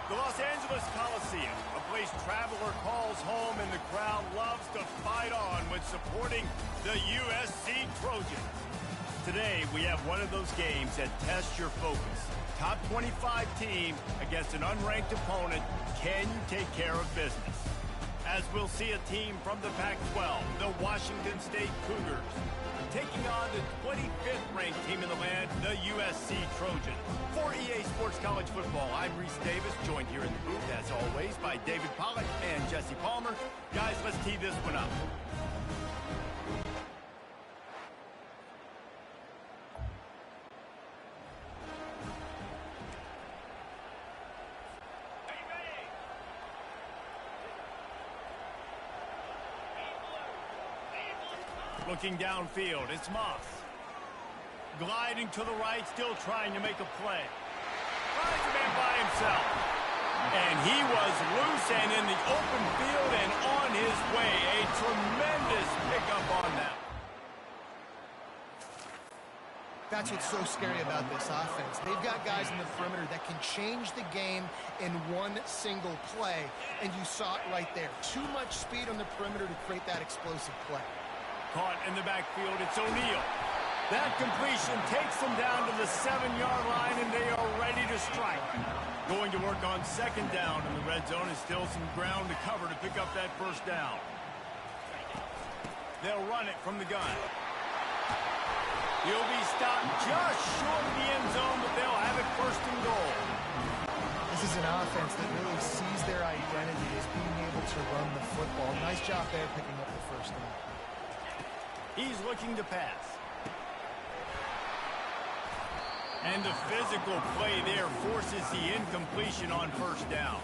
The Los Angeles Coliseum, a place traveler calls home and the crowd loves to fight on when supporting the USC Trojans. Today, we have one of those games that tests your focus. Top 25 team against an unranked opponent. Can you take care of business? As we'll see a team from the Pac-12, the Washington State Cougars, taking on the 25th ranked team in the land, the USC Trojans. For EA Sports College Football, I'm Reese Davis, joined here in the booth, as always, by David Pollack and Jesse Palmer. Guys, let's tee this one up. Looking downfield, it's Moss. Gliding to the right, still trying to make a play. Finds a man by himself. And he was loose and in the open field and on his way. A tremendous pickup on that. That's what's so scary about this offense. They've got guys in the perimeter that can change the game in one single play. And you saw it right there. Too much speed on the perimeter to create that explosive play. Caught in the backfield, it's O'Neal. That completion takes them down to the 7-yard line, and they are ready to strike. Going to work on second down, and the red zone is still some ground to cover to pick up that first down. They'll run it from the gun. He'll be stopped just short of the end zone, but they'll have it first and goal. This is an offense that really sees their identity as being able to run the football. Nice job there picking up the first down. He's looking to pass. And the physical play there forces the incompletion on first down.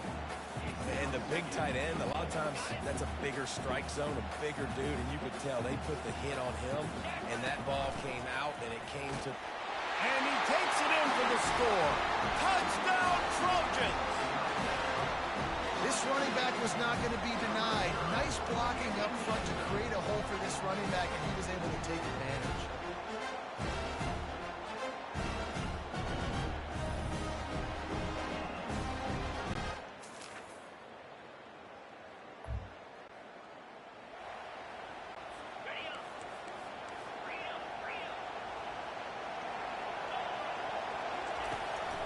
And the big tight end, a lot of times that's a bigger strike zone, a bigger dude, and you could tell they put the hit on him, and that ball came out, and it came to... And he takes it in for the score. Touchdown, Trojans! This running back was not going to be denied. Nice blocking up front to create a hole for this running back, and he was able to take advantage.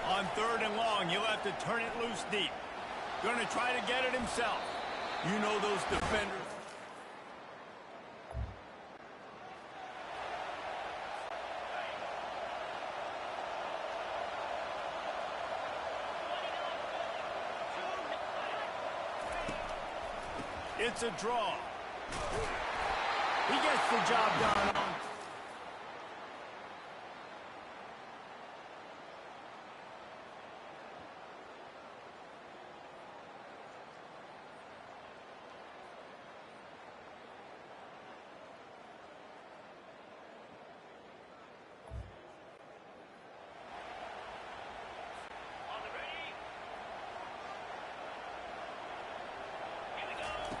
On third and long, he'll have to turn it loose deep. Going to try to get it himself. You know those defenders. It's a draw. He gets the job done.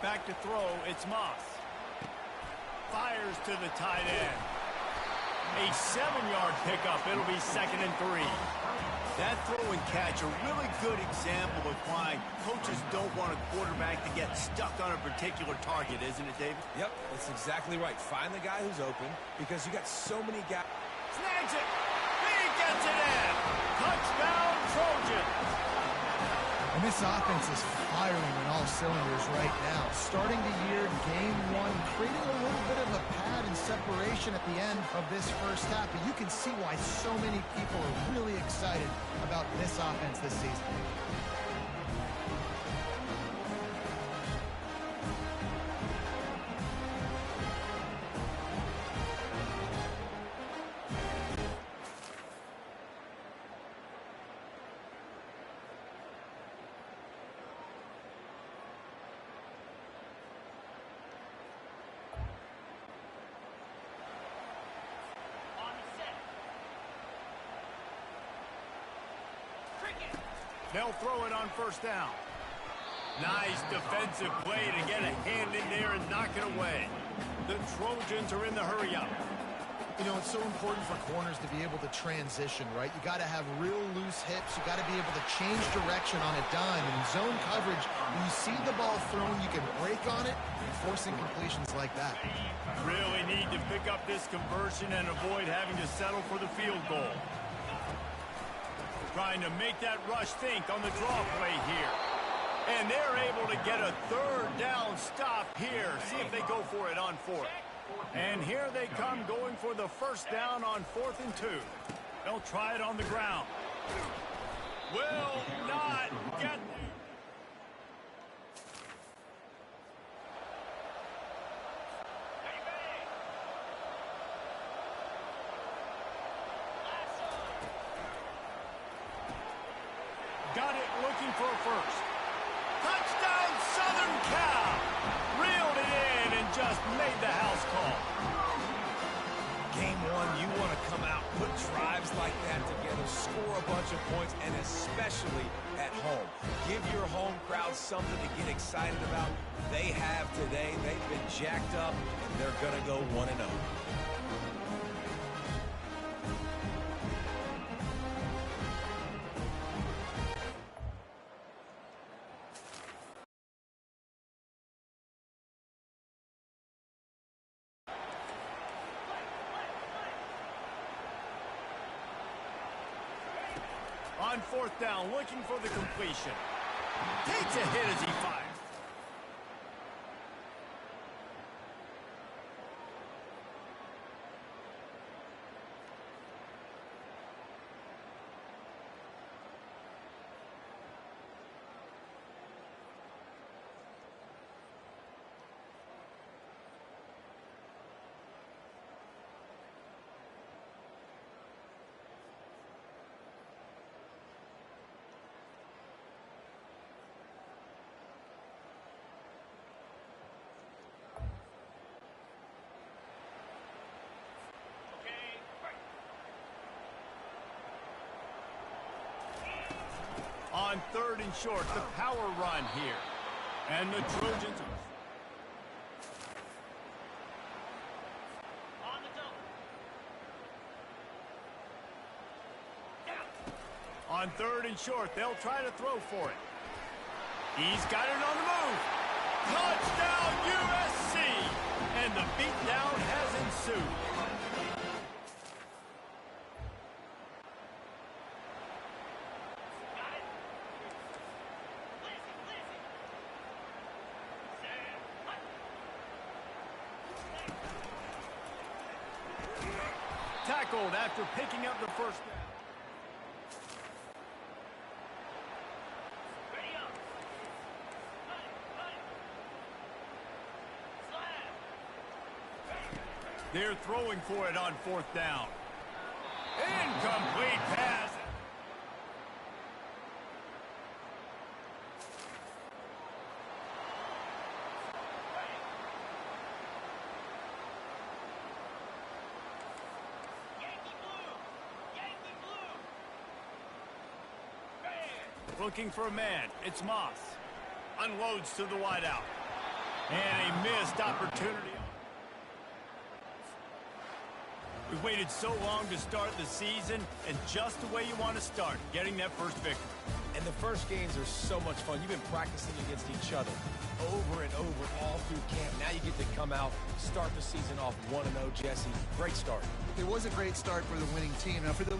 Back to throw, it's Moss. Fires to the tight end. A 7-yard pickup, it'll be 2nd and 3. That throw and catch, a really good example of why coaches don't want a quarterback to get stuck on a particular target, isn't it, David? Yep, that's exactly right. Find the guy who's open, because you got so many guys. Snags it! He gets it in! Touchdown, Trojans! And this offense is firing on all cylinders right now. Starting the year, game one, creating a little bit of a pad and separation at the end of this first half. But you can see why so many people are really excited about this offense this season. They'll throw it on first down. Nice defensive play to get a hand in there and knock it away. The Trojans are in the hurry-up. You know, it's so important for corners to be able to transition, right? You got to have real loose hips. You got to be able to change direction on a dime. And in zone coverage, when you see the ball thrown, you can break on it and force incompletions like that. Really need to pick up this conversion and avoid having to settle for the field goal. Trying to make that rush think on the draw play here. And they're able to get a third down stop here. See if they go for it on fourth. And here they come going for the first down on 4th and 2. They'll try it on the ground. Will not get there. Got it looking for a first. Touchdown, Southern Cal! Reeled it in and just made the house call. Game one, you want to come out, put drives like that together, score a bunch of points, and especially at home. Give your home crowd something to get excited about. They have today. They've been jacked up, and they're going to go 1-0. On 4th down, looking for the completion. Takes a hit as he fires. On 3rd and short, the power run here. And the Trojans on 3rd and short, they'll try to throw for it. He's got it on the move. Touchdown, USC! And the beatdown has ensued. Tackled after picking up the first down. They're throwing for it on 4th down. Incomplete pass. Looking for a man. It's Moss. Unloads to the wideout. And a missed opportunity. We've waited so long to start the season, and just the way you want to start, getting that first victory. And the first games are so much fun. You've been practicing against each other over and over all through camp. Now you get to come out, start the season off 1-0, Jesse. Great start. It was a great start for the winning team. Now for the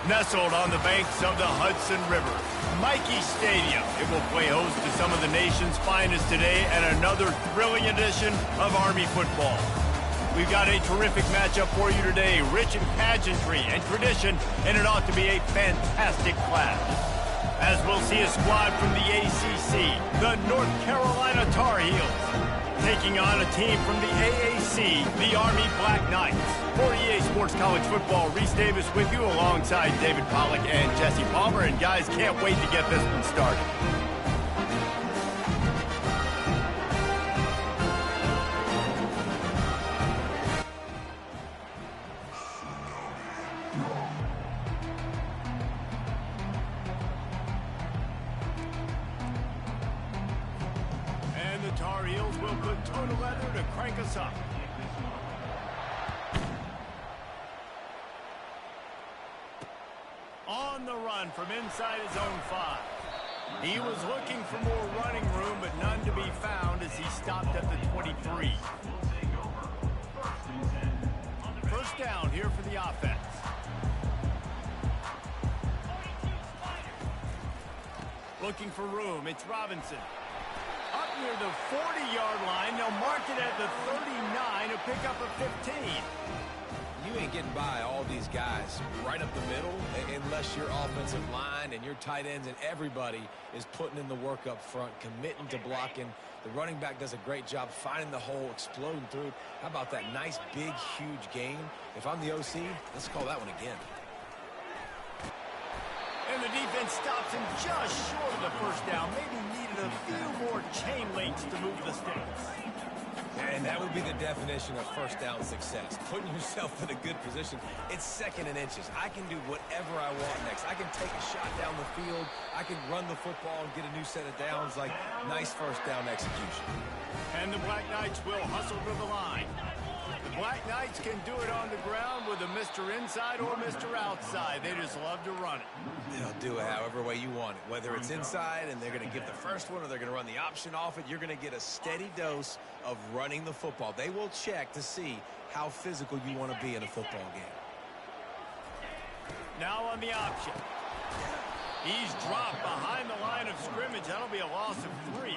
Nestled on the banks of the Hudson River, Michie Stadium. It will play host to some of the nation's finest today and another thrilling edition of Army football. We've got a terrific matchup for you today, rich in pageantry and tradition, and it ought to be a fantastic clash. As we'll see a squad from the ACC, the North Carolina Tar Heels, taking on a team from the AAC, the Army Black Knights. For EA Sports College Football, Reese Davis with you alongside David Pollack and Jesse Palmer. And guys, can't wait to get this one started. And the Tar Heels will put toe to leather to crank us up. On the run from inside his own 5. He was looking for more running room, but none to be found as he stopped at the 23. First down here for the offense. Looking for room, it's Robinson. Up near the 40-yard line, they'll mark it at the 39 to pick up a 15. You ain't getting by all these guys right up the middle unless your offensive line and your tight ends and everybody is putting in the work up front, committing to blocking. The running back does a great job finding the hole, exploding through. How about that nice, big, huge gain? If I'm the OC, let's call that one again. And the defense stops him just short of the first down. Maybe needed a few more chain links to move the sticks. And that would be the definition of first down success. Putting yourself in a good position. It's second and inches. I can do whatever I want next. I can take a shot down the field. I can run the football and get a new set of downs. Like, nice first down execution. And the Black Knights will hustle to the line. The Black Knights can do it on the ground with a Mr. Inside or Mr. Outside. They just love to run it. They'll do it however way you want it. Whether it's inside and they're going to give the first one or they're going to run the option off it, you're going to get a steady dose of running the football. They will check to see how physical you want to be in a football game. Now on the option. He's dropped behind the line of scrimmage. That'll be a loss of 3.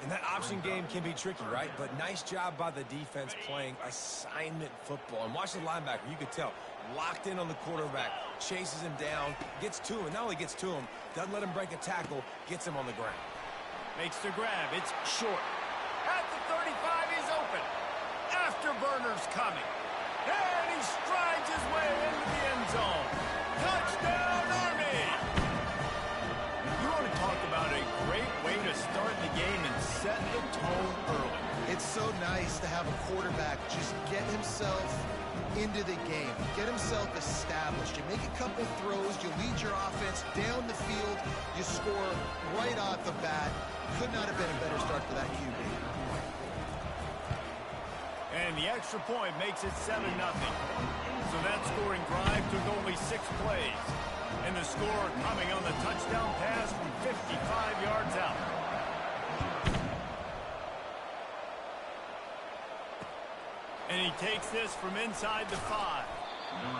And that option game can be tricky, right? But nice job by the defense playing assignment football. And watch the linebacker. You could tell. Locked in on the quarterback. Chases him down. Gets to him. Not only gets to him, doesn't let him break a tackle. Gets him on the ground. Makes the grab. It's short. At the 35, he's open. Afterburner's coming. And he strides his way into the end zone. Touchdown, Army! You want to talk about a great way to start the game and set the tone early. It's so nice to have a quarterback just get himself into the game, get himself established. You make a couple throws, you lead your offense down the field, you score right off the bat. Could not have been a better start for that QB. And the extra point makes it 7-0. So that scoring drive took only 6 plays. And the score coming on the touchdown pass from 55 yards out. And he takes this from inside the 5.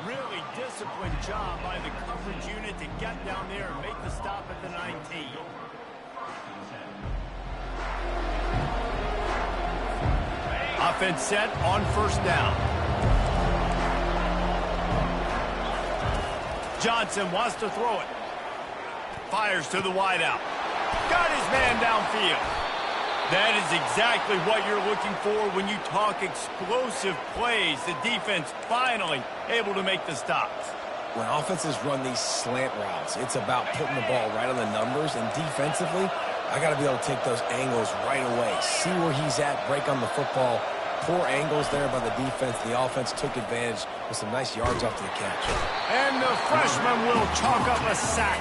Really disciplined job by the coverage unit to get down there and make the stop at the 19. Offense set on first down. Johnson wants to throw it. Fires to the wideout. Got his man downfield. That is exactly what you're looking for when you talk explosive plays. The defense finally able to make the stops. When offenses run these slant routes, it's about putting the ball right on the numbers. And defensively, I got to be able to take those angles right away. See where he's at, break on the football. Poor angles there by the defense. The offense took advantage with some nice yards off to the catch. And the freshman will chalk up a sack.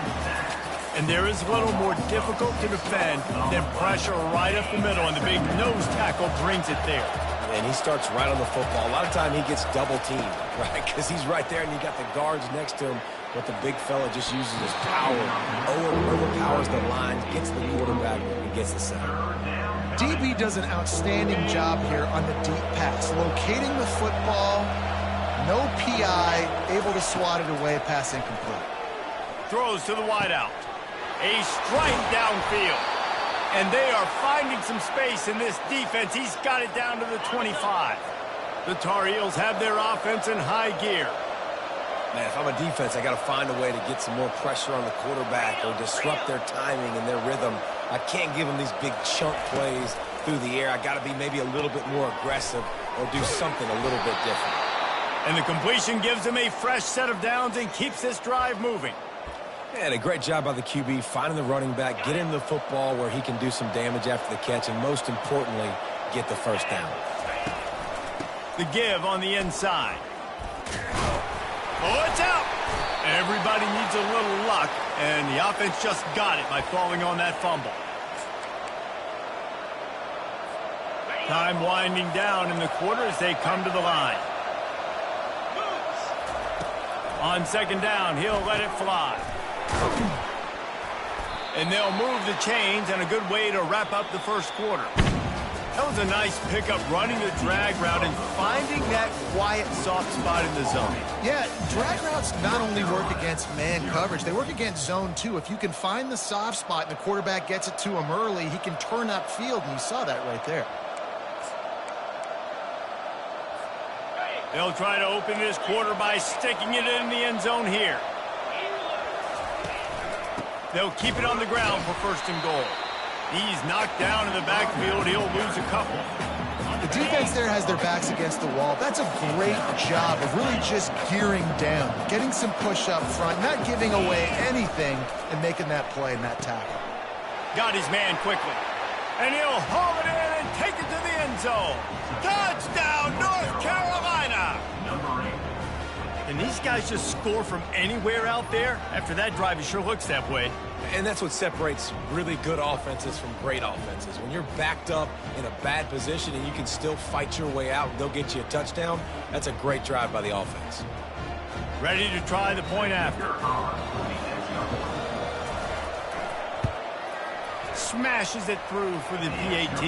And there is a little more difficult to defend than pressure right up the middle, and the big nose tackle brings it there. And he starts right on the football. A lot of time he gets double teamed, right? Because he's right there, and you got the guards next to him, but the big fella just uses his power, overpowers the line, gets the quarterback, and gets the sack. DB does an outstanding job here on the deep pass, locating the football, No PI, able to swat it away, pass incomplete. Throws to the wideout. A strike downfield. And they are finding some space in this defense. He's got it down to the 25. The Tar Heels have their offense in high gear. Man, if I'm a defense, I got to find a way to get some more pressure on the quarterback or disrupt their timing and their rhythm. I can't give them these big chunk plays through the air. I got to be maybe a little bit more aggressive or do something a little bit different. And the completion gives him a fresh set of downs and keeps this drive moving. And a great job by the QB finding the running back, get him the football where he can do some damage after the catch, and most importantly, get the first down. The give on the inside. Oh, it's out! Everybody needs a little luck, and the offense just got it by falling on that fumble. Time winding down in the quarter as they come to the line. On second down, he'll let it fly. And they'll move the chains, and a good way to wrap up the first quarter. That was a nice pickup, running the drag route and finding that quiet, soft spot in the zone. Yeah, drag routes not only work against man coverage, they work against zone too. If you can find the soft spot and the quarterback gets it to him early, he can turn upfield, and you saw that right there. They'll try to open this quarter by sticking it in the end zone here. They'll keep it on the ground for first and goal. He's knocked down in the backfield. He'll lose a couple. The defense there has their backs against the wall. That's a great job of really just gearing down, getting some push up front, not giving away anything, and making that play and that tackle. Got his man quickly. And he'll haul it in and take it to the end zone. Touchdown, North Carolina! And these guys just score from anywhere out there? After that drive, it sure looks that way. And that's what separates really good offenses from great offenses. When you're backed up in a bad position and you can still fight your way out and go get you a touchdown, that's a great drive by the offense. Ready to try the point after. Smashes it through for the PAT.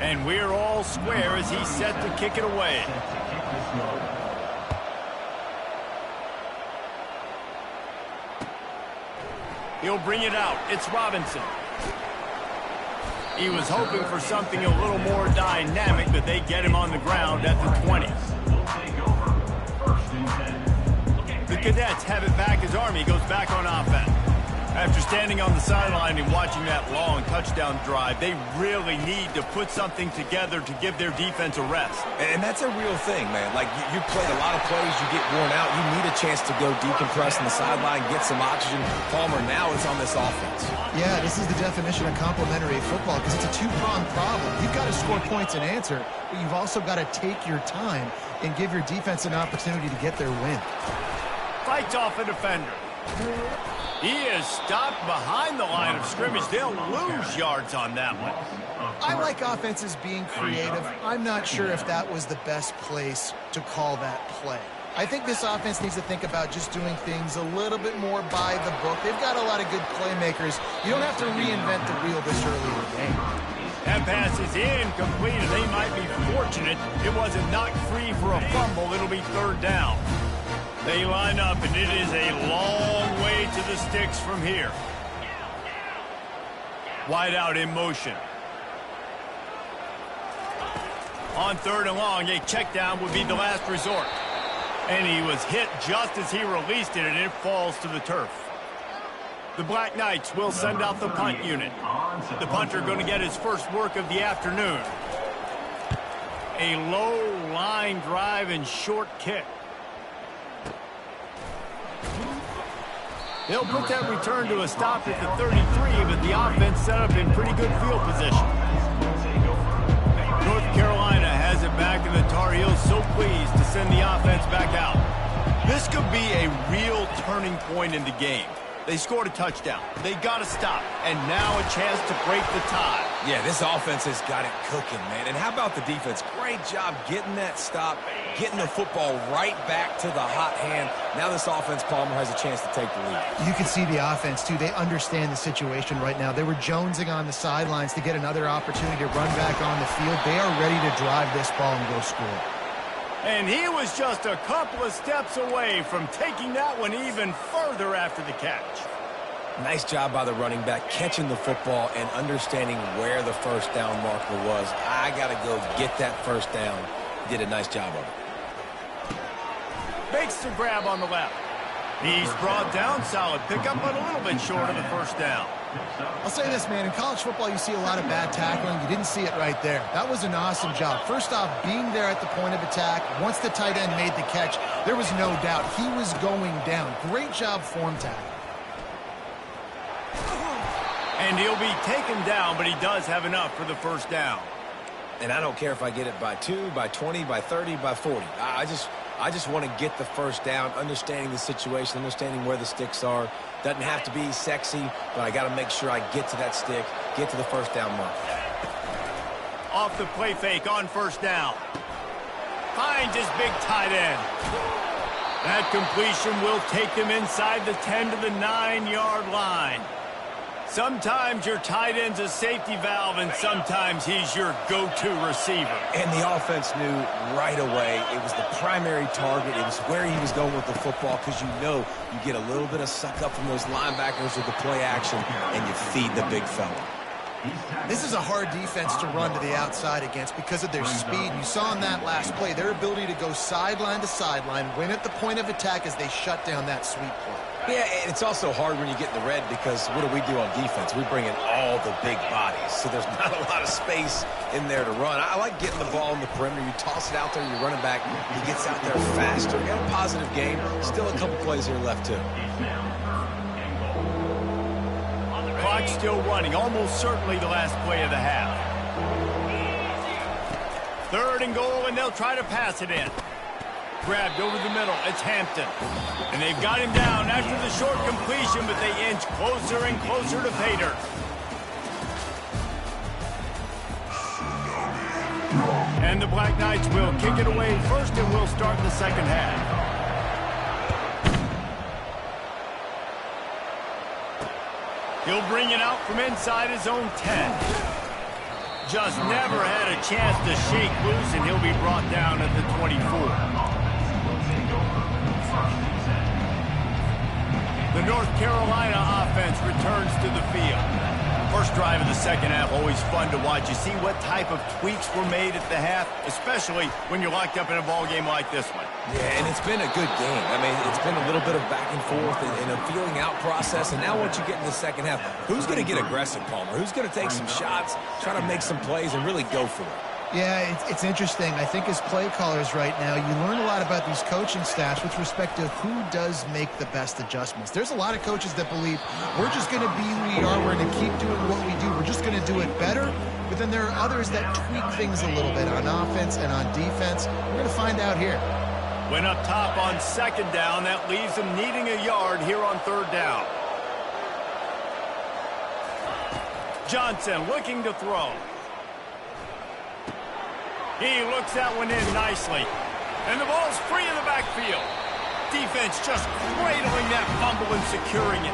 And we're all square as he's set to kick it away. He'll bring it out. It's Robinson. He was hoping for something a little more dynamic, but they get him on the ground at the 20. The Cadets have it back as Army goes back on offense. After standing on the sideline and watching that long touchdown drive, they really need to put something together to give their defense a rest. And that's a real thing, man. Like, you played a lot of plays, you get worn out, you need a chance to go decompress on the sideline, get some oxygen. Palmer now is on this offense. Yeah, this is the definition of complementary football because it's a two-pronged problem. You've got to score points and answer, but you've also got to take your time and give your defense an opportunity to get their win. Fights off a defender. He is stopped behind the line of scrimmage. They'll lose yards on that one. I like offenses being creative. I'm not sure if that was the best place to call that play. I think this offense needs to think about just doing things a little bit more by the book. They've got a lot of good playmakers. You don't have to reinvent the wheel this early in the game. That pass is incomplete, and they might be fortunate it wasn't knocked free for a fumble. It'll be third down. They line up, and it is a long way to the sticks from here. Wide out in motion. On third and long, a check down would be the last resort. And he was hit just as he released it, and it falls to the turf. The Black Knights will send out the punt unit. The punter going to get his first work of the afternoon. A low line drive and short kick. They'll put that return to a stop at the 33, but the offense set up in pretty good field position. North Carolina has it back, and the Tar Heels so pleased to send the offense back out. This could be a real turning point in the game. They scored a touchdown. They got to stop. And now a chance to break the tie. Yeah, this offense has got it cooking, man. And how about the defense? Great job getting that stop, getting the football right back to the hot hand. Now this offense, Palmer, has a chance to take the lead. You can see the offense, too. They understand the situation right now. They were jonesing on the sidelines to get another opportunity to run back on the field. They are ready to drive this ball and go score. And he was just a couple of steps away from taking that one even further after the catch. Nice job by the running back, catching the football and understanding where the first down marker was. I got to go get that first down. He did a nice job of it. Makes the grab on the left. He's brought down. Solid pickup, but a little bit short of the first down. I'll say this, man. In college football, you see a lot of bad tackling. You didn't see it right there. That was an awesome job. First off, being there at the point of attack. Once the tight end made the catch, there was no doubt he was going down. Great job form tackle. And he'll be taken down, but he does have enough for the first down. And I don't care if I get it by 2, by 20, by 30, by 40. I just want to get the first down, understanding the situation, understanding where the sticks are. Doesn't have to be sexy, but I got to make sure I get to that stick, get to the first down mark. Off the play fake on first down. Finds his big tight end. That completion will take him inside the 10 to the 9-yard line. Sometimes your tight end's a safety valve, and sometimes he's your go-to receiver. And the offense knew right away it was the primary target. It was where he was going with the football, because you know you get a little bit of suck up from those linebackers with the play action, and you feed the big fella. This is a hard defense to run to the outside against because of their speed. You saw in that last play their ability to go sideline to sideline, win at the point of attack as they shut down that sweep play. Yeah, and it's also hard when you get in the red because what do we do on defense? We bring in all the big bodies, so there's not a lot of space in there to run. I like getting the ball in the perimeter. You toss it out there, you run it back. He gets out there faster. Got a positive game. Still a couple plays here left, too. Clock's still running, almost certainly the last play of the half. 3rd and goal, and they'll try to pass it in. Grabbed over the middle. It's Hampton. And they've got him down after the short completion, but they inch closer and closer to pay dirt. And the Black Knights will kick it away first, and we'll start the second half. He'll bring it out from inside his own 10. Just never had a chance to shake loose, and he'll be brought down at the 24. The North Carolina offense returns to the field. First drive of the second half, always fun to watch. You see what type of tweaks were made at the half, especially when you're locked up in a ball game like this one. Yeah, and it's been a good game. I mean, it's been a little bit of back and forth and a feeling out process. And now once you get in the second half, who's going to get aggressive, Palmer? Who's going to take some shots, try to make some plays, and really go for it? Yeah, it's interesting. I think as play callers right now, you learn a lot about these coaching staffs with respect to who does make the best adjustments. There's a lot of coaches that believe we're just going to be who we are. We're going to keep doing what we do. We're just going to do it better. But then there are others that tweak things a little bit on offense and on defense. We're going to find out here. Went up top on second down. That leaves them needing a yard here on 3rd down. Johnson looking to throw. He looks that one in nicely. And the ball's free in the backfield. Defense just cradling that fumble and securing it.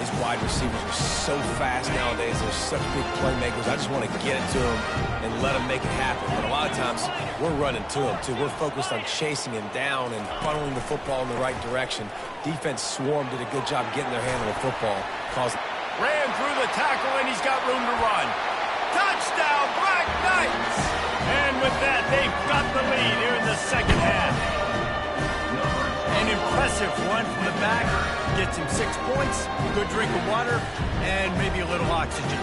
These wide receivers are so fast nowadays. They're such big playmakers. I just want to get it to them and let them make it happen. But a lot of times, we're running to them, too. We're focused on chasing him down and funneling the football in the right direction. Defense swarmed, did a good job getting their hand on the football. Ran through the tackle, and he's got room to run. Touchdown, Black Knights! And with that, they've got the lead here in the second half. An impressive run from the back. Gets him 6 points, good drink of water, and maybe a little oxygen.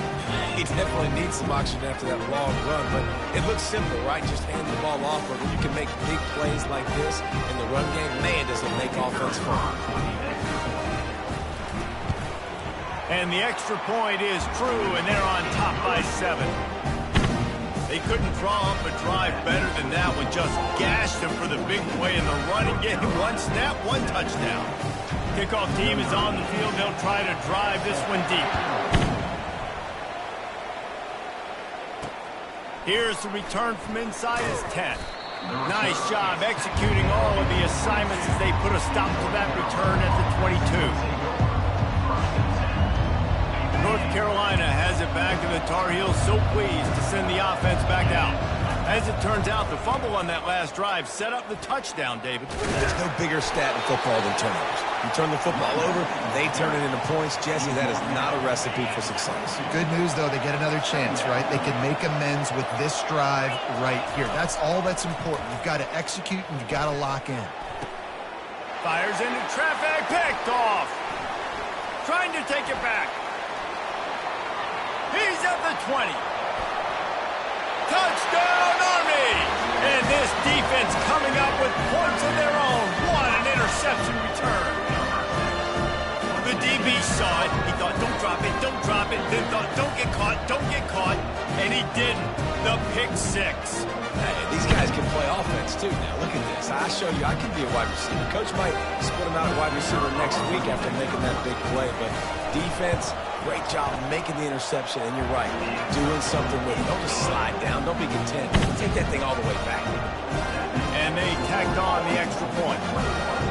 He definitely needs some oxygen after that long run, but it looks simple, right? Just hand the ball off, but when you can make big plays like this in the run game, man, does it make offense fun. And the extra point is true, and they're on top by 7. They He couldn't draw up a drive better than that one. Just gashed him for the big play in the running game. One snap, one touchdown. Kickoff team is on the field. They'll try to drive this one deep. Here's the return from inside his 10. Nice job executing all of the assignments as they put a stop to that return at the 22. North Carolina has it back, and the Tar Heels so pleased to send the offense back out. As it turns out, the fumble on that last drive set up the touchdown, David. There's no bigger stat in football than turnovers. You turn the football over, they turn it into points. Jesse, that is not a recipe for success. Good news, though, they get another chance, right? They can make amends with this drive right here. That's all that's important. You've got to execute, and you've got to lock in. Fires into traffic, picked off. Trying to take it back. He's at the 20. Touchdown, Army! And this defense coming up with points of their own. What an interception return. The DB saw it. He thought, don't drop it, don't drop it. Then thought, don't get caught, don't get caught. And he didn't. The pick six. Hey, these guys can play offense, too. Now, look at this. I show you I can be a wide receiver. Coach might split him out at wide receiver next week after making that big play. But defense, great job making the interception. And you're right, doing something with it. Don't just slide down. Don't be content. Take that thing all the way back. And they tacked on the extra point.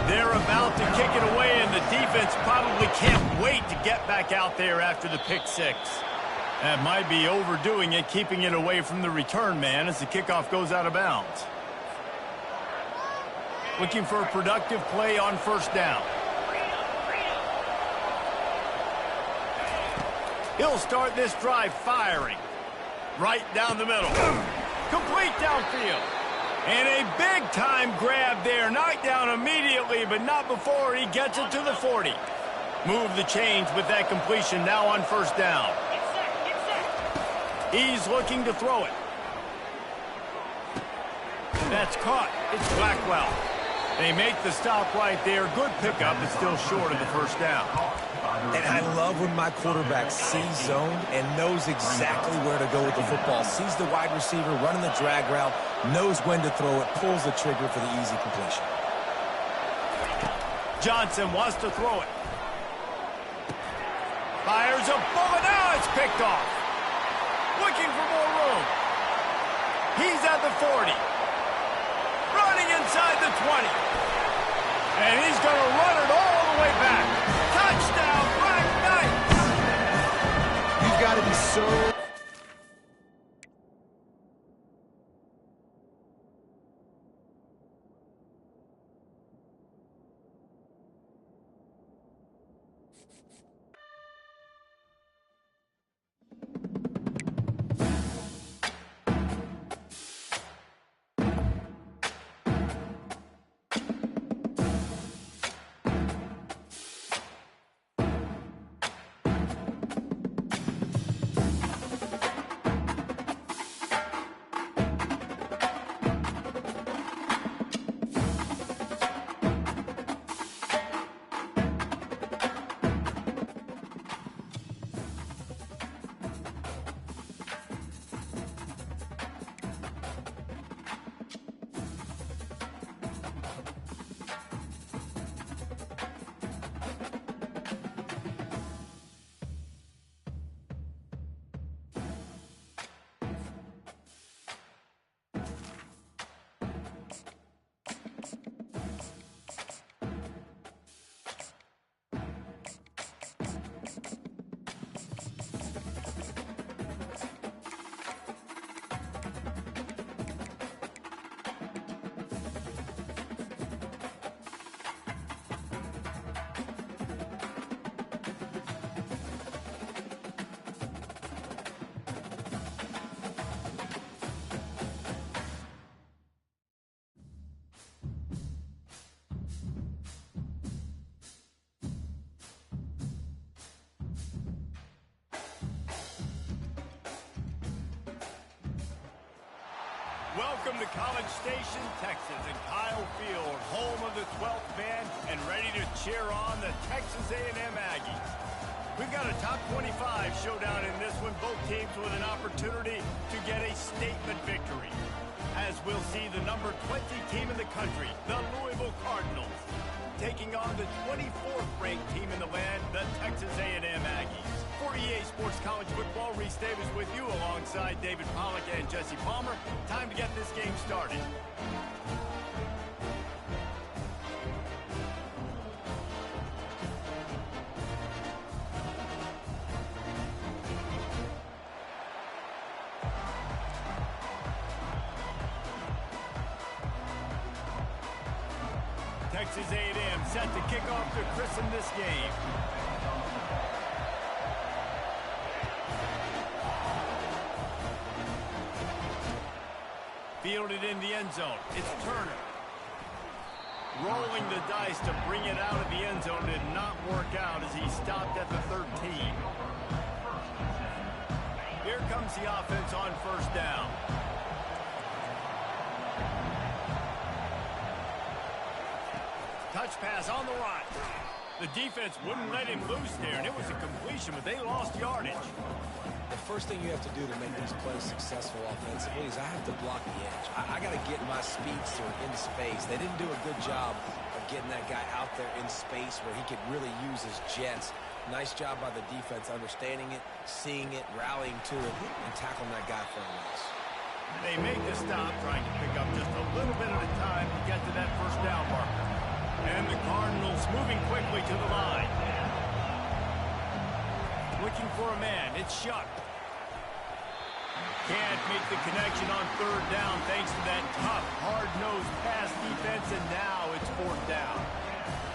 They're about to kick it away, and the defense probably can't wait to get back out there after the pick six. That might be overdoing it, keeping it away from the return man as the kickoff goes out of bounds. Looking for a productive play on first down. He'll start this drive firing. Right down the middle. Complete downfield. And a big-time grab there. Knocked down immediately, but not before he gets it to the 40. Move the chains with that completion now on first down. He's looking to throw it. That's caught. It's Blackwell. They make the stop right there. Good pickup, but still short of the first down. And I love when my quarterback sees zone and knows exactly where to go with the football. Sees the wide receiver running the drag route, knows when to throw it, pulls the trigger for the easy completion. Johnson wants to throw it. Fires a bullet. Now it's picked off. Looking for more room. He's at the 40. Running inside the 20. And he's going to run it all the way back. Touchdown, Black Knights! You've got to be so... Welcome to College Station, Texas, and Kyle Field, home of the 12th man, and ready to cheer on the Texas A&M Aggies. We've got a top 25 showdown in this one, both teams with an opportunity to get a statement see the number 20 team in the country, the Louisville Cardinals, taking on the 24th ranked team in the land, the Texas A&M Aggies. For EA Sports College Football, Reese Davis with you alongside David Pollack and Jesse Palmer. Time to get this game started. Texas A&M set to kick off to christen this game. Fielded in the end zone. It's Turner. Rolling the dice to bring it out of the end zone did not work out as he stopped at the 13. Here comes the offense on first down. Touch pass on the right. The defense wouldn't let him loose there, and it was a completion, but they lost yardage. The first thing you have to do to make these plays successful offensively is I have to block the edge. I got to get my speedster in space. They didn't do a good job of getting that guy out there in space where he could really use his jets. Nice job by the defense understanding it, seeing it, rallying to it, and tackling that guy for a loss. They make the stop, trying to pick up just a little bit at a time to get to that first down marker. And the Cardinals moving quickly to the line. Looking for a man. It's Shuck. Can't make the connection on third down thanks to that tough, hard-nosed pass defense, and now it's fourth down.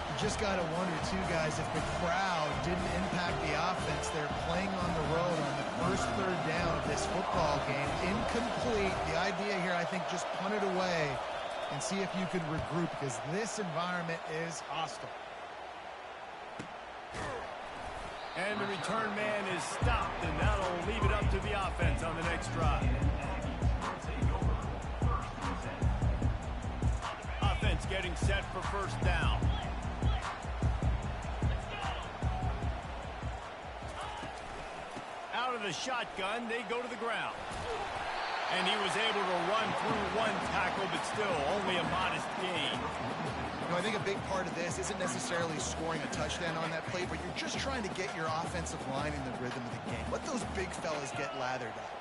You just got to wonder, too, guys, if the crowd didn't impact the offense. They're playing on the road on the first third down of this football game. Incomplete. The idea here, I think, just punt it away and see if you can regroup, because this environment is hostile. And the return man is stopped, and that'll leave it up to the offense on the next drive. Offense getting set for first down. Out of the shotgun, they go to the ground. And he was able to run through one tackle, but still only a modest gain. You know, I think a big part of this isn't necessarily scoring a touchdown on that play, but you're just trying to get your offensive line in the rhythm of the game. Let those big fellas get lathered up.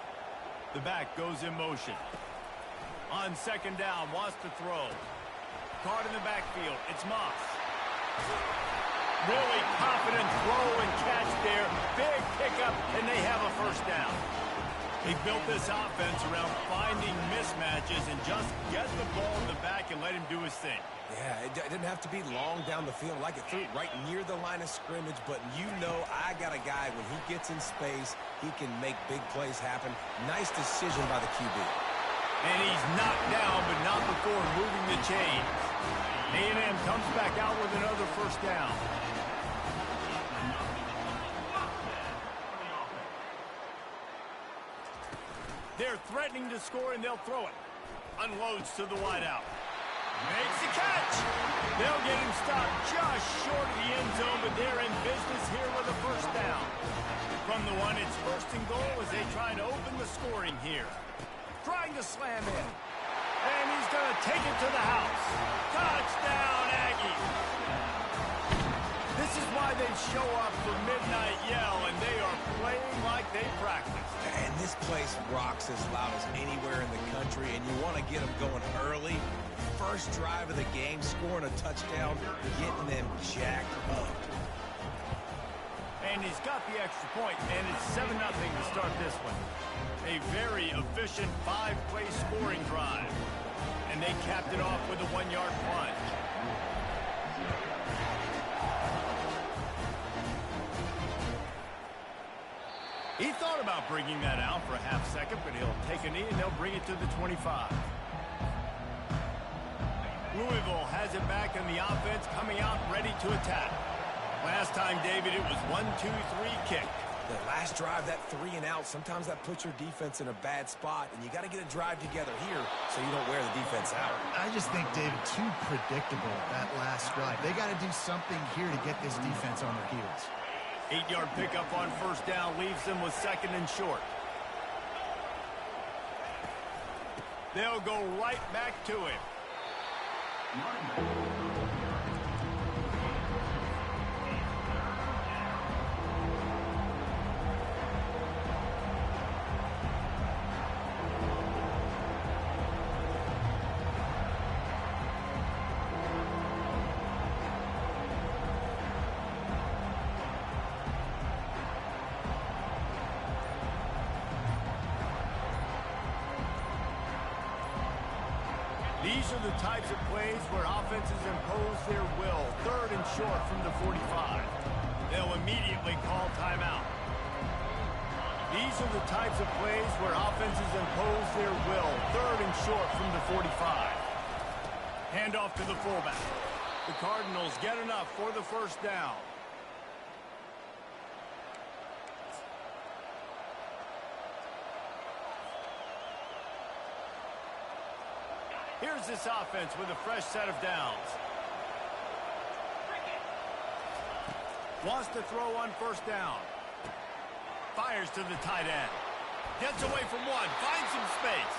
The back goes in motion. On second down, wants to throw. Caught in the backfield. It's Moss. Really confident throw and catch there. Big pickup, and they have a first down. They built this offense around finding mismatches and just get the ball in the back and let him do his thing. Yeah, it didn't have to be long down the field. Like it threw right near the line of scrimmage, but you know I got a guy, when he gets in space, he can make big plays happen. Nice decision by the QB. And he's knocked down, but not before moving the chains. A&M comes back out with another first down. They're threatening to score, and they'll throw it. Unloads to the wideout. Makes the catch. They'll get him stopped just short of the end zone, but they're in business here with a first down. From the one, it's first and goal as they try to open the scoring here. Trying to slam in. And he's going to take it to the house. Touchdown, Aggies. This is why they show up for Midnight Yell, and they are playing like they practiced. And this place rocks as loud as anywhere in the country, and you want to get them going early. First drive of the game, scoring a touchdown, getting them jacked up. And he's got the extra point, and it's 7-0 to start this one. A very efficient 5-play scoring drive. And they capped it off with a 1-yard punt. He thought about bringing that out for a half second, but he'll take a knee and they'll bring it to the 25. Louisville has it back in the offense, coming out ready to attack. Last time, David, it was 1-2-3 kick. The last drive, that 3 and out, sometimes that puts your defense in a bad spot, and you got to get a drive together here so you don't wear the defense out. I just think, David, too predictable, that last drive. They got to do something here to get this defense on their heels. 8-yard pickup on first down leaves them with second and short. They'll go right back to him. These are the types of plays where offenses impose their will. 3rd and short from the 45. They'll immediately call timeout. These are the types of plays where offenses impose their will. 3rd and short from the 45. Handoff to the fullback. The Cardinals get enough for the first down. Here's this offense with a fresh set of downs. Wants to throw on first down. Fires to the tight end. Gets away from one. Finds some space.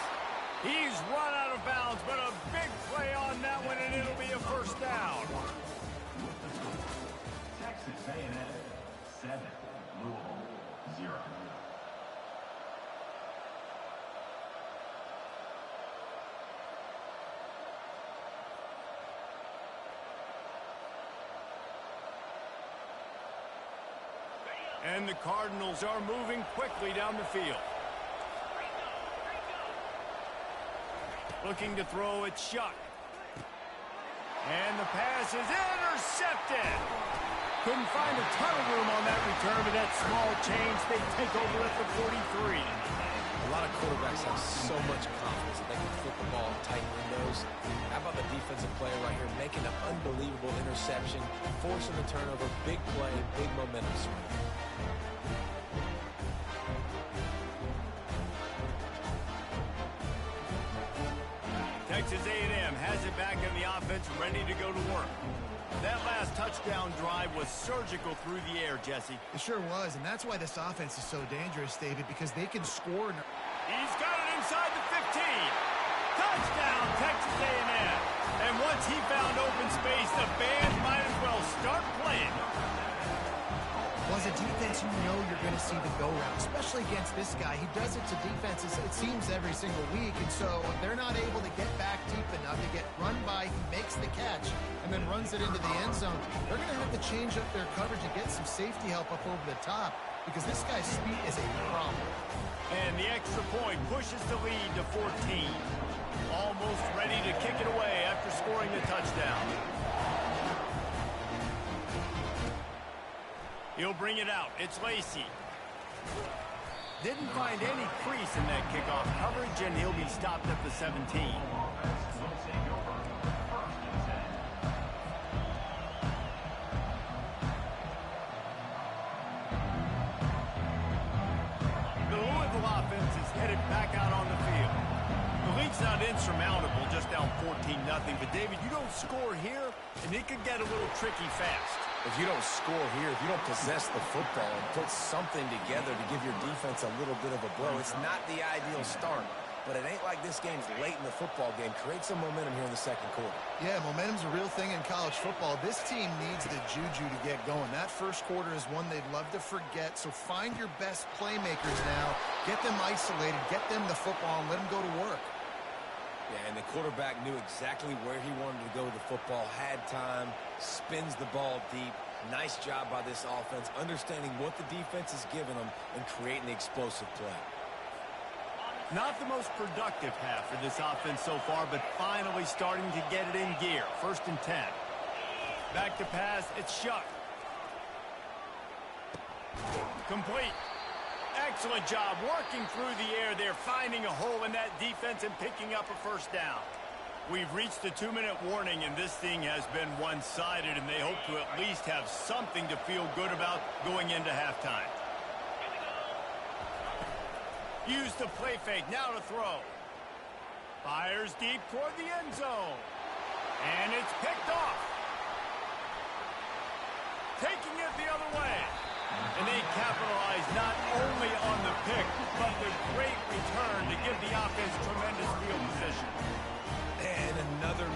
He's run out of bounds, but a big play on that one, and it'll be a first down. Texas A&M 7, Louisville 0. And the Cardinals are moving quickly down the field. Looking to throw it, Shuck. And the pass is intercepted. Couldn't find a ton of room on that return, but that small change, they take over at the 43. A lot of quarterbacks have so much confidence that they can flip the ball in tight windows. How about the defensive player right here making an unbelievable interception, forcing the turnover, big play, big momentum swing. Texas A&M has it back in the offense, ready to go to work. That last touchdown drive was surgical through the air, Jesse. It sure was, and that's why this offense is so dangerous, David, because they can score. He's got it inside the 15. Touchdown, Texas A&M. And once he found open space, the band might as well start playing. Well, as a defense, you know you're going to see the go-round, especially against this guy. He does it to defenses, it seems, every single week, and so if they're not able to get back deep enough to get run by, he makes the catch and then runs it into the end zone. They're going to have to change up their coverage and get some safety help up over the top because this guy's speed is a problem. And the extra point pushes the lead to 14. Almost ready to kick it away after scoring the touchdown. He'll bring it out. It's Lacey. Didn't find any crease in that kickoff coverage, and he'll be stopped at the 17. The Louisville offense is headed back out on the field. The lead's not insurmountable, just down 14-0. But, David, you don't score here, and it could get a little tricky fast. If you don't score here, if you don't possess the football and put something together to give your defense a little bit of a blow, it's not the ideal start. But it ain't like this game's late in the football game. Create some momentum here in the second quarter. Yeah, momentum's a real thing in college football. This team needs the juju to get going. That first quarter is one they'd love to forget. So find your best playmakers now. Get them isolated. Get them the football and let them go to work. Yeah, and the quarterback knew exactly where he wanted to go with the football, had time, spins the ball deep. Nice job by this offense, understanding what the defense is giving them and creating the explosive play. Not the most productive half for this offense so far, but finally starting to get it in gear. 1st and 10. Back to pass, it's Shuck. Complete. Excellent job working through the air there, finding a hole in that defense and picking up a first down. We've reached the 2-minute warning, and this thing has been one-sided, and they hope to at least have something to feel good about going into halftime. Use the play fake, now to throw. Fires deep toward the end zone. And it's picked off. Taking it the other way. And they capitalize not only on the pick, but the great return to give the offense tremendous field position.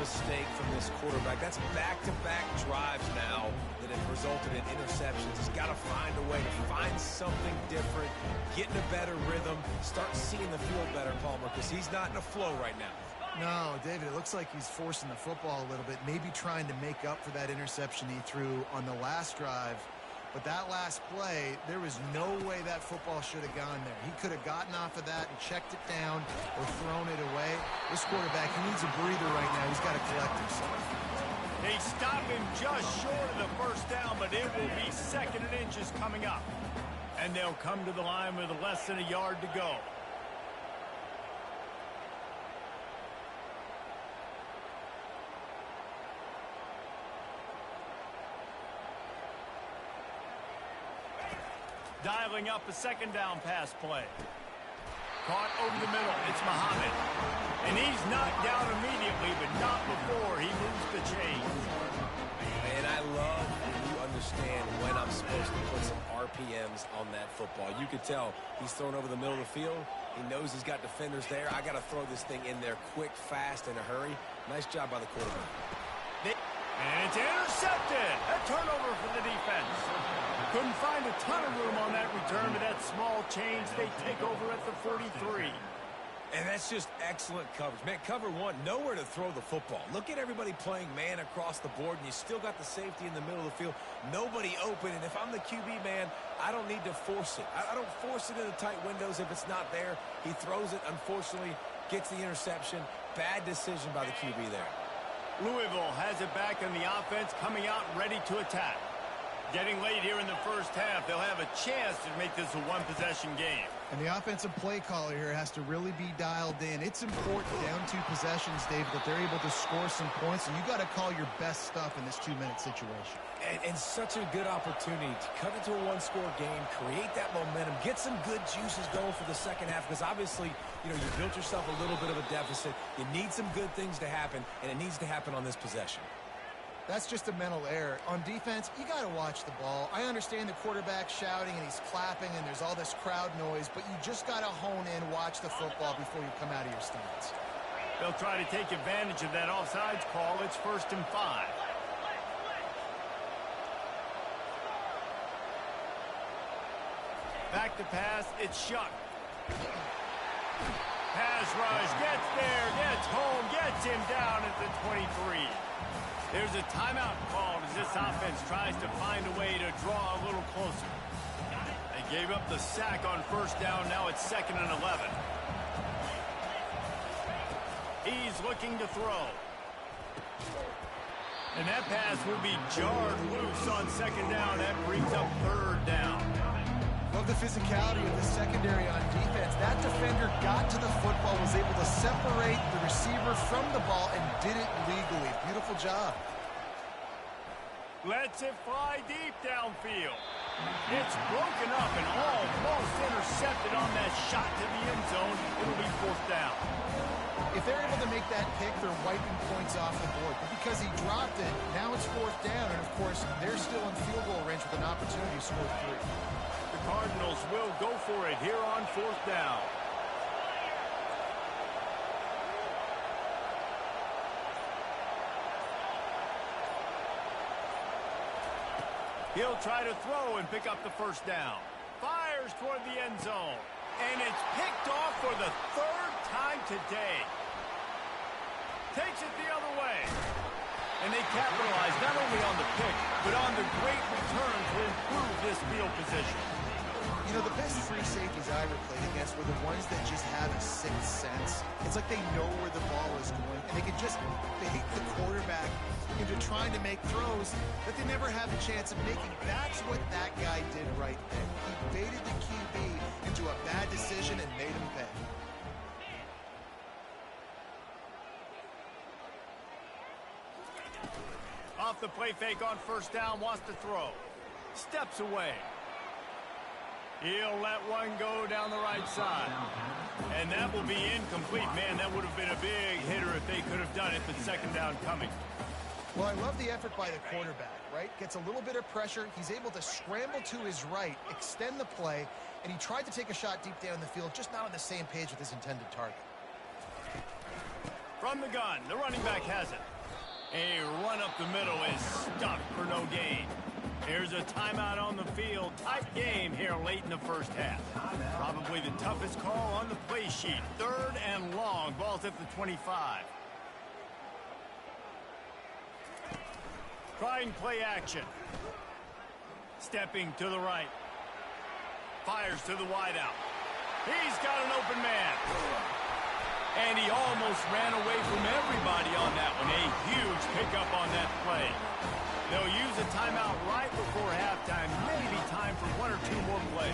mistake from this quarterback. That's back-to-back drives now that have resulted in interceptions. He's got to find a way to find something different, get in a better rhythm, start seeing the field better, Palmer, because he's not in a flow right now. No, David, it looks like he's forcing the football a little bit, maybe trying to make up for that interception he threw on the last drive. But that last play, there was no way that football should have gone there. He could have gotten off of that and checked it down or thrown it away. This quarterback, he needs a breather right now. He's got to collect himself. They stop him just short of the first down, but it will be 2nd and inches coming up. And they'll come to the line with less than a yard to go. Dialing up a 2nd down pass play. Caught over the middle. It's Muhammad. And he's knocked down immediately, but not before he moves the chains. And I love when you understand when I'm supposed to put some RPMs on that football. You could tell he's thrown over the middle of the field. He knows he's got defenders there. I got to throw this thing in there quick, fast, in a hurry. Nice job by the quarterback. And it's intercepted. A turnover for the defense. Couldn't find a ton of room on that return, but that small change, they take over at the 43. And that's just excellent coverage. Man, cover one, nowhere to throw the football. Look at everybody playing man across the board, and you still got the safety in the middle of the field. Nobody open, and if I'm the QB, man, I don't need to force it. I don't force it into tight windows if it's not there. He throws it, unfortunately, gets the interception. Bad decision by the QB there. Louisville has it back in the offense, coming out ready to attack. Getting late here in the first half, they'll have a chance to make this a one-possession game. And the offensive play caller here has to really be dialed in. It's important down 2 possessions, David, that they're able to score some points, and you got to call your best stuff in this 2-minute situation. And such a good opportunity to cut it to a one-score game, create that momentum, get some good juices going for the second half, because obviously, you know, you built yourself a little bit of a deficit. You need some good things to happen, and it needs to happen on this possession. That's just a mental error. On defense, you got to watch the ball. I understand the quarterback shouting and he's clapping and there's all this crowd noise, but you just got to hone in, watch the football before you come out of your stance. They'll try to take advantage of that offsides call. It's 1st and 5. Back to pass. It's Shuck. Pass rush. Gets there. Gets home. Gets him down at the 23. There's a timeout called as this offense tries to find a way to draw a little closer. They gave up the sack on 1st down. Now it's 2nd and 11. He's looking to throw. And that pass will be jarred loose on 2nd down. That brings up 3rd down. Love the physicality of the secondary on defense. That defender got to the football, was able to separate the receiver from the ball, and did it legally. Beautiful job. Lets it fly deep downfield. It's broken up and almost intercepted on that shot to the end zone. It'll be 4th down. If they're able to make that pick, they're wiping points off the board. But because he dropped it, now it's 4th down. And, of course, they're still in field goal range with an opportunity to score 3. The Cardinals will go for it here on 4th down. He'll try to throw and pick up the 1st down. Fires toward the end zone. And it's picked off for the 3rd time today. Takes it the other way. And they capitalize not only on the pick, but on the great return to improve this field position. You know, the best free safeties I ever played against were the ones that just have a sixth sense. It's like they know where the ball is going, and they can just bait the quarterback into trying to make throws that they never have a chance of making. That's what that guy did right there. He baited the QB into a bad decision and made him pay. Off the play fake on 1st down, wants to throw. Steps away. He'll let one go down the right side. And that will be incomplete. Man, that would have been a big hitter if they could have done it, but 2nd down coming. Well, I love the effort by the quarterback, right? Gets a little bit of pressure. He's able to scramble to his right, extend the play, and he tried to take a shot deep down the field, just not on the same page with his intended target. From the gun, the running back has it. A run up the middle is stuffed for no gain. Here's a timeout on the field. Tight game here late in the first half. Probably the toughest call on the play sheet. 3rd and long. Ball's at the 25. Trying play action. Stepping to the right. Fires to the wideout. He's got an open man. And he almost ran away from everybody on that one. A huge pickup on that play. They'll use a timeout right before halftime. Maybe time for 1 or 2 more plays.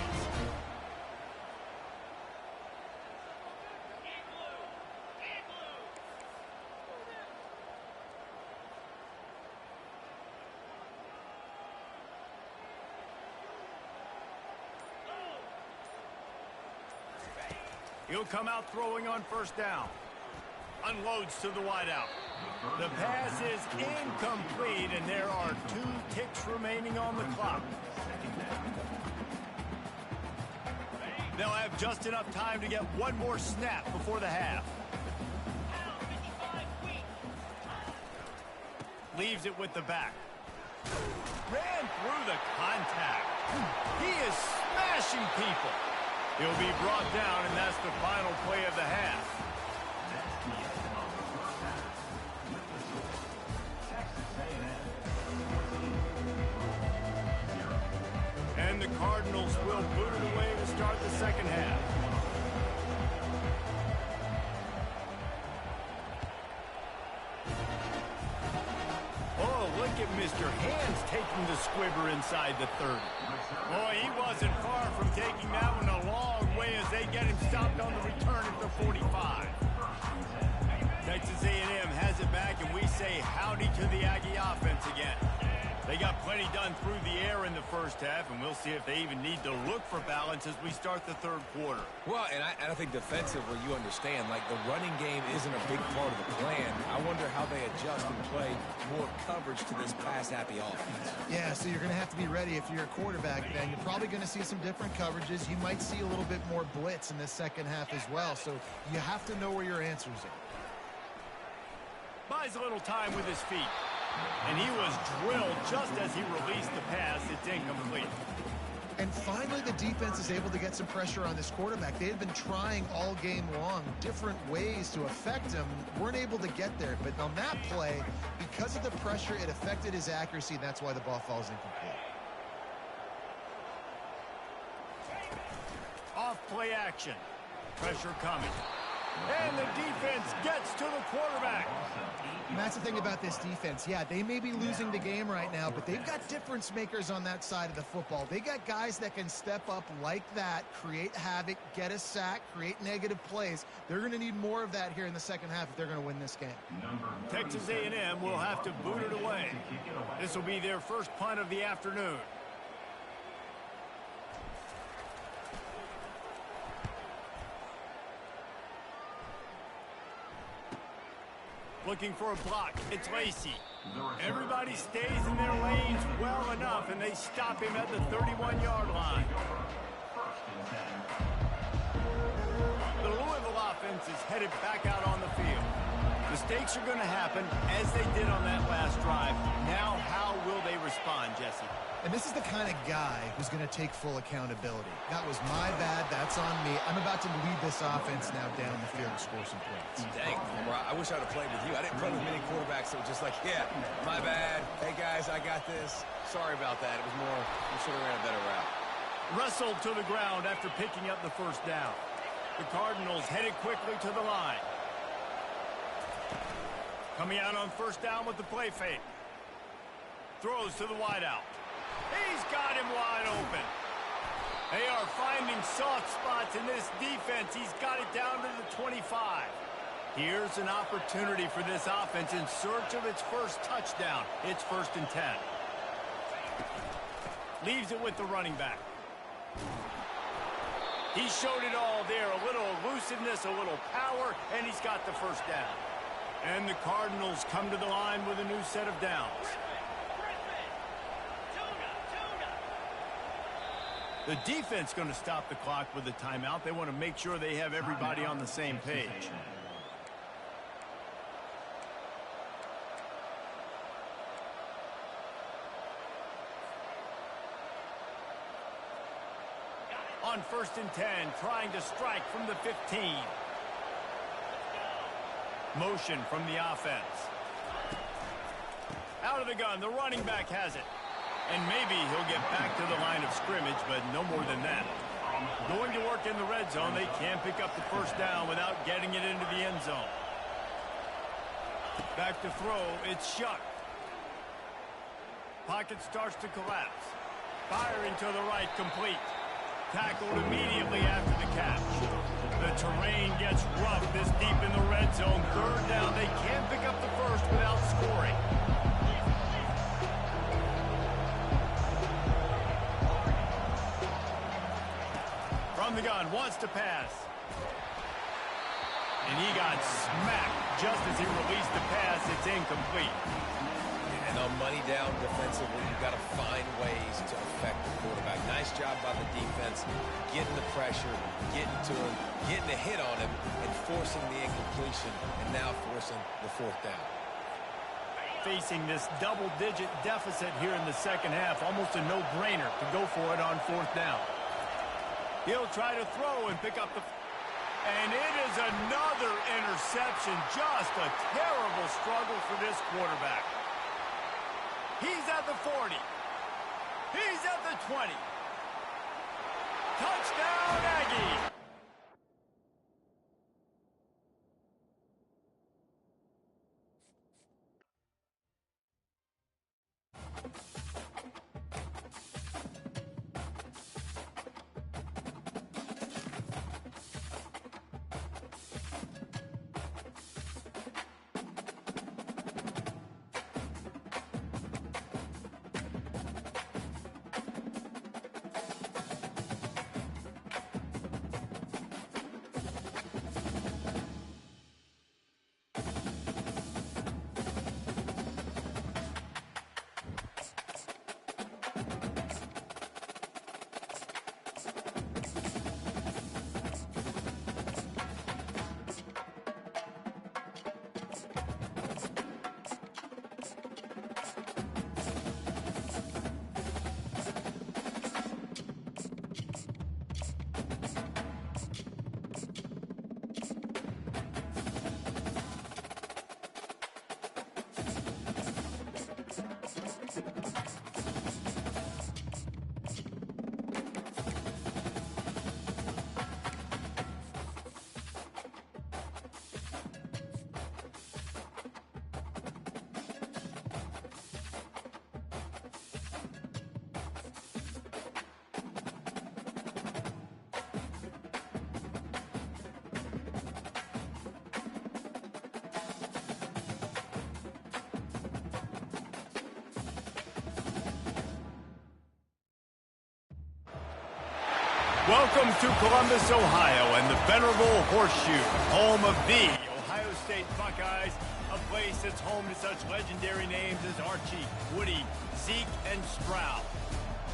He'll come out throwing on 1st down. Unloads to the wideout. The pass is incomplete, and there are 2 ticks remaining on the clock. They'll have just enough time to get 1 more snap before the half. Leaves it with the back. Ran through the contact. He is smashing people. He'll be brought down, and that's the final play of the half. And the Cardinals will boot it away to start the second half. Oh, look at Mr. Hands taking the squibber inside the 30. Boy, he wasn't far from taking that one a long way as they get him stopped on the return at the 45. Texas A&M has it back, and we say howdy to the Aggie offense again. They got plenty done through the air in the first half, and we'll see if they even need to look for balance as we start the 3rd quarter. Well, and I think defensively, you understand, like the running game isn't a big part of the plan. I wonder how they adjust and play more coverage to this pass-happy offense. Yeah, so you're going to have to be ready if you're a quarterback then. You're probably going to see some different coverages. You might see a little bit more blitz in the second half as well, so you have to know where your answers are. Buys a little time with his feet. And he was drilled just as he released the pass. It's incomplete. And finally, the defense is able to get some pressure on this quarterback. They had been trying all game long different ways to affect him. Weren't able to get there. But on that play, because of the pressure, it affected his accuracy. That's why the ball falls incomplete. Off play action. Pressure coming. And the defense gets to the quarterback. And that's the thing about this defense. Yeah, they may be losing the game right now, but they've got difference makers on that side of the football. They got guys that can step up like that, create havoc, get a sack, create negative plays. They're going to need more of that here in the second half if they're going to win this game. Texas A&M will have to boot it away. This will be their first punt of the afternoon. Looking for a block. It's Lacey. Everybody stays in their lanes well enough, and they stop him at the 31-yard line. The Louisville offense is headed back out on the field. Mistakes are going to happen, as they did on that last drive. Now, how will they respond, Jesse? And this is the kind of guy who's going to take full accountability. That was my bad. That's on me. I'm about to lead this offense now down the field and score some points. Dang, I wish I would have played with you. I didn't play with many quarterbacks that were just like, yeah, my bad. Hey, guys, I got this. Sorry about that. It was more, we should have ran a better route. Wrestled to the ground after picking up the 1st down. The Cardinals headed quickly to the line. Coming out on 1st down with the play fake. Throws to the wideout. He's got him wide open. They are finding soft spots in this defense. He's got it down to the 25. Here's an opportunity for this offense in search of its first touchdown. It's 1st and 10. Leaves it with the running back. He showed it all there. A little elusiveness, a little power, and he's got the 1st down. And the Cardinals come to the line with a new set of downs. The defense going to stop the clock with a timeout. They want to make sure they have everybody on the same page. on 1st and 10, trying to strike from the 15. Motion from the offense. Out of the gun, the running back has it. And maybe he'll get back to the line of scrimmage, but no more than that. Going to work in the red zone, they can't pick up the first down without getting it into the end zone. Back to throw, it's Shuck. Pocket starts to collapse. Firing to the right, complete. Tackled immediately after the catch. The terrain gets rough this deep in the red zone. 3rd down, they can't pick up the first without scoring. From the gun, wants to pass. And he got smacked just as he released the pass. It's incomplete. And on money down defensively, you've got to find ways to affect the quarterback. Nice job by the defense, getting the pressure, getting to him, getting a hit on him, and forcing the incompletion, and now forcing the 4th down. Facing this double-digit deficit here in the second half, almost a no-brainer to go for it on 4th down. He'll try to throw and pick up the... And it is another interception. Just a terrible struggle for this quarterback. He's at the 40. He's at the 20. Touchdown, Aggie! Welcome to Columbus, Ohio, and the venerable Horseshoe, home of the Ohio State Buckeyes, a place that's home to such legendary names as Archie, Woody, Zeke, and Stroud.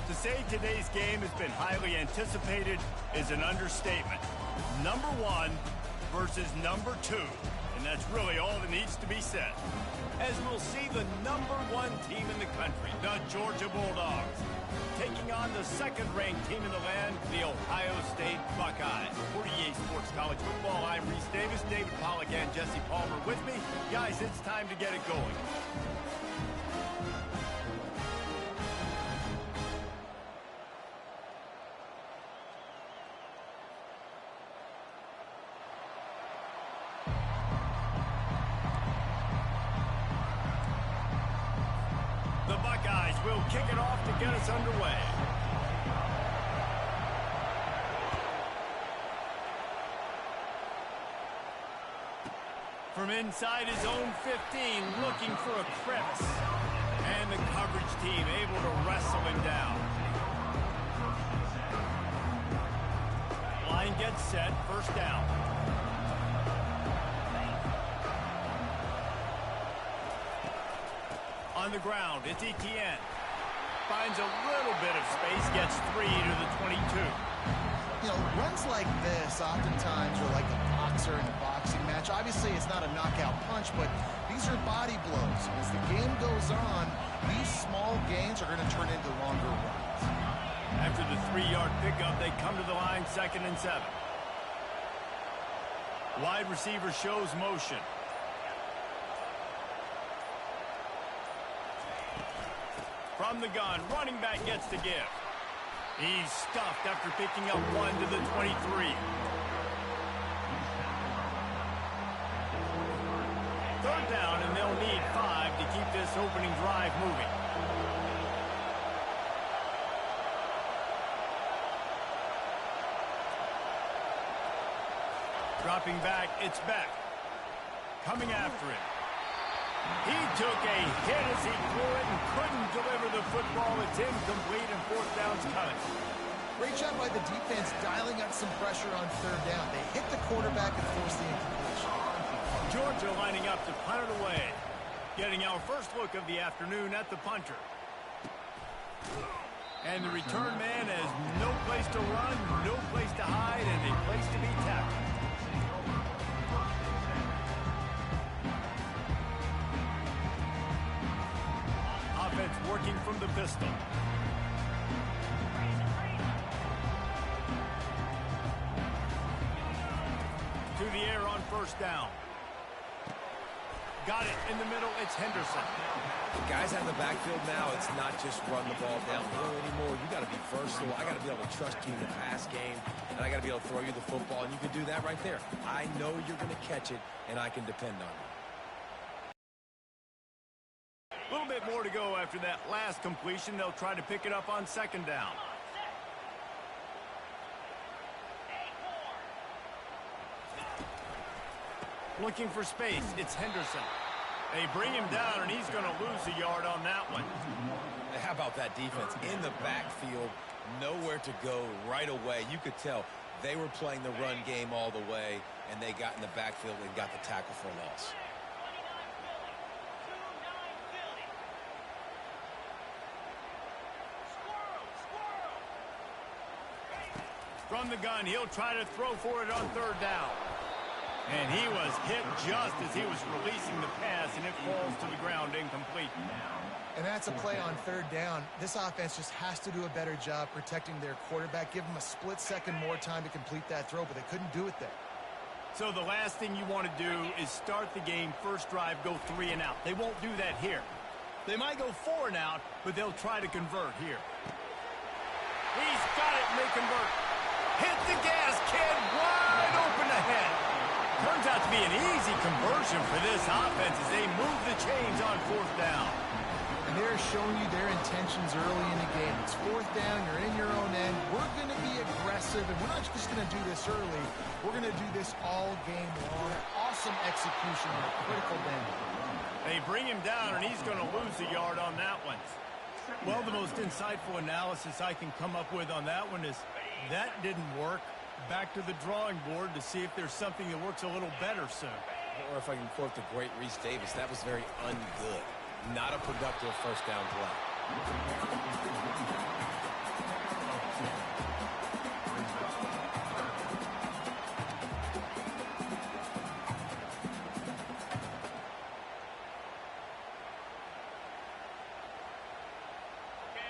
To say today's game has been highly anticipated is an understatement. Number 1 versus number 2, and that's really all that needs to be said. As we'll see the number 1 team in the country, the Georgia Bulldogs, taking on the second-ranked team in the land, the Ohio State Buckeyes. For EA Sports College Football, I'm Reese Davis, David Pollack, and Jesse Palmer with me. Guys, it's time to get it going. The Buckeyes will kick it off to get us underway. From inside his own 15, looking for a crevice. And the coverage team able to wrestle him down. Line gets set, 1st down. On the ground, it's Etienne. Finds a little bit of space, gets 3 to the 22. You know, runs like this oftentimes are like a boxer in a boxing match. Obviously, it's not a knockout punch, but these are body blows. As the game goes on, these small gains are going to turn into longer runs. After the 3-yard pickup, they come to the line 2nd and 7. Wide receiver shows motion. From the gun, running back gets the give. He's stuffed after picking up 1 to the 23. 3rd down, and they'll need 5 to keep this opening drive moving. Dropping back, it's Beck. Coming after him. He took a hit as he threw it and couldn't deliver the football. It's incomplete and 4th down's coming. Great job by the defense dialing up some pressure on 3rd down. They hit the quarterback and forced the incompletion. Georgia lining up to punt it away. Getting our first look of the afternoon at the punter. And the return man has no place to run, no place to hide, and a place to be tackled. Offense working from the pistol. To the air on 1st down. Got it in the middle. It's Henderson. Guys out of the backfield now, it's not just run the ball downhill anymore. You got to be versatile. I got to be able to trust you in the pass game, and I got to be able to throw you the football, and you can do that right there. I know you're going to catch it, and I can depend on you. A little bit more to go after that last completion. They'll try to pick it up on 2nd down. Looking for space. It's Henderson. They bring him down, and he's going to lose a yard on that one. How about that defense? In the backfield, nowhere to go right away. You could tell they were playing the run game all the way, and they got in the backfield and got the tackle for a loss. From the gun, he'll try to throw for it on 3rd down. And he was hit just as he was releasing the pass, and it falls to the ground incomplete. And that's a play on 3rd down. This offense just has to do a better job protecting their quarterback. Give them a split second more time to complete that throw, but they couldn't do it there. So the last thing you want to do is start the game, first drive, go 3 and out. They won't do that here. They might go 4 and out, but they'll try to convert here. He's got it, and they convert. Hit the gas, kid, wide open ahead. Turns out to be an easy conversion for this offense as they move the chains on 4th down. And they're showing you their intentions early in the game. It's 4th down, you're in your own end. We're going to be aggressive, and we're not just going to do this early. We're going to do this all game long. Awesome execution on a critical down. They bring him down, and he's going to lose a yard on that one. Well, the most insightful analysis I can come up with on that one is that didn't work. Back to the drawing board to see if there's something that works a little better soon. Or if I can quote the great Reese Davis, that was very ungood. Not a productive 1st down play.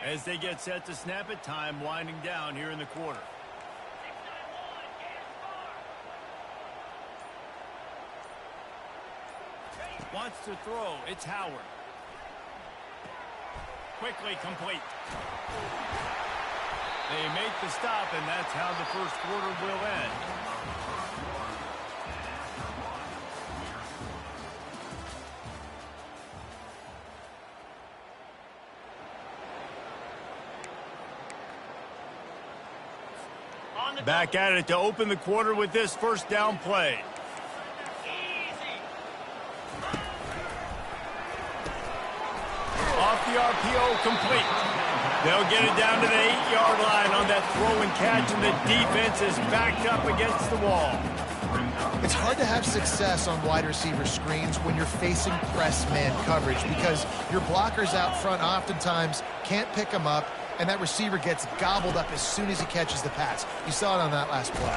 As they get set to snap it, time winding down here in the quarter. Wants to throw. It's Howard. Quickly complete. They make the stop, and that's how the first quarter will end. Back at it to open the quarter with this 1st down play. Off the RPO, complete. They'll get it down to the 8-yard line on that throw and catch, and the defense is backed up against the wall. It's hard to have success on wide receiver screens when you're facing press man coverage because your blockers out front oftentimes can't pick them up, and that receiver gets gobbled up as soon as he catches the pass. You saw it on that last play.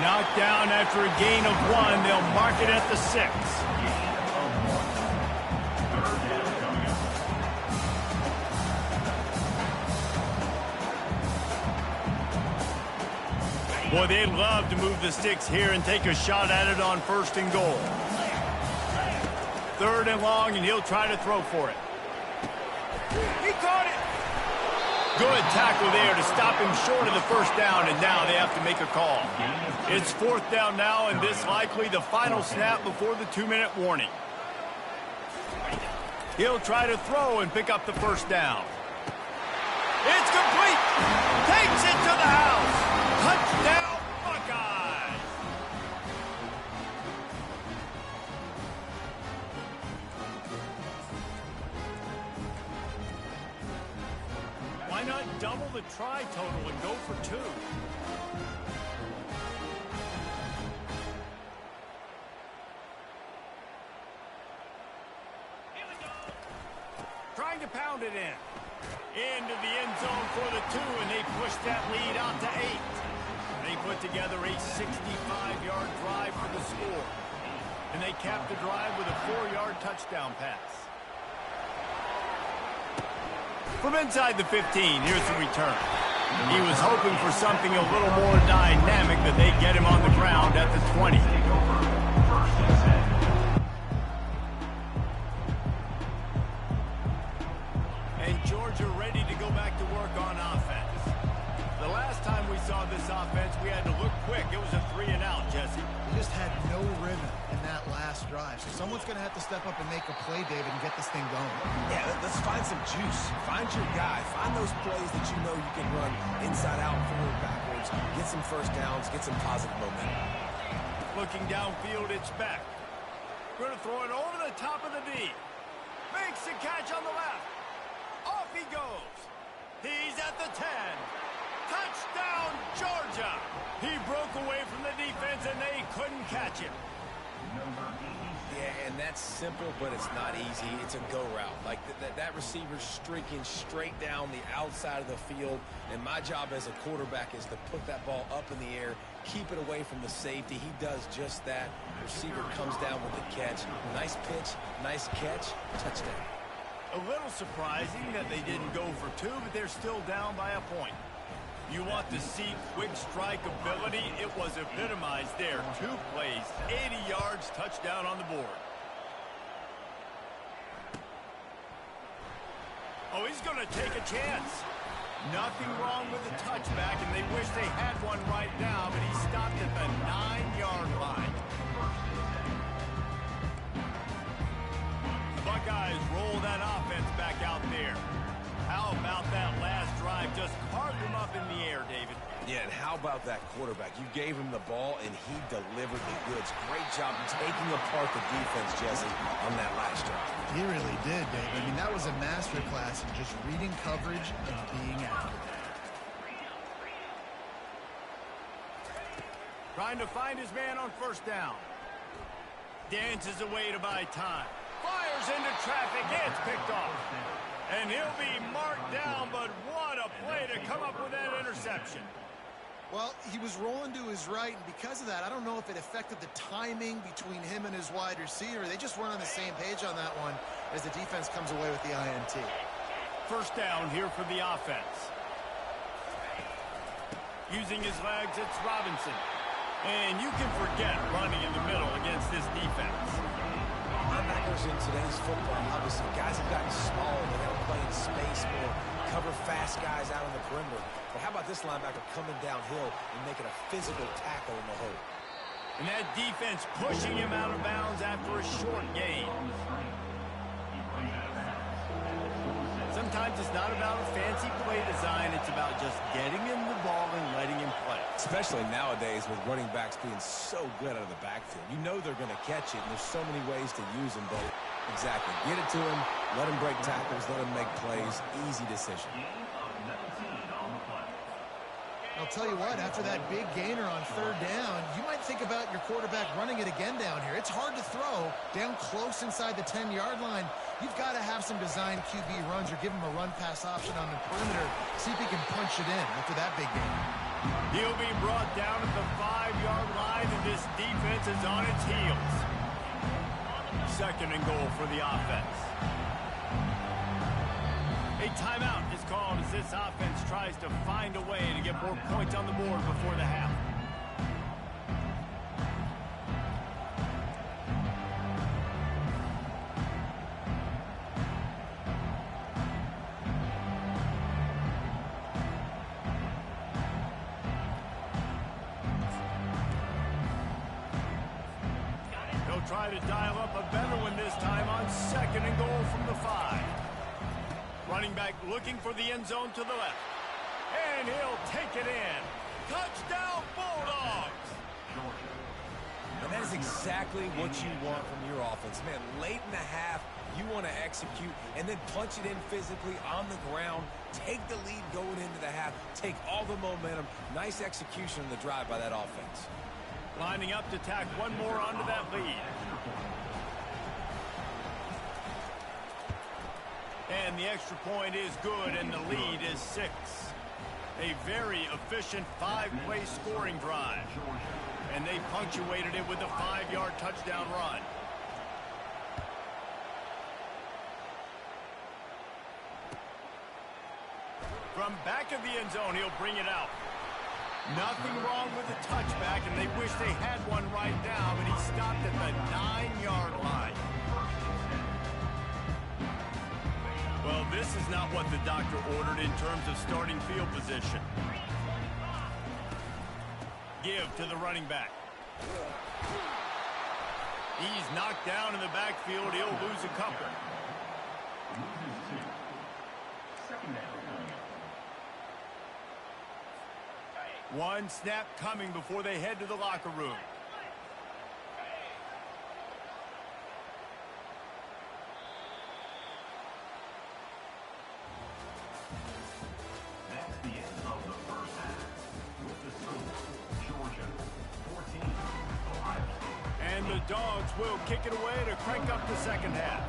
Knocked down after a gain of 1. They'll mark it at the 6. Boy, they'd love to move the sticks here and take a shot at it on 1st and goal. 3rd and long, and he'll try to throw for it. He caught it. Good tackle there to stop him short of the 1st down, and now they have to make a call. It's 4th down now, and this likely the final snap before the 2-minute warning. He'll try to throw and pick up the 1st down. It's complete. Takes it to the house. Touchdown, Buckeyes. Why not double the try total and go for 2? Trying to pound it in. Into the end zone for the 2, and they push that lead out to 8. They put together a 65-yard drive for the score. And they cap the drive with a 4-yard touchdown pass. From inside the 15, here's the return. He was hoping for something a little more dynamic, that they get him on the ground at the 20. And Georgia ready to go back to work on offense. The last time we saw this offense, we had to look quick. It was a 3-and-out, Jesse. They just had no rhythm in that last drive. So someone's going to have to step up and make a play, David, and get this thing going. Yeah, let's find some juice. Find your guy. Find those plays that you know you can run inside out, forward, backwards. Get some 1st downs. Get some positive momentum. Looking downfield, it's back. Going to throw it over the top of the D. Makes the catch on the left. Off he goes. He's at the 10. Touchdown, Georgia. He broke away from the defense, and they couldn't catch him. Yeah, and that's simple, but it's not easy. It's a go route. Like that receiver's streaking straight down the outside of the field, and my job as a quarterback is to put that ball up in the air, keep it away from the safety. He does just that. Receiver comes down with the catch. Nice pitch, nice catch, touchdown. A little surprising that they didn't go for 2, but they're still down by a point. You want to see quick strike ability? It was epitomized there. 2 plays, 80 yards, touchdown on the board. Oh, he's going to take a chance. Nothing wrong with the touchback, and they wish they had one right now, but he stopped at the 9-yard line. The Buckeyes roll that offense back out there. How about that last drive? Just carved him up in the air, David. Yeah, and how about that quarterback? You gave him the ball, and he delivered the goods. Great job taking apart the defense, Jesse, on that last drive. He really did, Dave. I mean, that was a masterclass in just reading coverage and being accurate. Trying to find his man on 1st down. Dances away to buy time. Fires into traffic. It's picked off. And he'll be marked down, but what a play to come up with that interception. Well, he was rolling to his right, and because of that, I don't know if it affected the timing between him and his wide receiver. They just weren't on the same page on that one as the defense comes away with the INT. 1st down here for the offense. Using his legs, it's Robinson. And you can forget running in the middle against this defense. Linebackers in today's football, obviously, guys have gotten smaller. They got to play in space more, cover fast guys out on the perimeter. But how about this linebacker coming downhill and making a physical tackle in the hole? And that defense pushing him out of bounds after a short gain. Sometimes it's not about a fancy play design. It's about just getting him the ball and letting him play. Especially nowadays with running backs being so good out of the backfield. You know they're going to catch it, and there's so many ways to use them. But exactly, get it to him, let him break tackles, let him make plays. Easy decision. I'll tell you what, after that big gainer on 3rd down, you might think about your quarterback running it again down here. It's hard to throw down close inside the 10-yard line. You've got to have some designed QB runs or give him a run-pass option on the perimeter. See if he can punch it in after that big gainer. He'll be brought down at the 5-yard line, and this defense is on its heels. 2nd and goal for the offense. A timeout is called as this offense tries to find a way to get more points on the board before the half. He'll try to dial up a better one this time on 2nd and goal from the 5. Running back looking for the end zone to the left. And he'll take it in. Touchdown, Bulldogs! And that is exactly what you want from your offense. Man, late in the half, you want to execute and then punch it in physically on the ground. Take the lead going into the half. Take all the momentum. Nice execution on the drive by that offense. Lining up to tack one more onto that lead. And the extra point is good, and the lead is 6. A very efficient 5-play scoring drive. And they punctuated it with a 5-yard touchdown run. From back of the end zone, he'll bring it out. Nothing wrong with the touchback, and they wish they had one right now, but he stopped at the 9-yard line. Well, this is not what the doctor ordered in terms of starting field position. Give to the running back. He's knocked down in the backfield. He'll lose a couple. One snap coming before they head to the locker room. That's the end of the first half. With the score, Georgia 14, Ohio State. And the Dogs will kick it away to crank up the second half.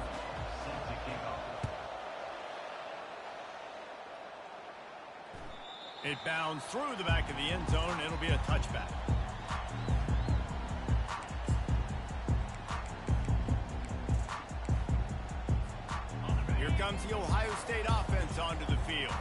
Set to kick off. It bounds through the back of the end zone. It'll be a touchback. Here comes the Ohio State offense onto the field.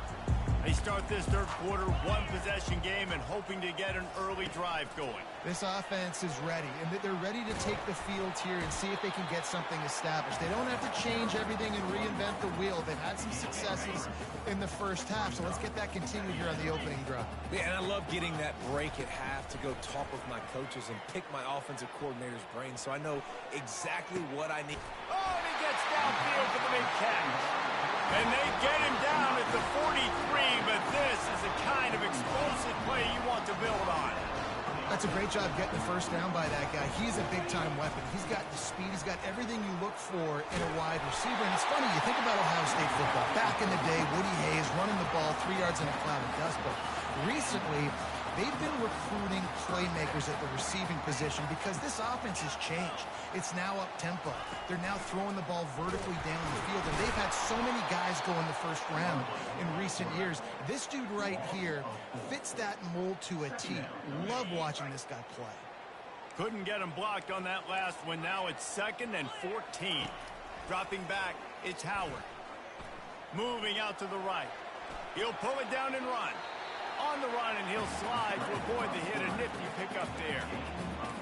They start this third quarter one-possession game and hoping to get an early drive going. This offense is ready, and they're ready to take the field here and see if they can get something established. They don't have to change everything and reinvent the wheel. They've had some successes in the first half, so let's get that continued here on the opening drive. Yeah, and I love getting that break at half to go talk with my coaches and pick my offensive coordinator's brain so I know exactly what I need. Oh, and he gets downfield for the big catch. And they get him down at the 43, but this is the kind of explosive play you want to build on. That's a great job getting the first down by that guy. He's a big-time weapon. He's got the speed. He's got everything you look for in a wide receiver. And it's funny, you think about Ohio State football. Back in the day, Woody Hayes running the ball 3 yards in a cloud of dust. But recently, they've been recruiting playmakers at the receiving position because this offense has changed. It's now up-tempo. They're now throwing the ball vertically down the field, and they've had so many guys go in the first round in recent years. This dude right here fits that mold to a T. Love watching this guy play. Couldn't get him blocked on that last one. Now it's 2nd and 14. Dropping back, it's Howard. Moving out to the right. He'll pull it down and run. On the run, and he'll slide to avoid the hit. A nifty pickup there.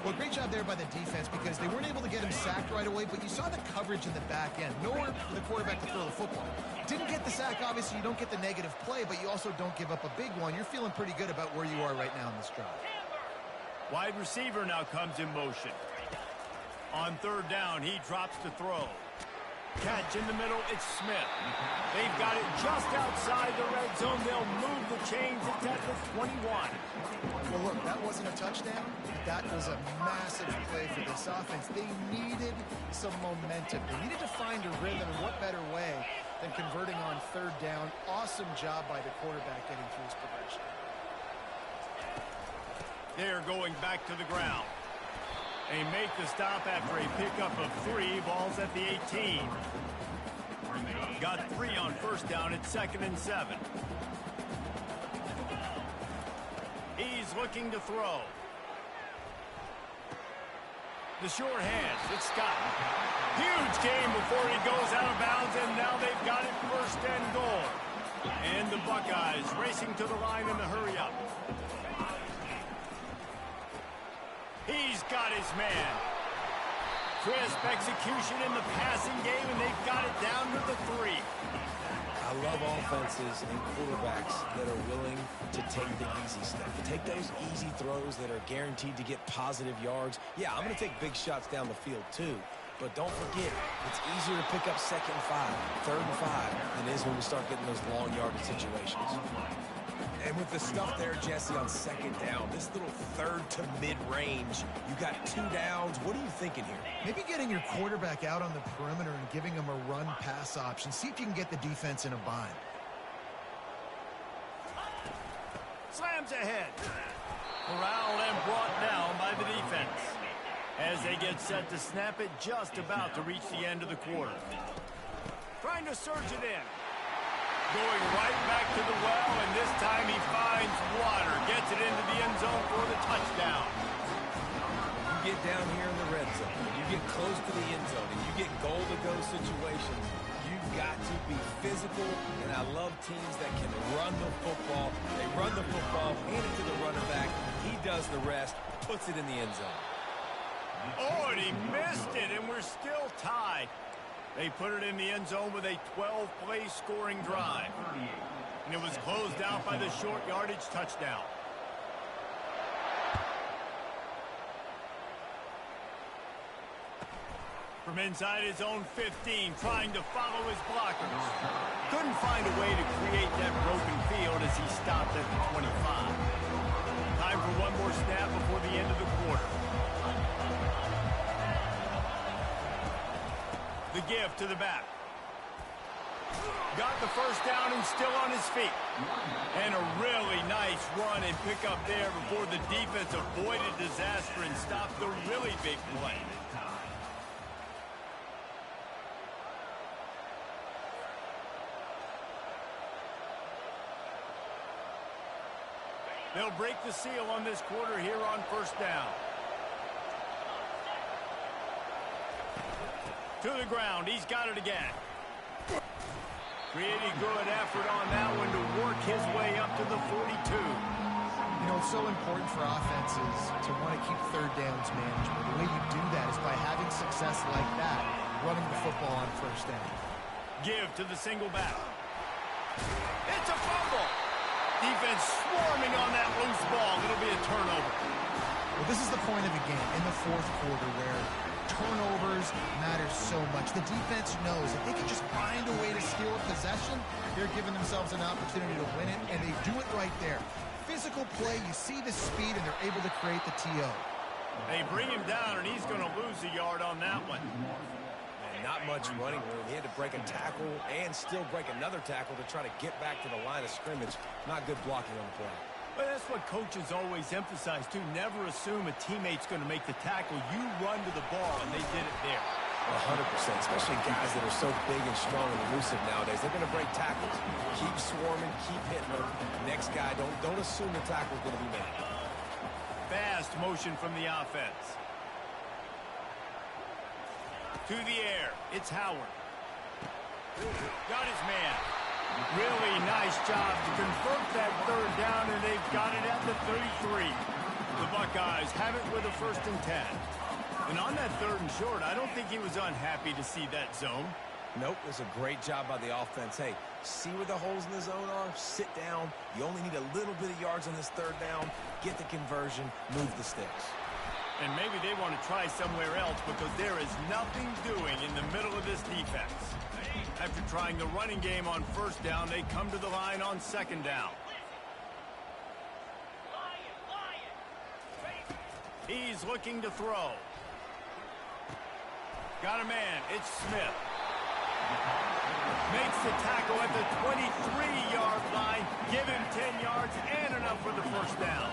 Well, great job there by the defense because they weren't able to get him sacked right away, but you saw the coverage in the back end. Nowhere for the quarterback to throw the football. Didn't get the sack, obviously you don't get the negative play, but you also don't give up a big one. You're feeling pretty good about where you are right now in this drive. Wide receiver now comes in motion. On 3rd down, he drops to throw. Catch in the middle, it's Smith. They've got it just outside the red zone. They'll move the chains. It's at the 21. Well, look, that wasn't a touchdown. That was a massive play for this offense. They needed some momentum. They needed to find a rhythm, and what better way than converting on 3rd down. Awesome job by the quarterback getting through his progression. They're going back to the ground. They make the stop after a pickup of 3. Balls at the 18. Got 3 on 1st down. It's 2nd and 7. He's looking to throw. The short hands. It's Scott. Huge game before he goes out of bounds, and now they've got it 1st and goal. And the Buckeyes racing to the line in the hurry up. He's got his man. crisp execution in the passing game, and they've got it down to the 3. I love offenses and quarterbacks that are willing to take the easy stuff, to take those easy throws that are guaranteed to get positive yards. Yeah, I'm going to take big shots down the field too, but don't forget, it's easier to pick up 2nd and 5, 3rd and 5 than it is when we start getting those long yardage situations. And with the stuff there, Jesse, on 2nd down, this little 3rd to mid-range, you got 2 downs. What are you thinking here? Maybe getting your quarterback out on the perimeter and giving him a run-pass option. See if you can get the defense in a bind. Slams ahead. Corralled and brought down by the defense. As they get set to snap it, just about to reach the end of the quarter. Trying to surge it in. Going right back to the well, and this time he finds water. Gets it into the end zone for the touchdown. You get down here in the red zone, and you get close to the end zone, and you get goal-to-go situations, you've got to be physical, and I love teams that can run the football. They run the football, hand it to the running back. He does the rest, puts it in the end zone. Oh, and he missed it, and we're still tied. They put it in the end zone with a 12-play scoring drive. And it was closed out by the short yardage touchdown. From inside his own 15, trying to follow his blockers. Couldn't find a way to create that broken field as he stopped at the 25. Time for one more snap before the end of the quarter. The give to the back. Got the first down and still on his feet. And a really nice run and pick up there before the defense avoided disaster and stopped the really big play. They'll break the seal on this quarter here on 1st down. To the ground, he's got it again. Pretty good effort on that one to work his way up to the 42. You know, it's so important for offenses to want to keep 3rd downs manageable. The way you do that is by having success like that, running the football on 1st down. Give to the single back. It's a fumble. Defense swarming on that loose ball. It'll be a turnover. Well, this is the point of the game in the 4th quarter where turnovers matter so much. The defense knows if they can just find a way to steal a possession, they're giving themselves an opportunity to win it, and they do it right there. Physical play, you see the speed, and they're able to create the TO. They bring him down, and he's going to lose a yard on that one. And not much running room. He had to break a tackle and still break another tackle to try to get back to the line of scrimmage. Not good blocking on the play. But that's what coaches always emphasize, too. Never assume a teammate's going to make the tackle. You run to the ball, and they did it there. 100%, especially guys that are so big and strong and elusive nowadays. They're going to break tackles. Keep swarming, keep hitting them. Next guy, don't assume the tackle's going to be made. Fast motion from the offense. To the air, it's Howard. Got his man. Really nice job to convert that 3rd down, and they've got it at the 33. The Buckeyes have it with a 1st and 10. And on that 3rd and short, I don't think he was unhappy to see that zone. Nope, it was a great job by the offense. Hey, see where the holes in the zone are? Sit down. You only need a little bit of yards on this 3rd down. Get the conversion. Move the sticks. And maybe they want to try somewhere else because there is nothing doing in the middle of this defense. After trying the running game on 1st down, they come to the line on 2nd down. He's looking to throw. Got a man. It's Smith. Makes the tackle at the 23-yard line. Give him 10 yards and enough for the 1st down.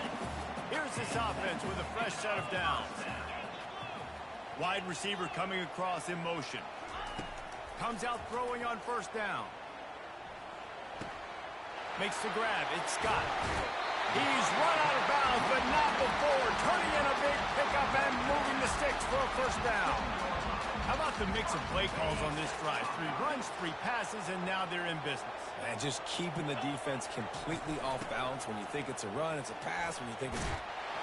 Here's this offense with a fresh set of downs. Wide receiver coming across in motion. Comes out throwing on 1st down. Makes the grab. It's Scott. He's run out of bounds, but not before. Turning in a big pickup and moving the sticks for a 1st down. How about the mix of play calls on this drive? 3 runs, 3 passes, and now they're in business. And just keeping the defense completely off balance. When you think it's a run, it's a pass. When you think it's...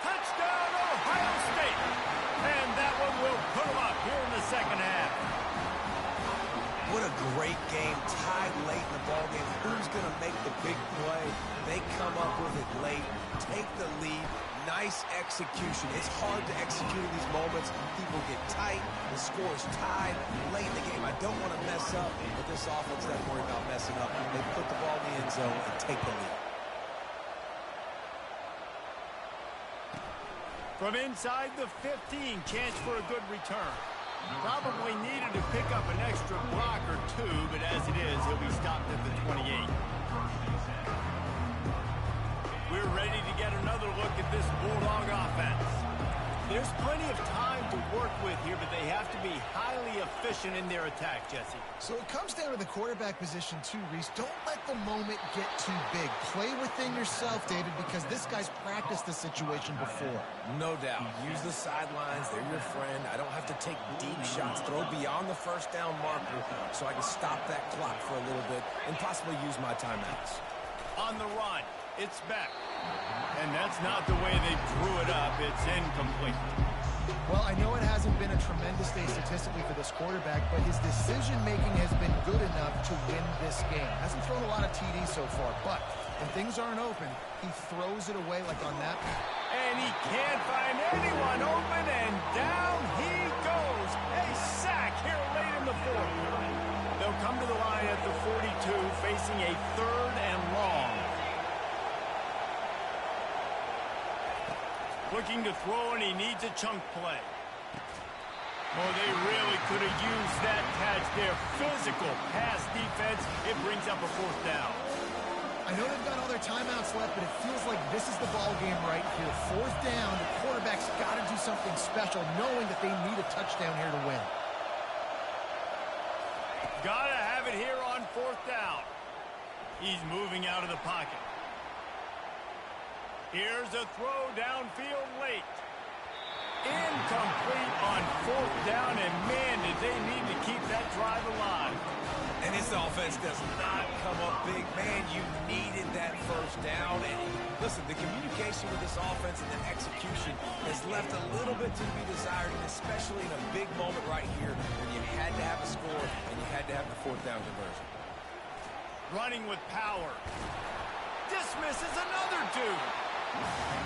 Touchdown, Ohio State! And that one will put them up here in the great game, tied late in the ball game. Who's going to make the big play? They come up with it late, take the lead. Nice execution. It's hard to execute in these moments. People get tight. The score is tied late in the game. I don't want to mess up, but this offense doesn't worry about messing up. They put the ball in the end zone and take the lead. From inside the 15, chance for a good return. Probably needed to pick up an extra block or two, but as it is, he'll be stopped at the 28. We're ready to get another look at this Bulldog offense. There's plenty of time to work with here, but they have to be highly efficient in their attack, Jesse. So it comes down to the quarterback position too, Reese. Don't let the moment get too big. Play within yourself, David, because this guy's practiced the situation before. No doubt. Use the sidelines. They're your friend. I don't have to take deep shots. Throw beyond the first down marker so I can stop that clock for a little bit and possibly use my timeouts. On the run, it's Beck. And that's not the way they drew it up. It's incomplete. Well, I know it hasn't been a tremendous day statistically for this quarterback, but his decision-making has been good enough to win this game. Hasn't thrown a lot of TDs so far, but when things aren't open, he throws it away like on that. And he can't find anyone open, and down he goes. A sack here late in the fourth. They'll come to the line at the 42, facing a 3rd and long. Looking to throw, and he needs a chunk play. Oh, they really could have used that catch there. Physical pass defense. It brings up a 4th down. I know they've got all their timeouts left, but it feels like this is the ball game right here. 4th down, the quarterback's got to do something special, knowing that they need a touchdown here to win. Gotta have it here on 4th down. He's moving out of the pocket. Here's a throw downfield late. Incomplete on 4th down, and man, did they need to keep that drive alive. And this offense does not come up big. Man, you needed that first down. And listen, the communication with this offense and the execution has left a little bit to be desired, and especially in a big moment right here when you had to have a score and you had to have the 4th down conversion. Running with power. Dismisses another dude.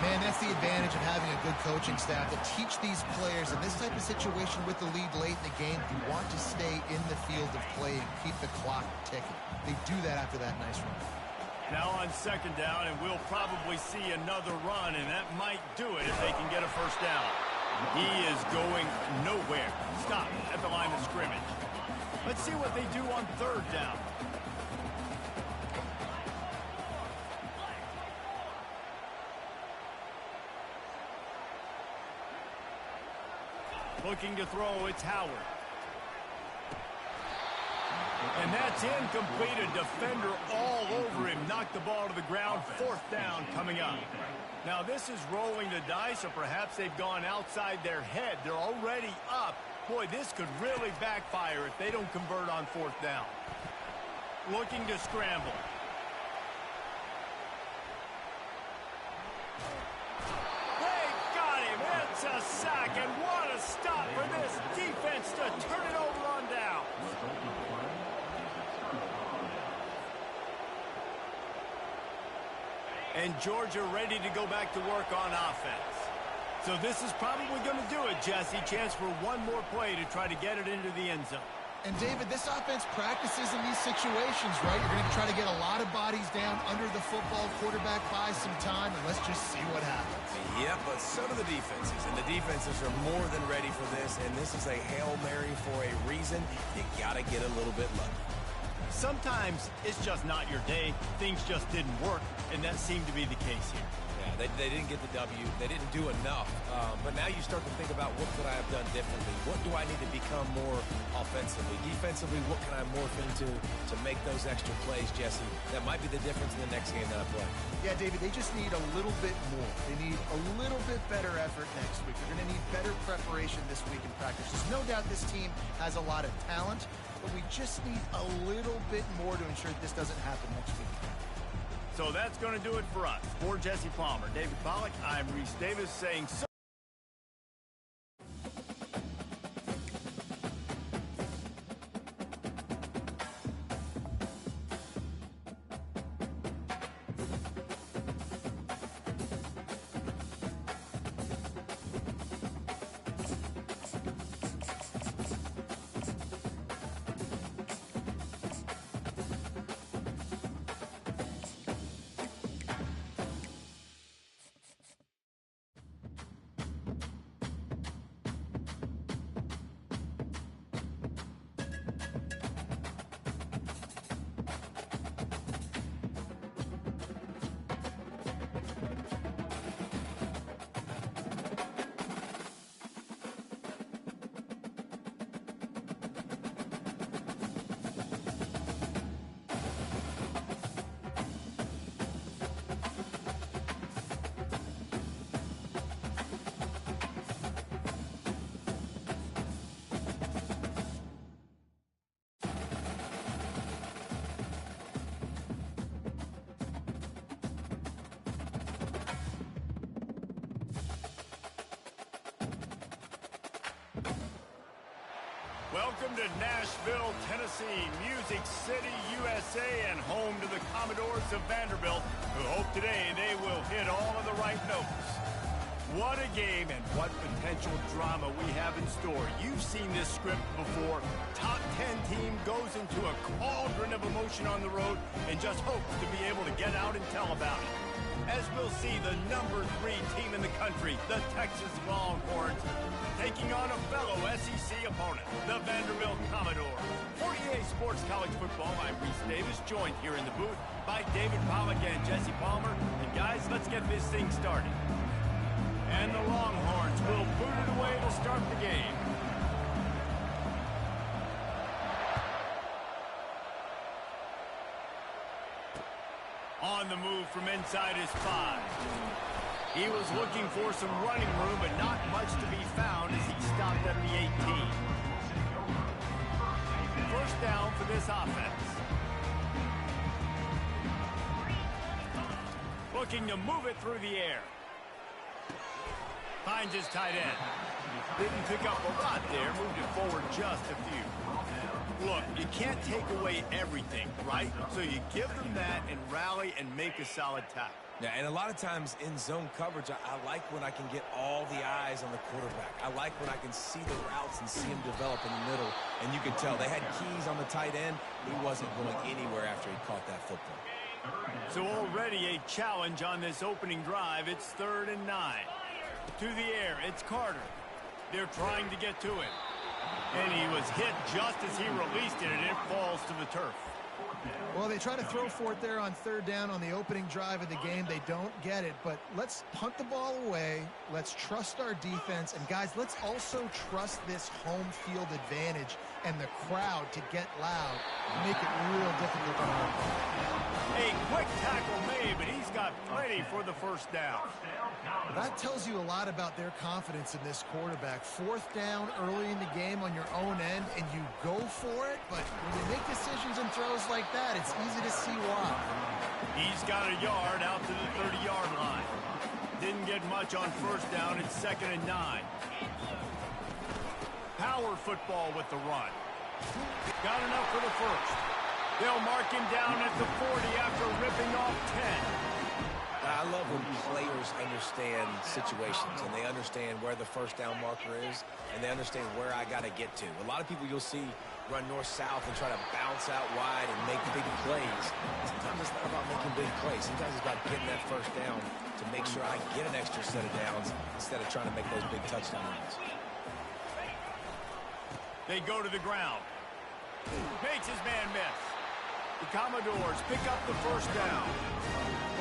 Man, that's the advantage of having a good coaching staff to teach these players in this type of situation with the lead late in the game. You want to stay in the field of play and keep the clock ticking. They do that after that nice run. Now on 2nd down, and we'll probably see another run, and that might do it if they can get a first down. He is going nowhere. Stop at the line of scrimmage. Let's see what they do on 3rd down. Looking to throw, it's Howard. And that's incomplete. A defender all over him. Knocked the ball to the ground. 4th down coming up. Now this is rolling the dice, or perhaps they've gone outside their head. They're already up. Boy, this could really backfire if they don't convert on 4th down. Looking to scramble. It's a sack, and what a stop for this defense to turn it over on down. And Georgia ready to go back to work on offense. So this is probably going to do it, Jesse. Chance for one more play to try to get it into the end zone. And, David, this offense practices in these situations, right? You're going to try to get a lot of bodies down under the football. Quarterback buys some time, and let's just see what happens. Yeah, but so do the defenses. And the defenses are more than ready for this. And this is a Hail Mary for a reason. You got to get a little bit lucky. Sometimes it's just not your day. Things just didn't work, and that seemed to be the case here. Yeah, they didn't get the W. They didn't do enough. But now you start to think about what could I have done differently? What do I need to become more offensively? Defensively, what can I morph into to make those extra plays, Jesse? That might be the difference in the next game that I play. Yeah, David, they just need a little bit more. They need a little bit better effort next week. They're going to need better preparation this week in practice. There's no doubt this team has a lot of talent, but we just need a little bit more to ensure that this doesn't happen next week. So that's going to do it for us. For Jesse Palmer, David Pollack, I'm Reese Davis saying so. Welcome to Nashville, Tennessee, Music City, USA, and home to the Commodores of Vanderbilt, who hope today they will hit all of the right notes. What a game and what potential drama we have in store. You've seen this script before. Top 10 team goes into a cauldron of emotion on the road and just hopes to be able to get out and tell about it. As we'll see the number 3 team in the country, the Texas Longhorns, taking on a fellow SEC opponent, the Vanderbilt Commodores. For EA Sports College Football, I'm Reese Davis, joined here in the booth by David Pollack and Jesse Palmer. And guys, let's get this thing started. And the Longhorns will boot it away to start the game. On the move from inside his 5. He was looking for some running room, but not much to be found as he stopped at the 18. First down for this offense. Looking to move it through the air. Finds his tight end. Didn't pick up a lot there, moved it forward just a few. Look, you can't take away everything, right? So you give them that and rally and make a solid tackle. Yeah, and a lot of times in zone coverage, I like when I can get all the eyes on the quarterback. I like when I can see the routes and see him develop in the middle. And you can tell they had keys on the tight end. He wasn't going anywhere after he caught that football. So already a challenge on this opening drive. It's 3rd and 9. To the air, it's Carter. They're trying to get to it. And he was hit just as he released it, and it falls to the turf. Well, they try to throw for it there on 3rd down on the opening drive of the game. They don't get it, but let's punt the ball away. Let's trust our defense. And, guys, let's also trust this home field advantage and the crowd to get loud and make it real difficult on our part. A quick tackle made, but he's got plenty for the first down. That tells you a lot about their confidence in this quarterback. 4th down early in the game on your own end, and you go for it, but when you make decisions and throws like that, it's easy to see why. He's got a yard out to the 30-yard line. Didn't get much on first down. It's 2nd and 9. Power football with the run. Got enough for the first. They'll mark him down at the 40 after ripping off 10. I love when players understand situations and they understand where the first down marker is and they understand where I got to get to. A lot of people you'll see run north-south and try to bounce out wide and make big plays. Sometimes it's not about making big plays. Sometimes it's about getting that first down to make sure I get an extra set of downs instead of trying to make those big touchdown runs. They go to the ground. Makes his man miss. The Commodores pick up the first down.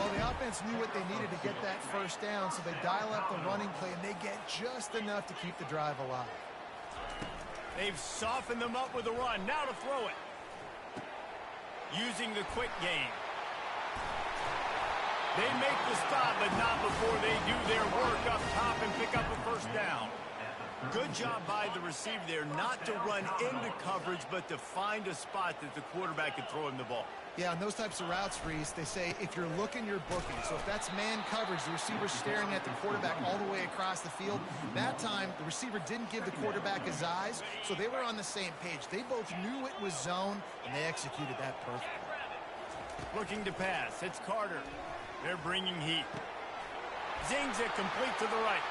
Well, the offense knew what they needed to get that first down, so they dial up the running play, and they get just enough to keep the drive alive. They've softened them up with a run. Now to throw it. Using the quick game. They make the stop, but not before they do their work up top and pick up a first down. Good job by the receiver there not to run into coverage, but to find a spot that the quarterback could throw him the ball. Yeah, on those types of routes, Reese, they say if you're looking, you're booking. So if that's man coverage, the receiver's staring at the quarterback all the way across the field. That time, the receiver didn't give the quarterback his eyes, so they were on the same page. They both knew it was zone, and they executed that perfectly. Looking to pass. It's Carter. They're bringing heat. Zings it complete to the right.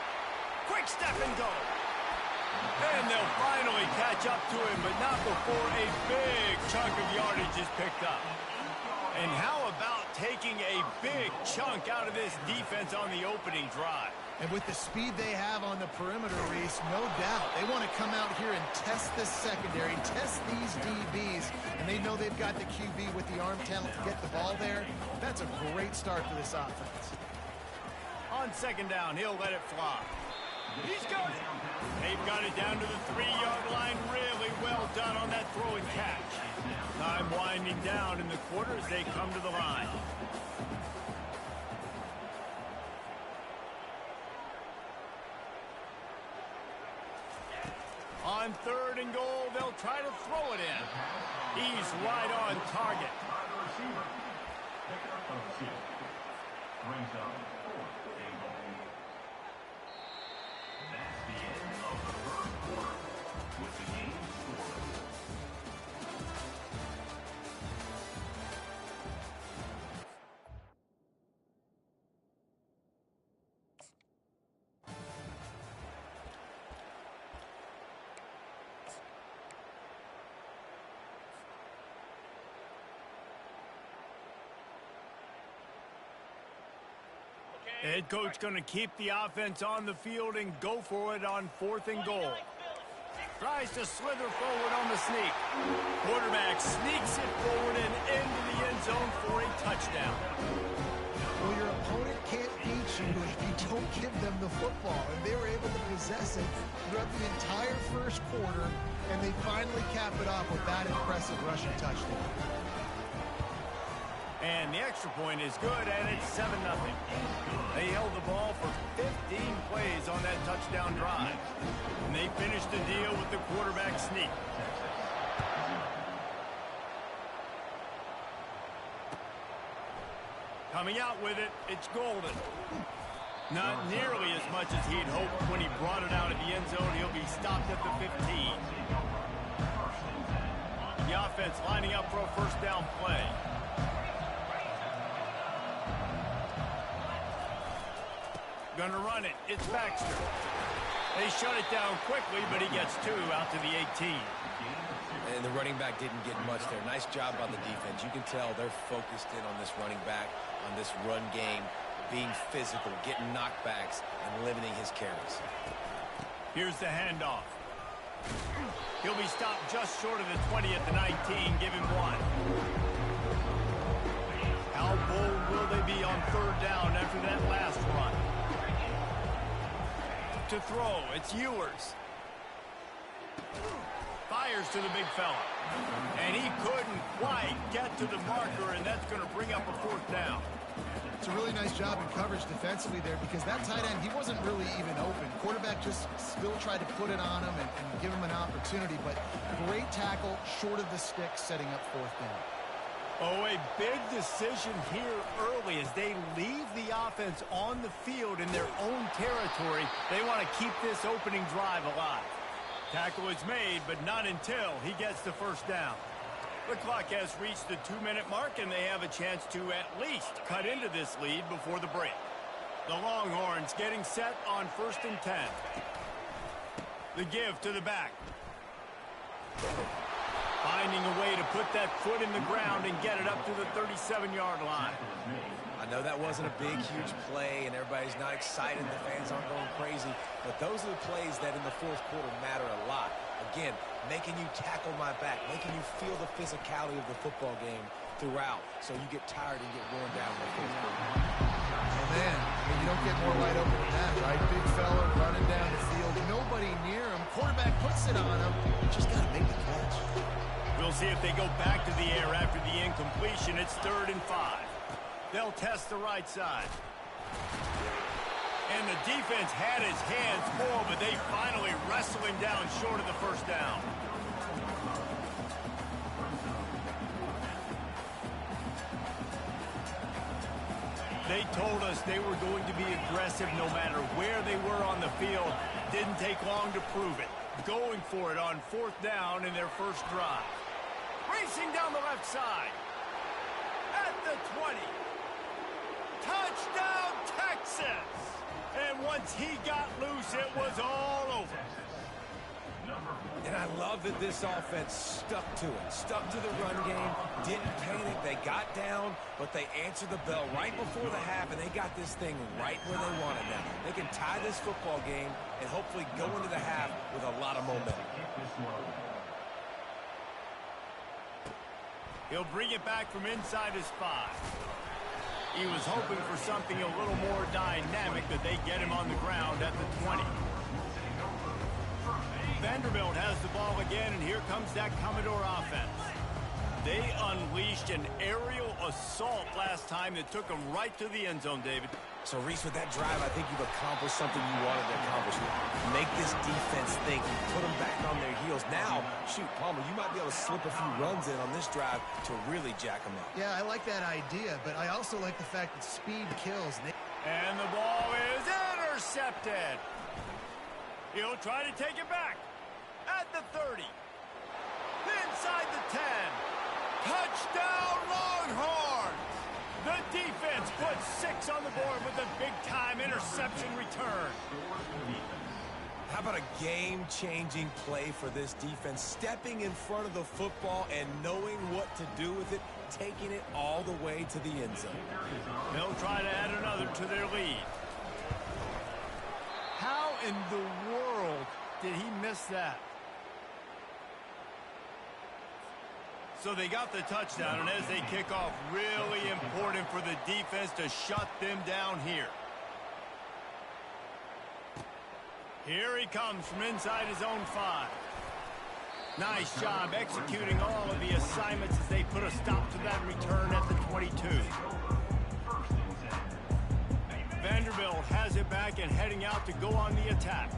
Quick step and go. And they'll finally catch up to him, but not before a big chunk of yardage is picked up. And how about taking a big chunk out of this defense on the opening drive? And with the speed they have on the perimeter, Reese, no doubt, they want to come out here and test this secondary, test these DBs, and they know they've got the QB with the arm talent to get the ball there. That's a great start for this offense. On second down, he'll let it fly. He's got it. They've got it down to the 3-yard line. Really well done on that throw and catch. Time winding down in the quarter as they come to the line. On 3rd and goal, they'll try to throw it in. He's right on target. Brings up 4th and goal. That's the end of the first quarter with the game score Head coach going to keep the offense on the field and go for it on 4th and goal. Tries to slither forward on the sneak. Quarterback sneaks it forward and into the end zone for a touchdown. Well, your opponent can't beat you if you don't give them the football. And they were able to possess it throughout the entire first quarter, and they finally cap it off with that impressive rushing touchdown. And the extra point is good, and it's 7-0. They held the ball for 15 plays on that touchdown drive. And they finished the deal with the quarterback sneak. Coming out with it, it's Golden. Not nearly as much as he'd hoped when he brought it out of the end zone. He'll be stopped at the 15. The offense lining up for a first down play. Gonna run it. It's Baxter. They shut it down quickly, but he gets 2 out to the 18. And the running back didn't get much there. Nice job by the defense. You can tell they're focused in on this running back, on this run game, being physical, getting knockbacks, and limiting his carries. Here's the handoff. He'll be stopped just short of the 20 at the 19. Give him 1. How bold will they be on 3rd down after that last run? To throw, it's Ewers. Fires to the big fella. And he couldn't quite get to the marker, and that's going to bring up a 4th down. It's a really nice job in coverage defensively there, because that tight end, he wasn't really even open. Quarterback just still tried to put it on him and give him an opportunity, but great tackle short of the stick, setting up 4th down. Oh, a big decision here early as they leave the offense on the field in their own territory. They want to keep this opening drive alive. Tackle is made, but not until he gets the first down. The clock has reached the 2-minute mark, and they have a chance to at least cut into this lead before the break. The Longhorns getting set on 1st and 10. The give to the back. Finding a way to put that foot in the ground and get it up to the 37-yard line. I know that wasn't a big, huge play, and everybody's not excited. The fans aren't going crazy. But those are the plays that in the 4th quarter matter a lot. Again, making you tackle my back, making you feel the physicality of the football game throughout, so you get tired and get worn down in the 4th quarter. Oh, man, I mean, you don't get more wide open than that, right? Big fella running down the field, nobody near him. Quarterback puts it on him. Just got to make the catch. We'll see if they go back to the air after the incompletion. It's 3rd and 5. They'll test the right side. And the defense had his hands full, but they finally wrestle him down short of the first down. They told us they were going to be aggressive no matter where they were on the field. Didn't take long to prove it. Going for it on 4th down in their first drive. Racing down the left side. At the 20. Touchdown, Texas! And once he got loose, it was all over. And I love that this offense stuck to it, stuck to the run game, didn't panic. They got down, but they answered the bell right before the half, and they got this thing right where they want it now. They can tie this football game and hopefully go into the half with a lot of momentum. He'll bring it back from inside his 5. He was hoping for something a little more dynamic, that they get him on the ground at the 20. Vanderbilt has the ball again, and here comes that Commodore offense. They unleashed an aerial assault last time that took them right to the end zone, David. So, Reese, with that drive, I think you've accomplished something you wanted to accomplish. Make this defense think. Put them back on their heels. Now, shoot, Palmer, you might be able to slip a few runs in on this drive to really jack them up. Yeah, I like that idea, but I also like the fact that speed kills. And the ball is intercepted. He'll try to take it back at the 30. Inside the 10. Touchdown, Longhorns! The defense puts 6 on the board with a big-time interception return. How about a game-changing play for this defense? Stepping in front of the football and knowing what to do with it, taking it all the way to the end zone. They'll try to add another to their lead. How in the world did he miss that? So they got the touchdown, and as they kick off, really important for the defense to shut them down here. Here he comes from inside his own 5. Nice job executing all of the assignments as they put a stop to that return at the 22. Vanderbilt has it back and heading out to go on the attack.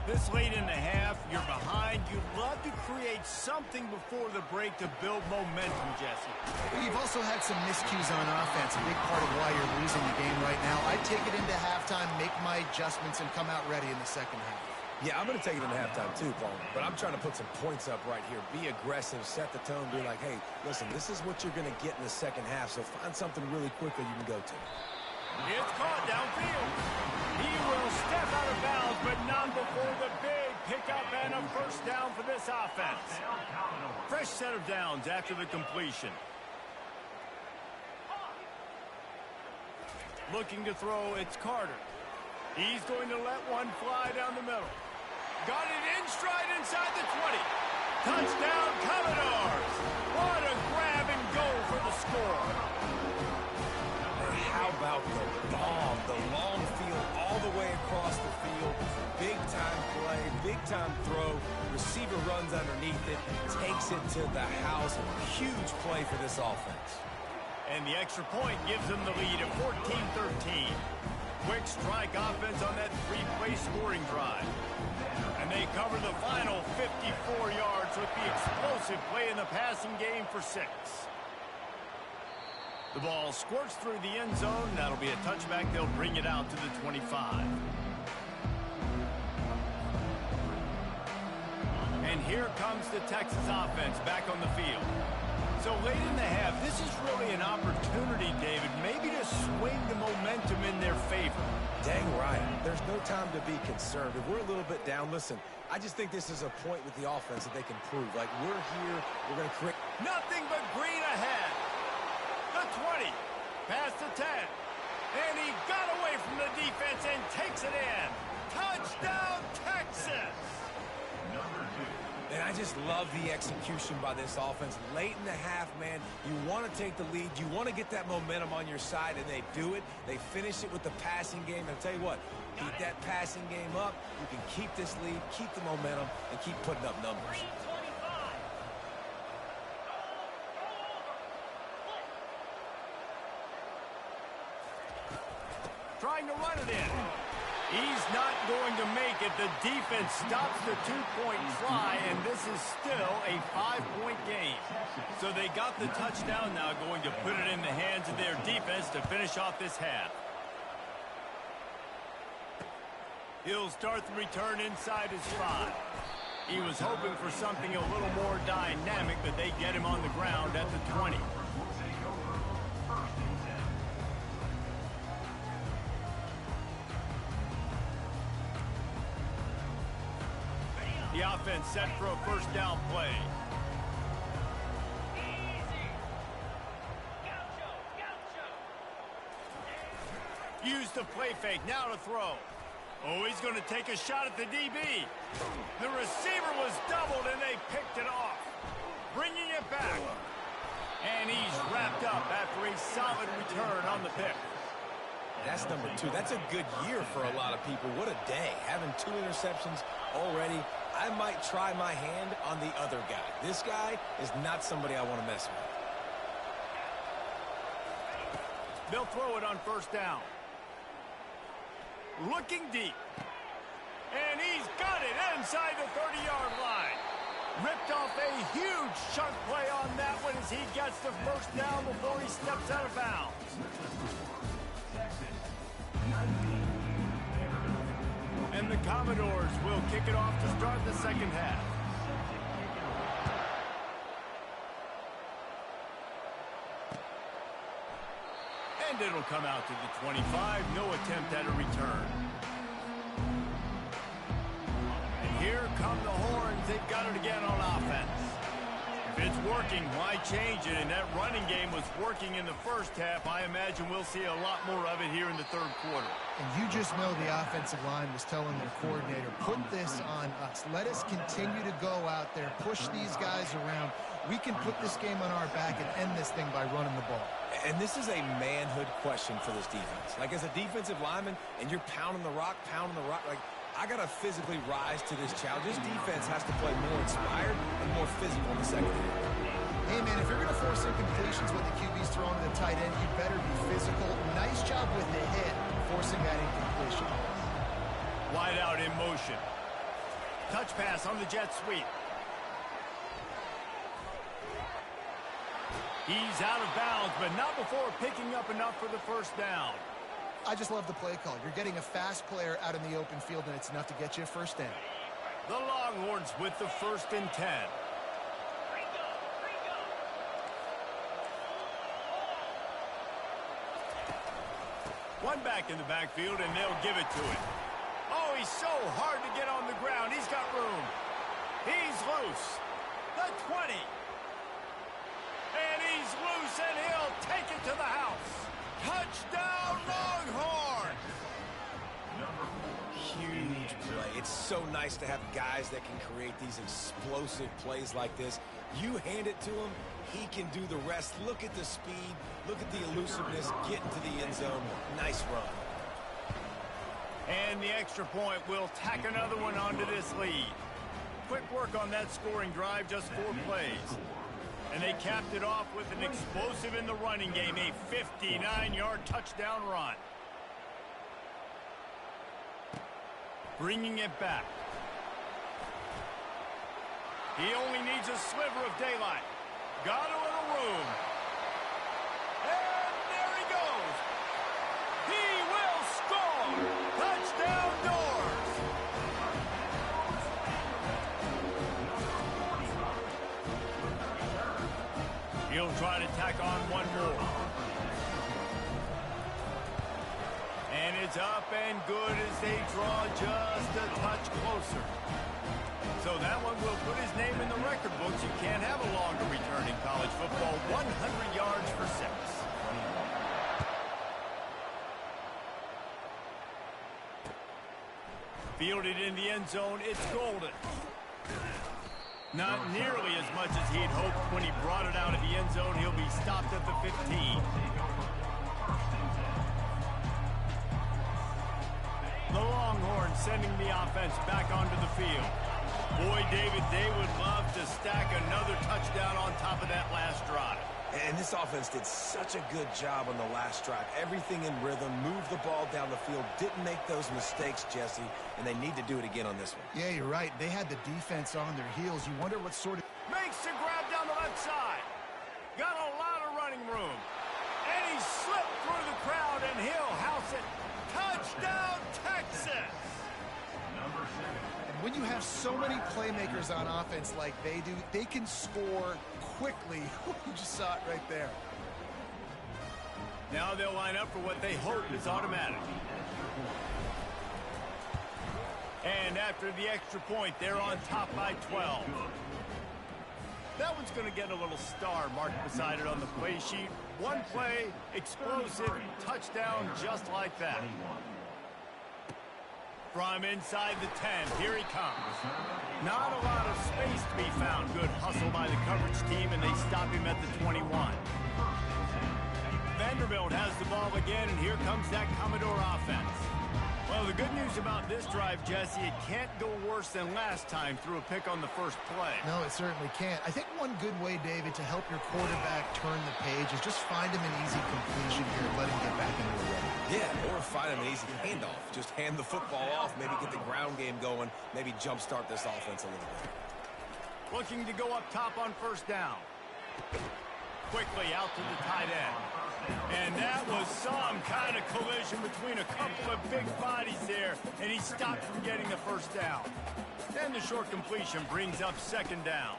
This late in the half, you're behind. You'd love to create something before the break to build momentum, Jesse. You've also had some miscues on offense, a big part of why you're losing the game right now. I'd take it into halftime, make my adjustments, and come out ready in the second half. Yeah, I'm going to take it into halftime too, Paul. But I'm trying to put some points up right here. Be aggressive, set the tone, be like, hey, listen, this is what you're going to get in the second half, so find something really quickly you can go to. It's caught downfield. He will step out of bounds, but not before the big pickup and a first down for this offense. Fresh set of downs after the completion. Looking to throw, it's Carter. He's going to let one fly down the middle. Got it in stride inside the 20. Touchdown, Commodores! What a grab and go for the score. How about the bomb, the long field all the way across the field? Big-time play, big-time throw. Receiver runs underneath it, takes it to the house. Huge play for this offense. And the extra point gives them the lead at 14-13. Quick strike offense on that 3-play scoring drive. And they cover the final 54 yards with the explosive play in the passing game for 6. The ball squirts through the end zone. That'll be a touchback. They'll bring it out to the 25. And here comes the Texas offense back on the field. So late in the half, this is really an opportunity, David, maybe to swing the momentum in their favor. Dang right. There's no time to be concerned. If we're a little bit down, listen, I just think this is a point with the offense that they can prove. Like, we're here, we're going to create. Nothing but green ahead. The 20, past the 10, and he got away from the defense and takes it in. Touchdown, Texas! And I just love the execution by this offense. Late in the half, man, you want to take the lead. You want to get that momentum on your side, and they do it. They finish it with the passing game. And I'll tell you what, keep that passing game up. You can keep this lead, keep the momentum, and keep putting up numbers. Trying to run it in. He's not going to make it. The defense stops the 2-point try, and this is still a 5-point game. So they got the touchdown, now going to put it in the hands of their defense to finish off this half. He'll start the return inside his 5. He was hoping for something a little more dynamic, but they get him on the ground at the 20. The offense set for a first down play. Use the play fake, now to throw. Oh, he's going to take a shot at the DB. The receiver was doubled, and they picked it off. Bringing it back. And he's wrapped up after a solid return on the pick. That's number 2. That's a good year for a lot of people. What a day. Having 2 interceptions already. I might try my hand on the other guy. This guy is not somebody I want to mess with. They'll throw it on first down. Looking deep. And he's got it inside the 30-yard line. Ripped off a huge chunk play on that one as he gets the first down before he steps out of bounds. And the Commodores will kick it off to start the second half. And it'll come out to the 25. No attempt at a return. got it again on offense. If it's working, why change it? And that running game was working in the first half. I imagine we'll see a lot more of it here in the third quarter. And you just know the offensive line was telling their coordinator, put this on us. Let us continue to go out there, push these guys around. We can put this game on our back and end this thing by running the ball. And this is a manhood question for this defense. Like, as a defensive lineman, and you're pounding the rock, like, I got to physically rise to this challenge. This defense has to play more inspired and more physical in the second half. Hey, man, if you're going to force incompletions with the QB's throwing to the tight end, you better be physical. Nice job with the hit, forcing that incompletion. Wide out in motion. Touch pass on the jet sweep. He's out of bounds, but not before picking up enough for the first down. I just love the play call. You're getting a fast player out in the open field, and it's enough to get you a first down. The Longhorns with the 1st and 10. One back in the backfield, and they'll give it to him. Oh, he's so hard to get on the ground. He's got room. He's loose. The 20. And he's loose, and he'll take it to the house. Touchdown, Longhorns! Huge play. It's so nice to have guys that can create these explosive plays like this. You hand it to him, he can do the rest. Look at the speed. Look at the elusiveness. Get into the end zone. Nice run. And the extra point will tack another one onto this lead. Quick work on that scoring drive, just 4 plays. And they capped it off with an explosive in the running game, a 59-yard touchdown run. Bringing it back. He only needs a sliver of daylight. Got a little room. And there he goes. He will score. Touchdown, Doors. He'll try to tack on one more. And it's up and good as they draw just a touch closer. So that one will put his name in the record books. You can't have a longer return in college football. 100 yards for 6. Fielded in the end zone. It's Golden. Not nearly as much as he'd hoped when he brought it out of the end zone. He'll be stopped at the 15. The Longhorns sending the offense back onto the field. Boy, David, they would love to stack another touchdown on top of that last drive. And this offense did such a good job on the last drive. Everything in rhythm, moved the ball down the field, didn't make those mistakes, Jesse, and they need to do it again on this one. Yeah, you're right. They had the defense on their heels. You wonder what sort of... Makes the grab down the left side. Got a lot of running room. And he slipped through the crowd, and he'll house it. Touchdown, Texas! When you have so many playmakers on offense like they do, they can score quickly. You just saw it right there. Now they'll line up for what they hope is automatic. And after the extra point, they're on top by 12. That one's going to get a little star marked beside it on the play sheet. One play, explosive, touchdown just like that. From inside the 10, here he comes. Not a lot of space to be found. Good hustle by the coverage team, and they stop him at the 21. Vanderbilt has the ball again, and here comes that Commodore offense. Well, the good news about this drive, Jesse, it can't go worse than last time through a pick on the first play. No, it certainly can't. I think one good way, David, to help your quarterback turn the page is just find him an easy completion here and let him get back into the run. Yeah, or find him an easy handoff. Just hand the football off, maybe get the ground game going, maybe jumpstart this offense a little bit. Looking to go up top on first down. Quickly out to the tight end. And that was some kind of collision between a couple of big bodies there, and he stopped from getting the first down. Then the short completion brings up second down.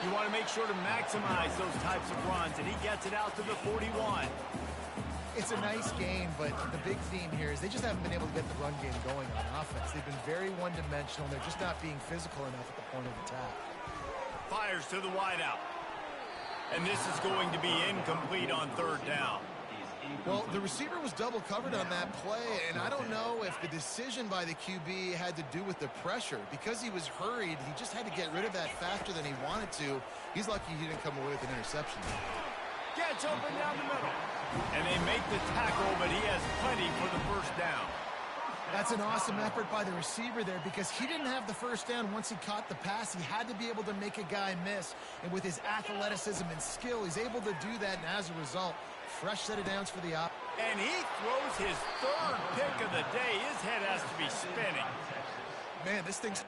You want to make sure to maximize those types of runs, and he gets it out to the 41. It's a nice game, but the big theme here is they just haven't been able to get the run game going on offense. They've been very one-dimensional, and they're just not being physical enough at the point of attack. Fires to the wideout. And this is going to be incomplete on third down. Well, the receiver was double covered on that play, and I don't know if the decision by the QB had to do with the pressure. Because he was hurried, he just had to get rid of that faster than he wanted to. He's lucky he didn't come away with an interception. Gets open down the middle. And they make the tackle, but he has plenty for the first down. That's an awesome effort by the receiver there because he didn't have the first down once he caught the pass. He had to be able to make a guy miss. And with his athleticism and skill, he's able to do that. And as a result, fresh set of downs for the op. And he throws his third pick of the day. His head has to be spinning. Man, this thing's...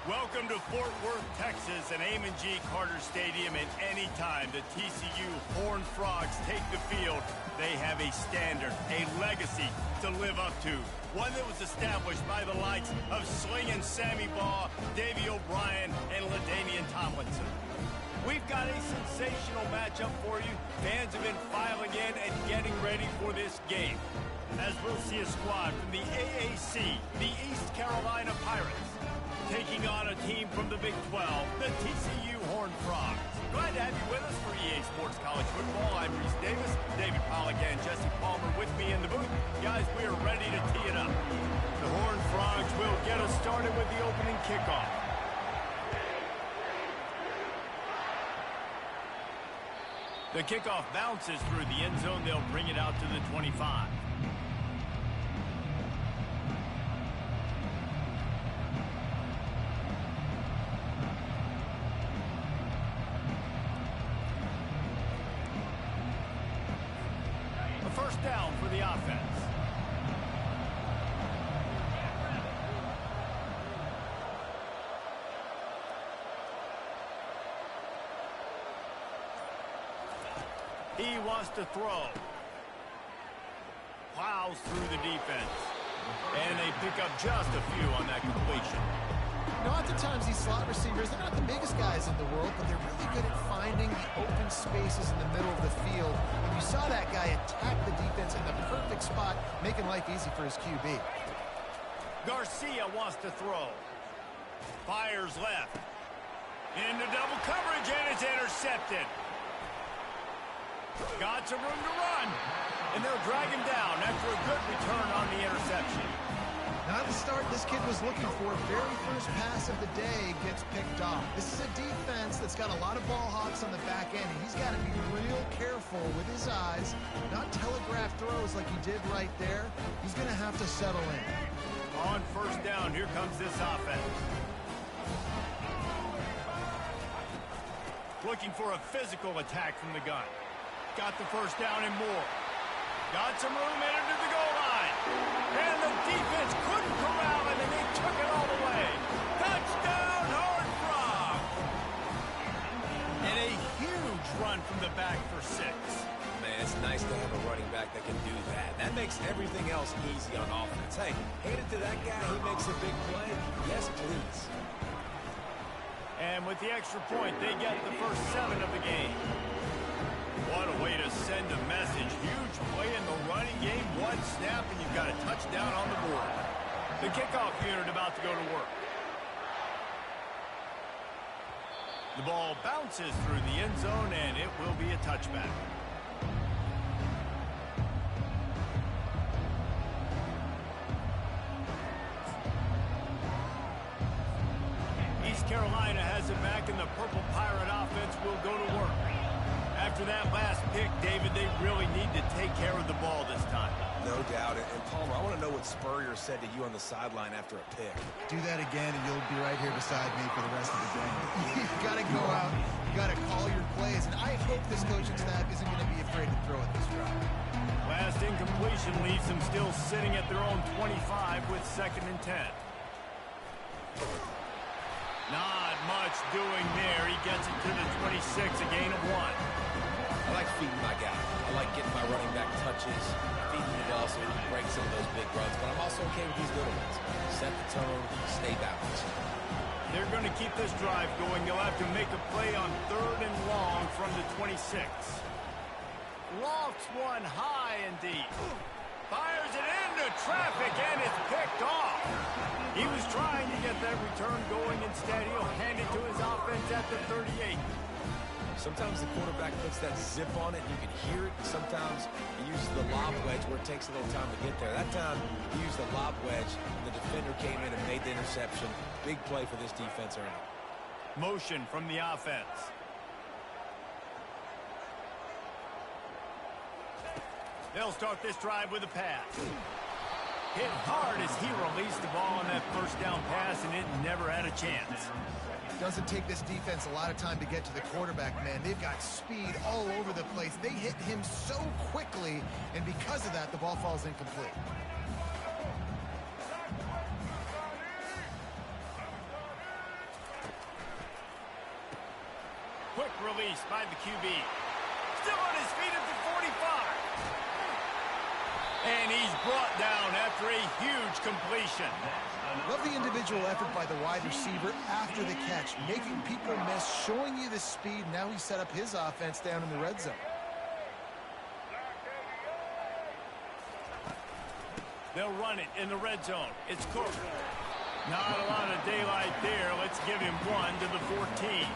Welcome to Fort Worth, Texas, and Amon G. Carter Stadium. And anytime the TCU Horned Frogs take the field, they have a standard, a legacy to live up to. One that was established by the likes of Slingin' Sammy Baugh, Davey O'Brien, and LaDainian Tomlinson. We've got a sensational matchup for you. Fans have been filing in and getting ready for this game, as we'll see a squad from the AAC, the East Carolina Pirates, taking on a team from the Big 12, the TCU Horned Frogs. Glad to have you with us for EA Sports College Football. I'm Reese Davis, David Pollack, and Jesse Palmer with me in the booth. Guys, we are ready to tee it up. The Horned Frogs will get us started with the opening kickoff. The kickoff bounces through the end zone. They'll bring it out to the 25. First down for the offense. He wants to throw. Plows through the defense. And they pick up just a few on that completion. Not to times these slot receivers, they're not the biggest guys in the world, but they're really good at finding the open spaces in the middle of the field. And you saw that guy attack the defense in the perfect spot, making life easy for his QB. Garcia wants to throw. Fires left. Into double coverage, and it's intercepted. Got some room to run. And they'll drag him down after a good return on the interception. Not the start this kid was looking for. Very first pass of the day gets picked off. This is a defense that's got a lot of ball hawks on the back end, and he's got to be real careful with his eyes, not telegraph throws like he did right there. He's going to have to settle in. On first down, here comes this offense. Looking for a physical attack from the gun. Got the first down and more. Got some room, entered to the goal line. And the defense couldn't corral him, and they took it all the way. Touchdown, Horned Frog! And a huge run from the back for 6. Man, it's nice to have a running back that can do that. That makes everything else easy on offense. Hey, hand it to that guy. He makes a big play. Yes, please. And with the extra point, they get the first 7 of the game. What a way to send a message. Huge play in the running game. One snap, and you've got a touchdown on the board. The kickoff unit about to go to work. The ball bounces through the end zone, and it will be a touchback. East Carolina has it back, and the Purple Pirate offense will go to work. After that last pick, David, they really need to take care of the ball this time. No doubt. And Palmer, I want to know what Spurrier said to you on the sideline after a pick. Do that again, and you'll be right here beside me for the rest of the game. You got to go out. You got to call your plays. And I hope this coaching staff isn't going to be afraid to throw at this drive. Last incompletion leaves them still sitting at their own 25 with 2nd and 10. Not much doing there. He gets it to the 26, a gain of 1. I like feeding my guy. I like getting my running back touches, feeding the ball so he can break some of those big runs. But I'm also okay with these little ones. Set the tone, stay balanced. They're going to keep this drive going. They'll have to make a play on 3rd and long from the 26. Lofts one high and deep. Fires it into traffic, and it's picked off. He was trying to get that return going. Instead, he'll hand it to his offense at the 38. Sometimes the quarterback puts that zip on it, and you can hear it. Sometimes he uses the lob wedge where it takes a little time to get there. That time, he used the lob wedge, and the defender came in and made the interception. Big play for this defense early. Motion from the offense. They'll start this drive with a pass. Hit hard as he released the ball on that first down pass, and it never had a chance. Doesn't take this defense a lot of time to get to the quarterback, man. They've got speed all over the place. They hit him so quickly, and because of that, the ball falls incomplete. Quick release by the QB. Still on his feet at the 45. And he's brought down after a huge completion. Love the individual effort by the wide receiver after the catch, making people miss, showing you the speed. Now he set up his offense down in the red zone. They'll run it in the red zone. It's Cook. Not a lot of daylight there. Let's give him 1 to the 14.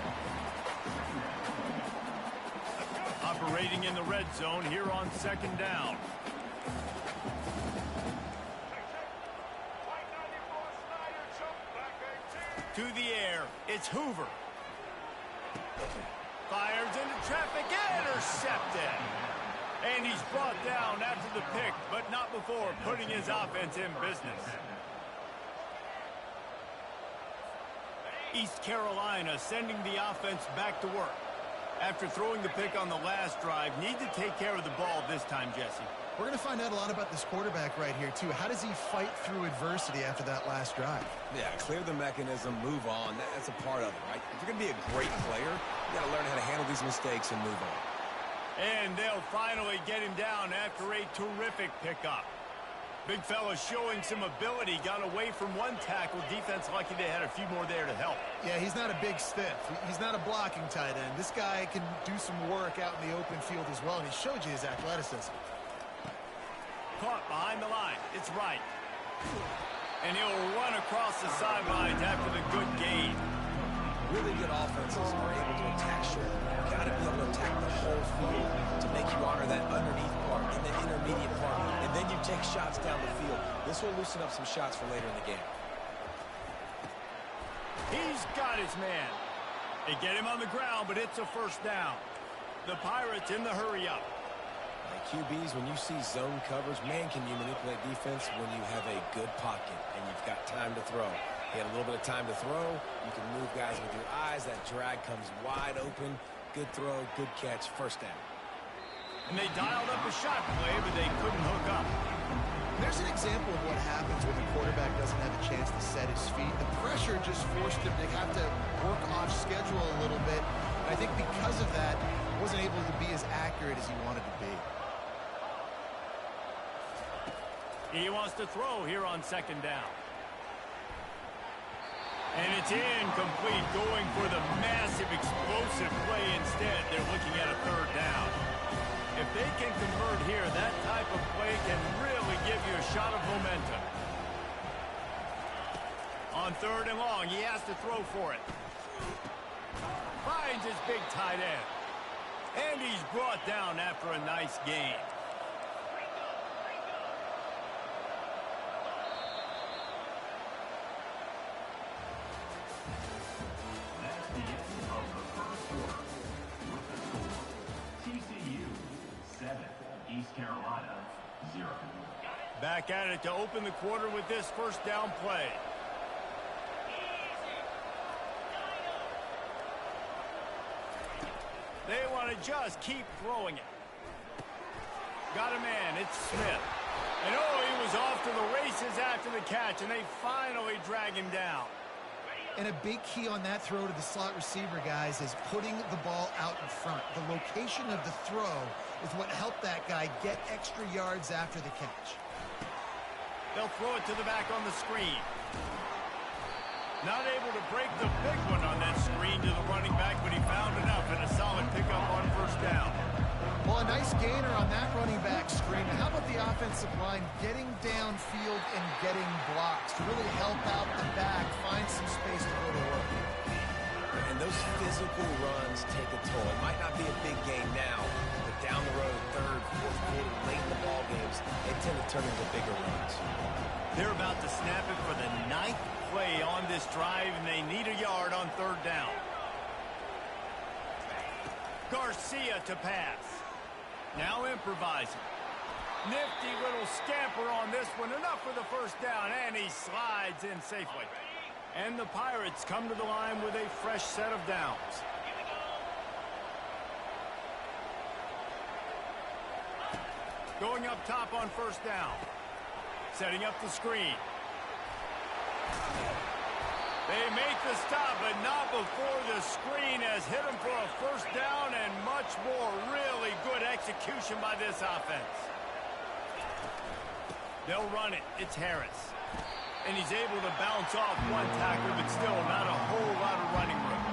Operating in the red zone here on 2nd down. To the air, it's Hoover. Fires into traffic, intercepted. And he's brought down after the pick, but not before putting his offense in business. East Carolina sending the offense back to work. After throwing the pick on the last drive, need to take care of the ball this time, Jesse. We're going to find out a lot about this quarterback right here, too. How does he fight through adversity after that last drive? Yeah, clear the mechanism, move on. That's a part of it, right? If you're going to be a great player, you got to learn how to handle these mistakes and move on. And they'll finally get him down after a terrific pickup. Big fella showing some ability. Got away from one tackle. Defense lucky they had a few more there to help. Yeah, he's not a big stiff. He's not a blocking tight end. This guy can do some work out in the open field as well, and he showed you his athleticism. Caught behind the line. It's right. And he'll run across the sidelines after the good gain. Really good offenses are able to attack short. You've got to be able to attack the whole field to make you honor that underneath part and the intermediate part. And then you take shots down the field. This will loosen up some shots for later in the game. He's got his man. They get him on the ground, but it's a first down. The Pirates in the hurry up. QBs, when you see zone coverage, man, can you manipulate defense when you have a good pocket and you've got time to throw. You had a little bit of time to throw. You can move guys with your eyes. That drag comes wide open. Good throw, good catch, first down. And they dialed up a shot play, but they couldn't hook up. There's an example of what happens when the quarterback doesn't have a chance to set his feet. The pressure just forced him to have to work off schedule a little bit. And I think because of that, he wasn't able to be as accurate as he wanted to be. He wants to throw here on second down. And it's incomplete, going for the massive explosive play instead. They're looking at a third down. If they can convert here, that type of play can really give you a shot of momentum. On third and long, he has to throw for it. Finds his big tight end. And he's brought down after a nice gain. That's the end of the first quarter. With the score, TCU 7, East Carolina 0. Back at it to open the quarter with this first down play. They want to just keep throwing it. Got a man, it's Smith. And oh, he was off to the races after the catch, and they finally drag him down. And a big key on that throw to the slot receiver, guys, is putting the ball out in front. The location of the throw is what helped that guy get extra yards after the catch. They'll throw it to the back on the screen. Not able to break the big one on that screen to the running back, but he found enough and a solid pickup on first down. Well, a nice gainer on that running back screen. And how about the offensive line getting downfield and getting blocks to really help out the back, find some space to go to work. And those physical runs take a toll. It might not be a big game now, but down the road, third, fourth quarter, late in the ball games, they tend to turn into bigger runs. They're about to snap it for the 9th play on this drive, and they need a yard on third down. Garcia to pass. Now improvising. Nifty little scamper on this one. Enough for the first down, and he slides in safely. And the Pirates come to the line with a fresh set of downs. Going up top on first down. Setting up the screen. They make the stop, but not before the screen has hit them for a first down and much more. Really good execution by this offense. They'll run it. It's Harris. And he's able to bounce off one tackler, but still not a whole lot of running room.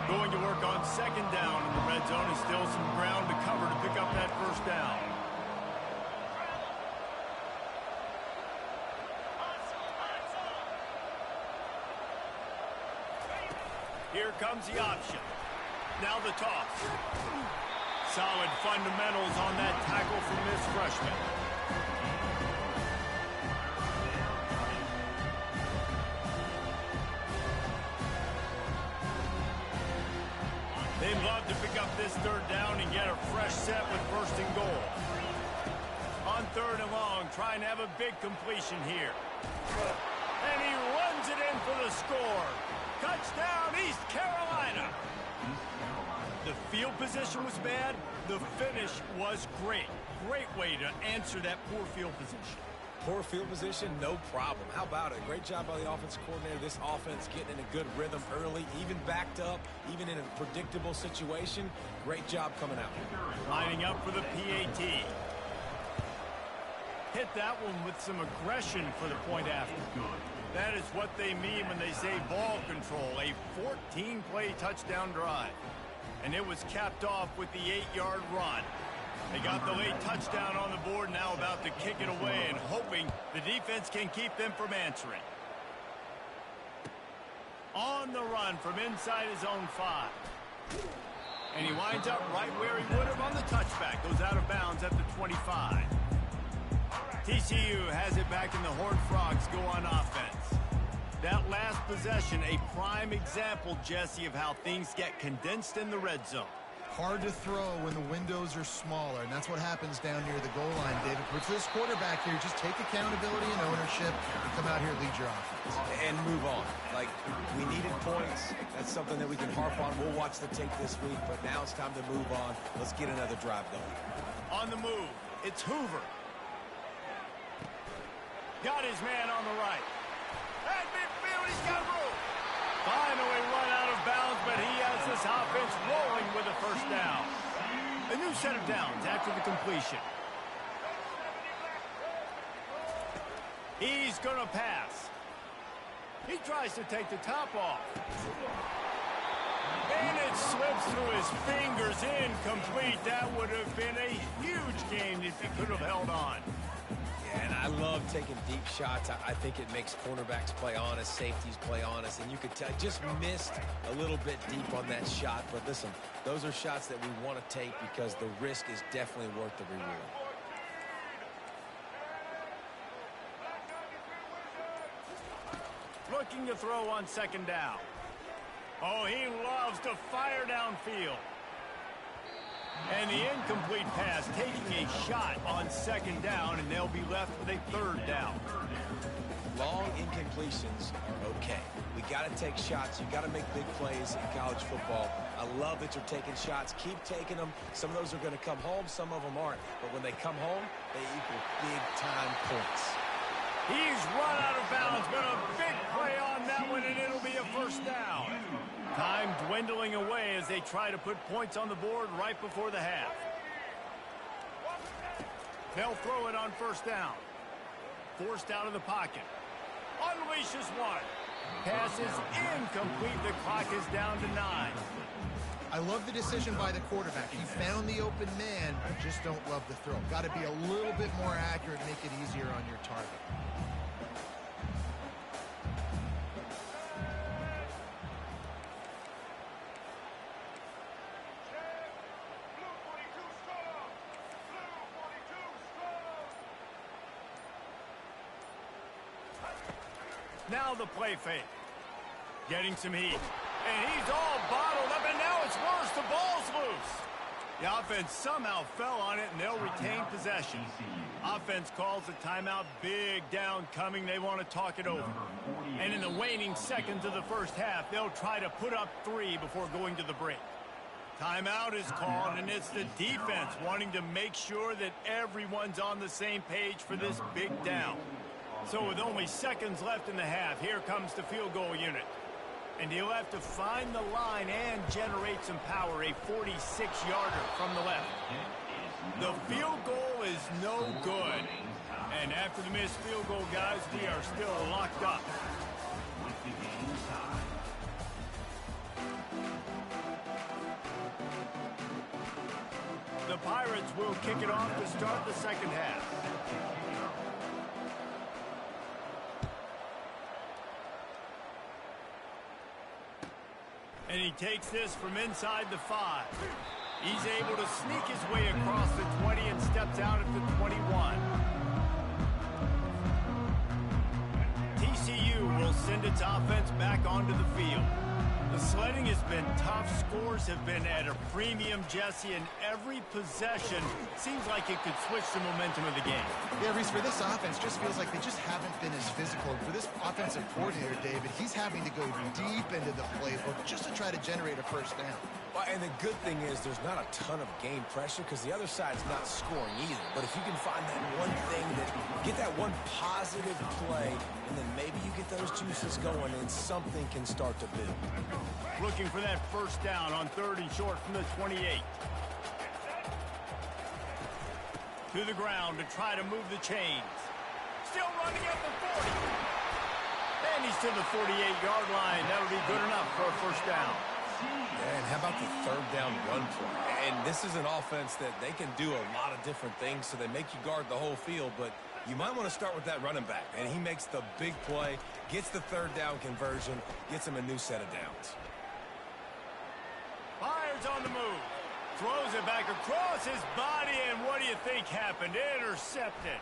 Going to work on second down in the red zone, and still some ground to cover to pick up that first down. Here comes the option. Now the toss. Solid fundamentals on that tackle from this freshman. They'd love to pick up this third down and get a fresh set with first and goal. On third and long, trying to have a big completion here. And he runs it in for the score. Touchdown, East Carolina. The field position was bad. The finish was great. Great way to answer that poor field position. Poor field position, no problem. How about it? Great job by the offensive coordinator. This offense getting in a good rhythm early, even backed up, even in a predictable situation. Great job coming out. Lining up for the PAT. Hit that one with some aggression for the point after. That is what they mean when they say ball control. A 14-play touchdown drive. And it was capped off with the 8-yard run. They got the late touchdown on the board, now about to kick it away and hoping the defense can keep them from answering. On the run from inside his own 5. And he winds up right where he would have on the touchback. Goes out of bounds at the 25. TCU has it back, and the Horned Frogs go on offense. That last possession, a prime example, Jesse, of how things get condensed in the red zone. Hard to throw when the windows are smaller, and that's what happens down near the goal line, David. For this quarterback here, just take accountability and ownership and come out here and lead your offense. And move on. Like, we needed points. That's something that we can harp on. We'll watch the tape this week, but now it's time to move on. Let's get another drive going. On the move, it's Hoover. Got his man on the right. At midfield, he's got room. Finally run out of bounds, but he has this offense rolling with a first down. A new set of downs after the completion. He's going to pass. He tries to take the top off. And it slips through his fingers, incomplete. That would have been a huge gain if he could have held on. And I love taking deep shots. I think it makes cornerbacks play honest, safeties play honest, and you could tell I just missed a little bit deep on that shot. But listen, those are shots that we want to take because the risk is definitely worth the reward. Looking to throw on second down. Oh, he loves to fire downfield. And the incomplete pass taking a shot on second down, and they'll be left with a third down. Long incompletions are okay. We got to take shots. You got to make big plays in college football. I love that you're taking shots. Keep taking them. Some of those are going to come home. Some of them aren't. But when they come home, they equal big-time points. He's run out of bounds, but a big play on that one, and it'll be a first down. Time dwindling away as they try to put points on the board right before the half. They'll throw it on first down. Forced out of the pocket. Unleashes one. Pass is incomplete. The clock is down to 9. I love the decision by the quarterback. He found the open man. I just don't love the throw. Got to be a little bit more accurate, make it easier on your target. Now the play fake. Getting some heat. And he's all bottled up, and now it's worse. The ball's loose. The offense somehow fell on it, and they'll retain possession. Offense calls a timeout. Big down coming. They want to talk it over. And in the waning seconds of the first half, they'll try to put up 3 before going to the break. Timeout is called, and it's the defense wanting to make sure that everyone's on the same page for this big down. So with only seconds left in the half, here comes the field goal unit. And he'll have to find the line and generate some power, a 46-yarder from the left. The field goal is no good. And after the missed field goal, guys, we are still locked up. The Pirates will kick it off to start the second half. And he takes this from inside the 5. He's able to sneak his way across the 20 and steps out at the 21. TCU will send its offense back onto the field. The sledding has been tough. Scores have been at a premium, Jesse, and every possession seems like it could switch the momentum of the game. Yeah, Reese, for this offense, just feels like they just haven't been as physical. For this offensive coordinator, David, he's having to go deep into the playbook just to try to generate a first down. Well, and the good thing is there's not a ton of game pressure because the other side's not scoring either. But if you can find that one thing, get that one positive play, and then maybe you get those juices going and something can start to build. Looking for that first down on 3rd and short from the 28. To the ground to try to move the chains. Still running at the 40. And he's to the 48-yard line. That'll be good enough for a first down. And how about the 3rd down run play? And this is an offense that they can do a lot of different things, so they make you guard the whole field, but you might want to start with that running back. And he makes the big play, gets the 3rd down conversion, gets him a new set of downs. Fires on the move. Throws it back across his body, and what do you think happened? Intercepted.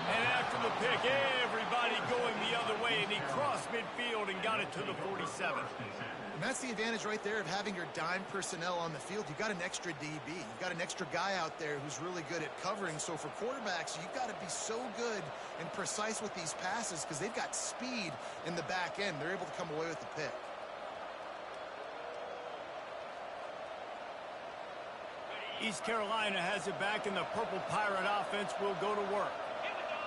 And after the pick, everybody going the other way, and he crossed midfield and got it to the 47. And that's the advantage right there of having your dime personnel on the field. You've got an extra DB. You've got an extra guy out there who's really good at covering. So for quarterbacks, you've got to be so good and precise with these passes because they've got speed in the back end. They're able to come away with the pick. East Carolina has it back, and the Purple Pirate offense will go to work.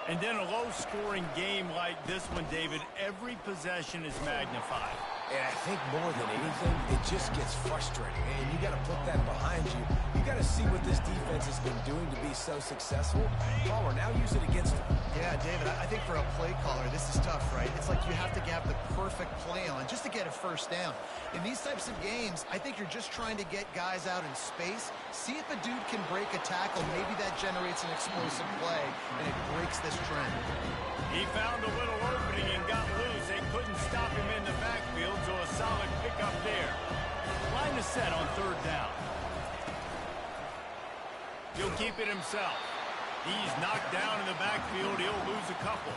And then a low-scoring game like this one, David, every possession is magnified. And I think more than anything, it just gets frustrating. And you got to put that behind you. You got to see what this defense has been doing to be so successful. Palmer, now use it against them. Yeah, David, I think for a play caller, this is tough, right? It's like you have to have the perfect play on just to get a first down. In these types of games, I think you're just trying to get guys out in space, see if a dude can break a tackle. Maybe that generates an explosive play, and it breaks this trend. He found a little opening and got loose. They couldn't stop him in the backfield, so a solid pickup there. Line is set on 3rd down. He'll keep it himself. He's knocked down in the backfield. He'll lose a couple.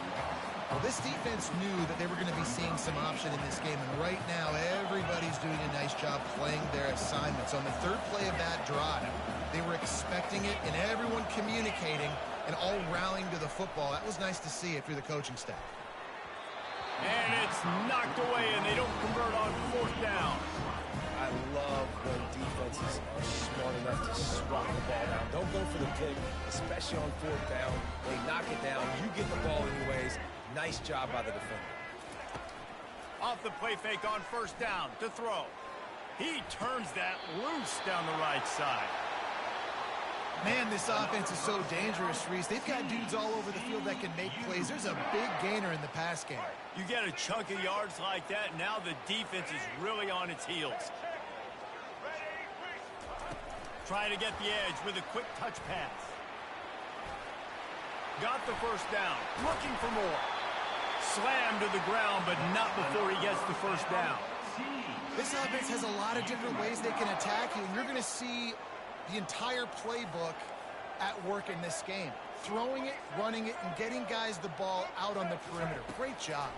Well, this defense knew that they were going to be seeing some option in this game, and right now everybody's doing a nice job playing their assignments. On the 3rd play of that drive, they were expecting it, and everyone communicating and all rallying to the football. That was nice to see it through the coaching staff. And it's knocked away, and they don't convert on 4th down. I love when defenses are smart enough to swat the ball down. Don't go for the pick, especially on 4th down. They knock it down. You get the ball anyways. Nice job by the defender. Off the play fake on 1st down to throw. He turns that loose down the right side. Man, this offense is so dangerous, Reese. They've got dudes all over the field that can make plays. There's a big gainer in the pass game. You get a chunk of yards like that, now the defense is really on its heels. Trying to get the edge with a quick touch pass. Got the 1st down. Looking for more. Slammed to the ground, but not before he gets the 1st down. This offense has a lot of different ways they can attack you, and you're going to see the entire playbook at work in this game. Throwing it, running it, and getting guys the ball out on the perimeter. Great job.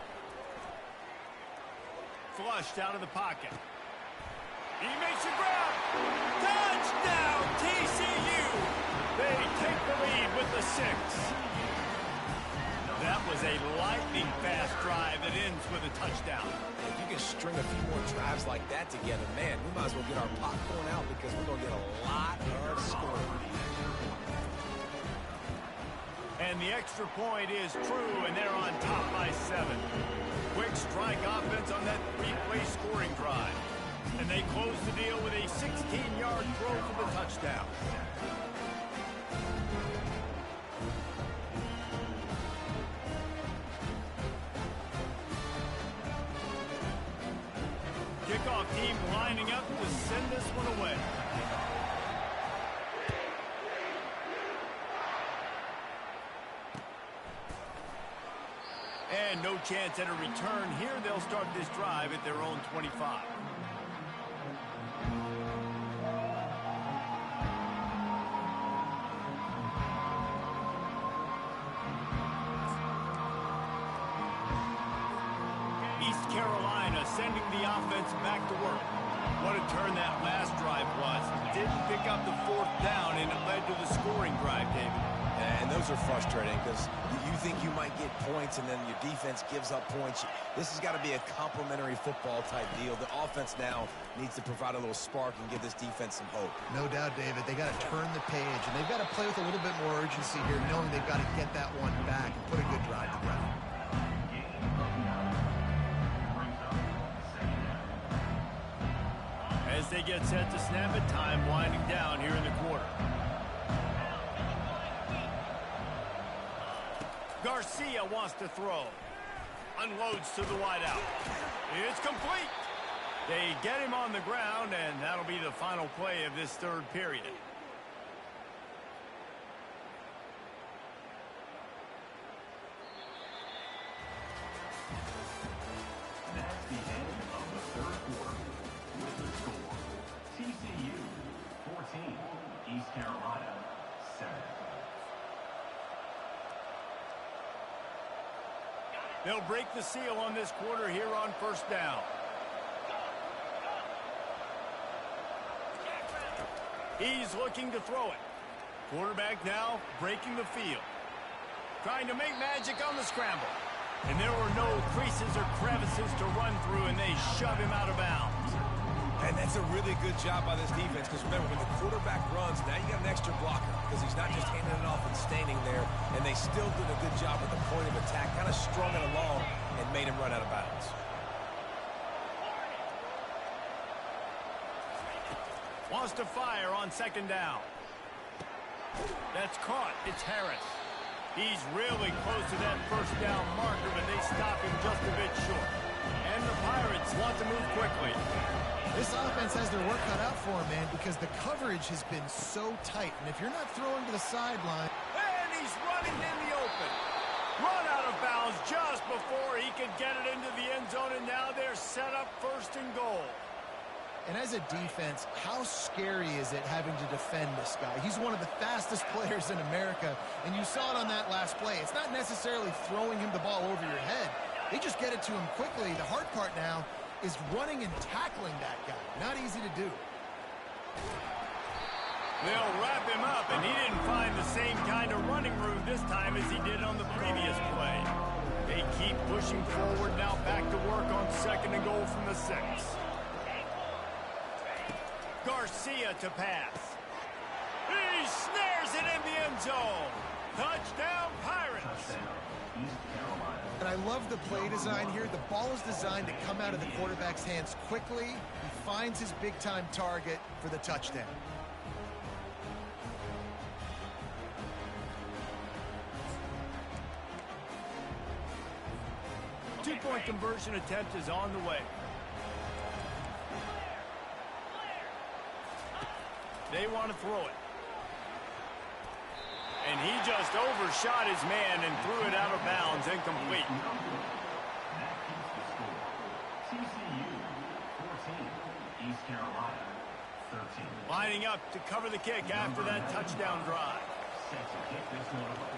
Flushed out of the pocket. He makes a grab. Touchdown, TCU. They take the lead with the 6. That was a lightning-fast drive that ends with a touchdown. If you can string a few more drives like that together, man, we might as well get our popcorn out because we're going to get a lot of scoring. And the extra point is true, and they're on top by 7. Quick strike offense on that 3-play scoring drive. And they close the deal with a 16-yard throw for the touchdown. Kickoff team lining up to send this one away. And no chance at a return here. They'll start this drive at their own 25. East Carolina sending the offense back to work. What a turn that last drive was. Didn't pick up the 4th down, and it led to the scoring drive, David. And those are frustrating because you think think you might get points and then your defense gives up points. This has got to be a complementary football type deal. The offense now needs to provide a little spark and give this defense some hope. No doubt, David. They got to turn the page, and they've got to play with a little bit more urgency here, knowing they've got to get that one back and put a good drive together. As they get set to snap it, time winding down here in the quarter. Garcia wants to throw. Unloads to the wideout. It's complete. They get him on the ground, and that'll be the final play of this third period. That's the end of the third quarter. With the score, TCU 14, East Carolina 7. They'll break the seal on this quarter here on first down. He's looking to throw it. Quarterback now breaking the field. Trying to make magic on the scramble. And there were no creases or crevices to run through, and they shove him out of bounds. And that's a really good job by this defense, because remember, when the quarterback runs, now you got an extra blocker, because he's not just handing it off and standing there, and they still did a good job at the point of attack, kind of strung it along and made him run out of bounds. Wants to fire on second down. That's caught. It's Harris. He's really close to that first down marker, but they stop him just a bit short. And the Pirates want to move quickly. This offense has their work cut out for them, man, because the coverage has been so tight. And if you're not throwing to the sideline... And he's running in the open. Run out of bounds just before he could get it into the end zone, and now they're set up first and goal. And as a defense, how scary is it having to defend this guy? He's one of the fastest players in America, and you saw it on that last play. It's not necessarily throwing him the ball over your head. They just get it to him quickly. The hard part now is running and tackling that guy. Not easy to do. They'll wrap him up, and he didn't find the same kind of running room this time as he did on the previous play. They keep pushing forward, now back to work on second and goal from the 6. Garcia to pass. He snares it in the end zone. Touchdown, Pirates. Touchdown, East Carolina. And I love the play design here. The ball is designed to come out of the quarterback's hands quickly. He finds his big-time target for the touchdown. Two-point conversion attempt is on the way. They want to throw it. And he just overshot his man and threw it out of bounds, incomplete. That keeps the score. TCU 14, East Carolina 13. Lining up to cover the kick after that touchdown drive. Set to kick this one off.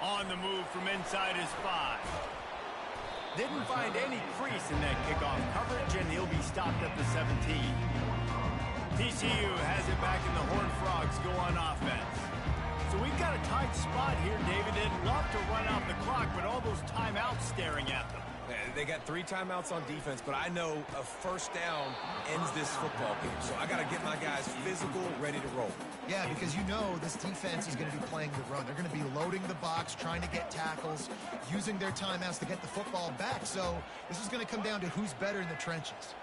On the move from inside his 5. Didn't find any crease in that kickoff coverage, and he'll be stopped at the 17. TCU has it back, and the Horned Frogs go on offense. So we've got a tight spot here, David. They'd love to run out the clock, but all those timeouts staring at them. They got 3 timeouts on defense, but I know a first down ends this football game. So I got to get my guys physical, ready to roll. Yeah, because you know this defense is going to be playing the run. They're going to be loading the box, trying to get tackles, using their timeouts to get the football back. So this is going to come down to who's better in the trenches.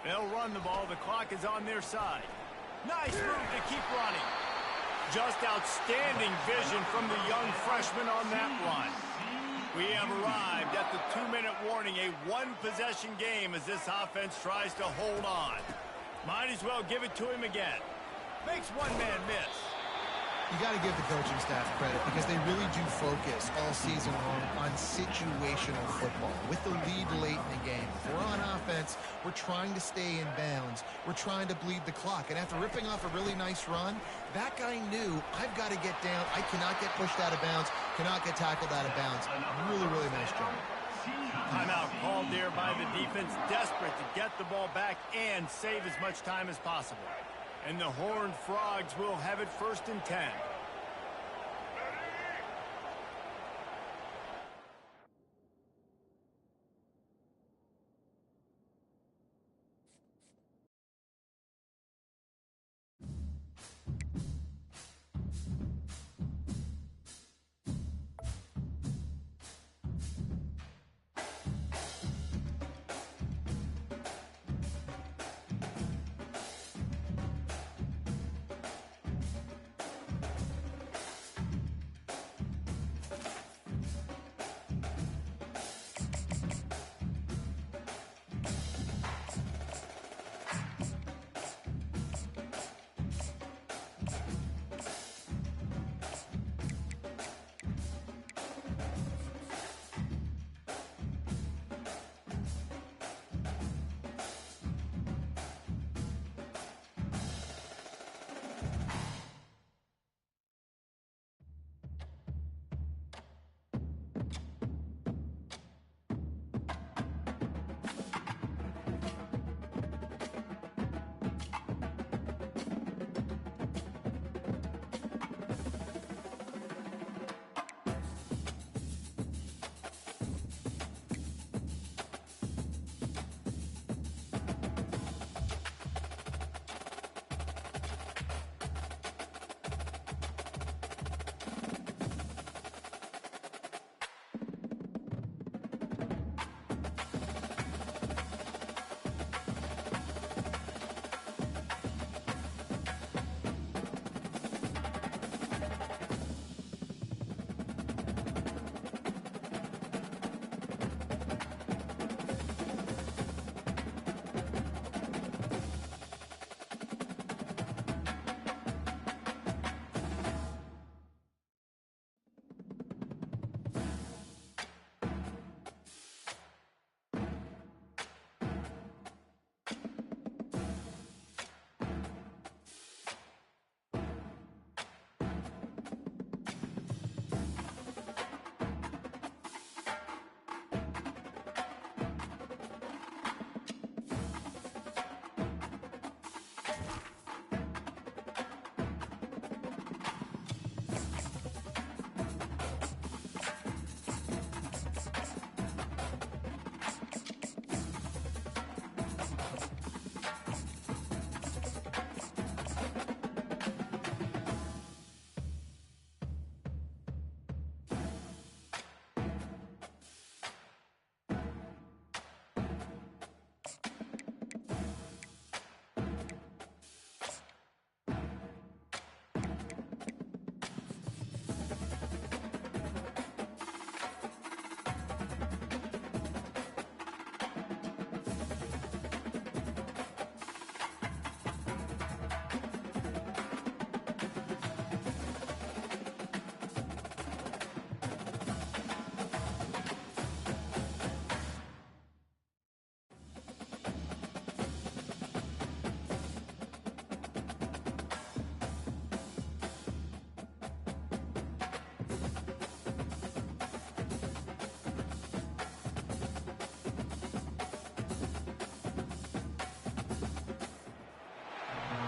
They'll run the ball. The clock is on their side. Nice move to keep running. Just outstanding vision from the young freshman on that run. We have arrived at the 2-minute warning, a one-possession game as this offense tries to hold on. Might as well give it to him again. Makes one man miss. You got to give the coaching staff credit because they really do focus all season long on situational football. With the lead late in the game, if we're on offense, we're trying to stay in bounds. We're trying to bleed the clock. And after ripping off a really nice run, that guy knew, I've got to get down. I cannot get pushed out of bounds, cannot get tackled out of bounds. Really, really nice job. Timeout called there by the defense, desperate to get the ball back and save as much time as possible. And the Horned Frogs will have it 1st and 10.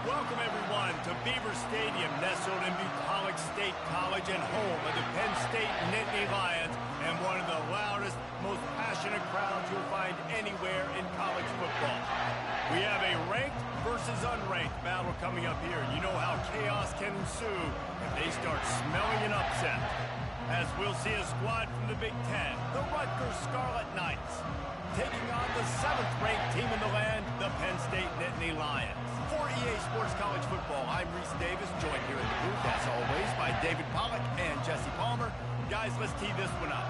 Welcome, everyone, to Beaver Stadium, nestled in Bucolic State College and home of the Penn State Nittany Lions, and one of the loudest, most passionate crowds you'll find anywhere in college football. We have a ranked versus unranked battle coming up here. You know how chaos can ensue if they start smelling an upset. As we'll see a squad from the Big Ten, the Rutgers Scarlet Knights, taking on the 7th-ranked team in the land, the Penn State Nittany Lions. For EA Sports College Football, I'm Reese Davis, joined here in the booth, as always, by David Pollack and Jesse Palmer. Guys, let's tee this one up.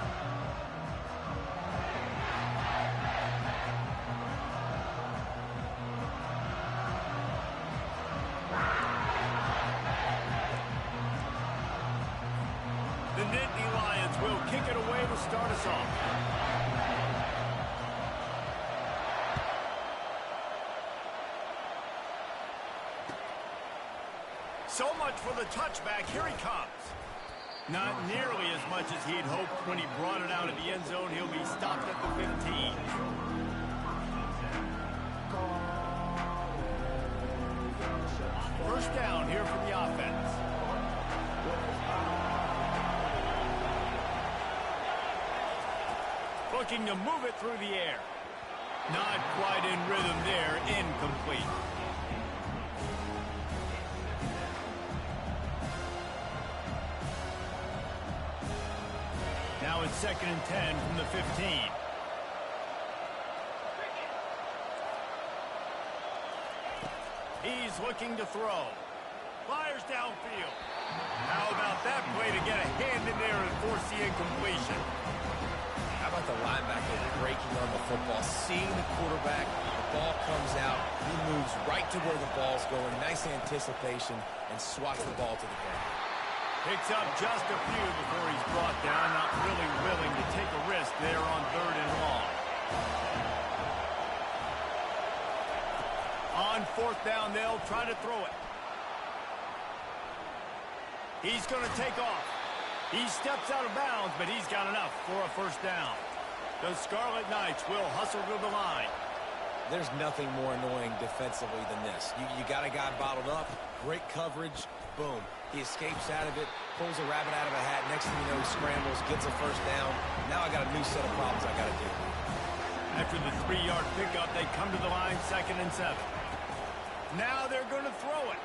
The Nittany Lions will kick it away to start us off. So much for the touchback. Here he comes. Not nearly as much as he'd hoped when he brought it out of the end zone. He'll be stopped at the 15. First down here for the offense. Looking to move it through the air. Not quite in rhythm there. Incomplete. Now it's 2nd and 10 from the 15. He's looking to throw. Fires downfield. How about that play to get a hand in there and force the incompletion? How about the linebacker breaking on the football, seeing the quarterback, the ball comes out, he moves right to where the ball's going, nice anticipation, and swats the ball to the ground. Picks up just a few before he's brought down, not really willing to take a risk there on 3rd and long. On 4th down, they'll try to throw it. He's going to take off. He steps out of bounds, but he's got enough for a first down. The Scarlet Knights will hustle to the line. There's nothing more annoying defensively than this. You got a guy bottled up, great coverage, boom. He escapes out of it, pulls a rabbit out of a hat. Next thing you know, he scrambles, gets a first down. Now I got a new set of problems I got to deal with. After the 3-yard pickup, they come to the line, 2nd and 7. Now they're going to throw it.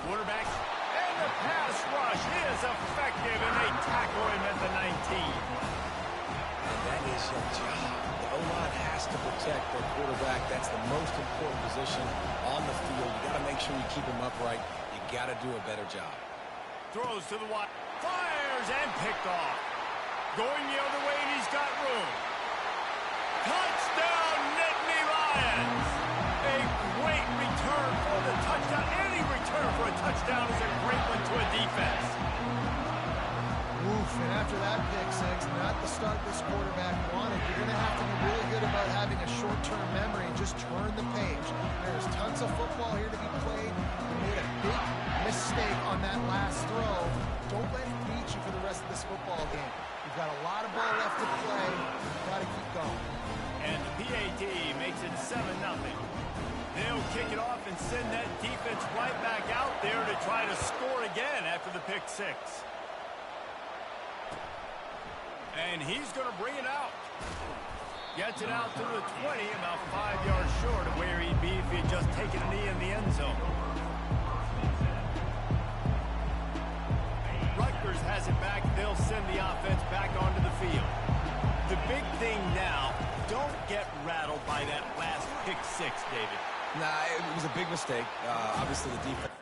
Quarterback, and the pass rush is effective, and they tackle him at the 19. And that is your job. The O-line has to protect their quarterback. That's the most important position on the field. You got to make sure you keep him upright. You got to do a better job. Throws to the wide, fires and picked off. Going the other way, and he's got room. Touchdown, Nittany Lions! A great return for the touchdown. Any return for a touchdown is a great one to a defense. Oof, and after that pick six, not the start this quarterback wanted. You're going to have to be really good about having a short-term memory and just turn the page. There's tons of football here to be played. You made a big mistake on that last throw. Don't let it beat you for the rest of this football game. You've got a lot of ball left to play. You've got to keep going. And the PAT makes it 7-0. They'll kick it off and send that defense right back out there to try to score again after the pick six. And he's going to bring it out. Gets it out to the 20, about 5 yards short of where he'd be if he'd just taken a knee in the end zone. Rutgers has it back. They'll send the offense back onto the field. The big thing now, don't get rattled by that last pick six, David. Nah, it was a big mistake. Obviously, the defense.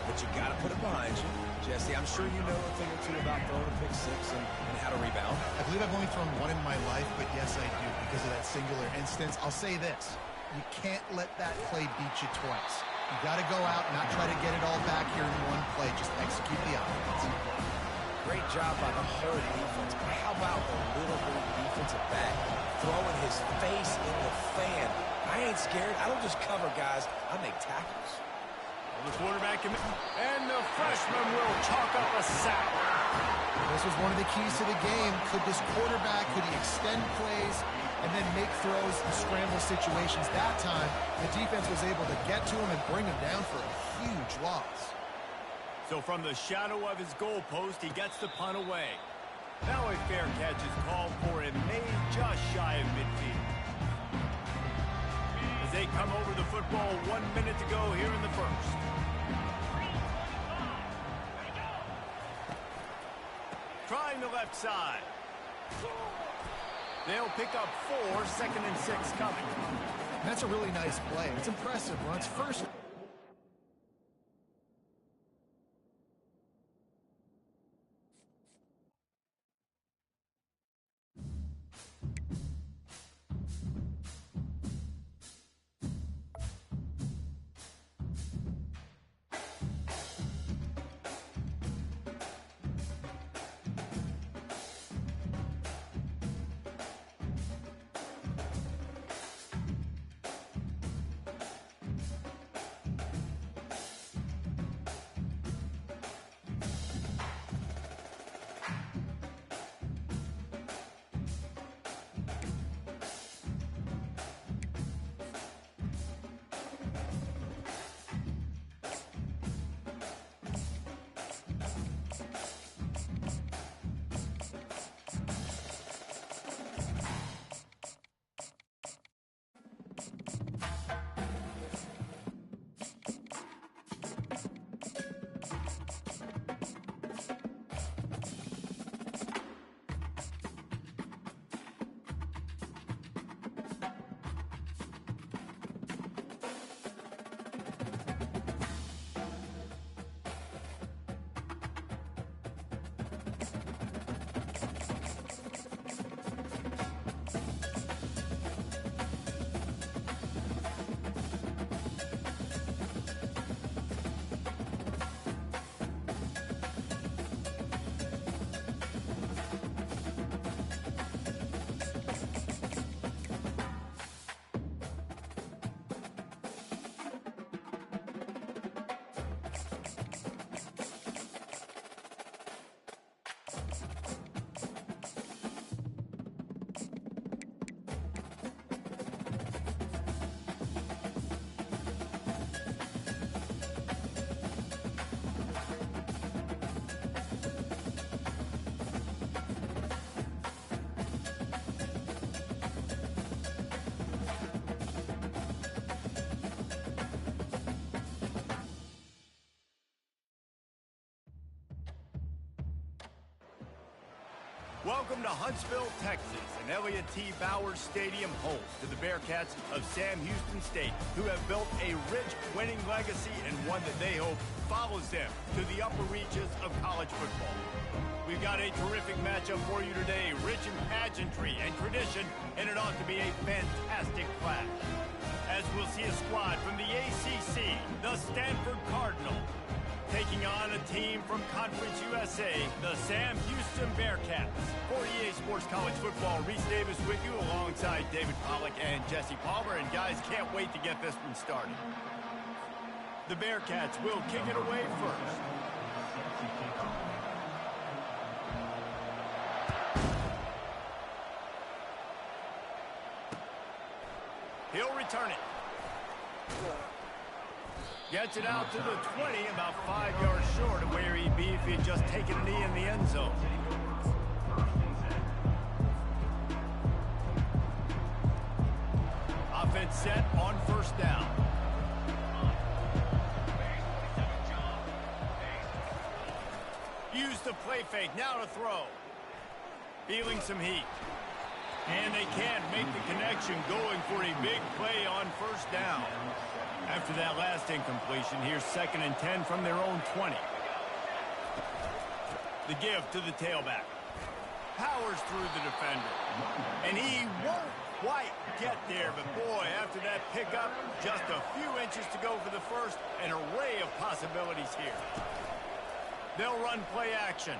But you got to put it behind you. Jesse, I'm sure you know a thing or two about throwing a pick six and how to rebound. I believe I've only thrown one in my life, but yes, I do because of that singular instance. I'll say this. You can't let that play beat you twice. You got to go out and not try to get it all back here in one play. Just execute the offense. Great job by the whole defense, but how about the little bitty defensive back throwing his face in the fan? I ain't scared. I don't just cover guys. I make tackles. The quarterback and the freshman will chalk up a sack. This was one of the keys to the game. Could this quarterback, could he extend plays and then make throws in scramble situations? That time, the defense was able to get to him and bring him down for a huge loss. So from the shadow of his goalpost, he gets the punt away. Now a fair catch is called for and made just shy of midfield. As they come over the football, 1 minute to go here in the first. Trying the left side. They'll pick up 4, 2nd and 6 coming. That's a really nice play. It's impressive. Runs first. Welcome to Huntsville, Texas, and Elliott T. Bowers Stadium host to the Bearcats of Sam Houston State, who have built a rich winning legacy and one that they hope follows them to the upper reaches of college football. We've got a terrific matchup for you today, rich in pageantry and tradition, and it ought to be a fantastic clash. As we'll see a squad from the ACC, the Stanford Cardinal, taking on a team from Conference USA, the Sam Houston Bearcats. For EA Sports College Football, Reese Davis with you alongside David Pollack and Jesse Palmer. And guys, can't wait to get this one started. The Bearcats will kick it away first. He'll return it. Gets it out to the 20, about 5 yards short of where he'd be if he had just taken a knee in the end zone. Offense set on first down. Use the play fake, now to throw. Feeling some heat. And they can't make the connection, going for a big play on first down. After that last incompletion, here's 2nd and 10 from their own 20. The give to the tailback. Powers through the defender. And he won't quite get there, but boy, after that pickup, just a few inches to go for the first. An array of possibilities here. They'll run play action.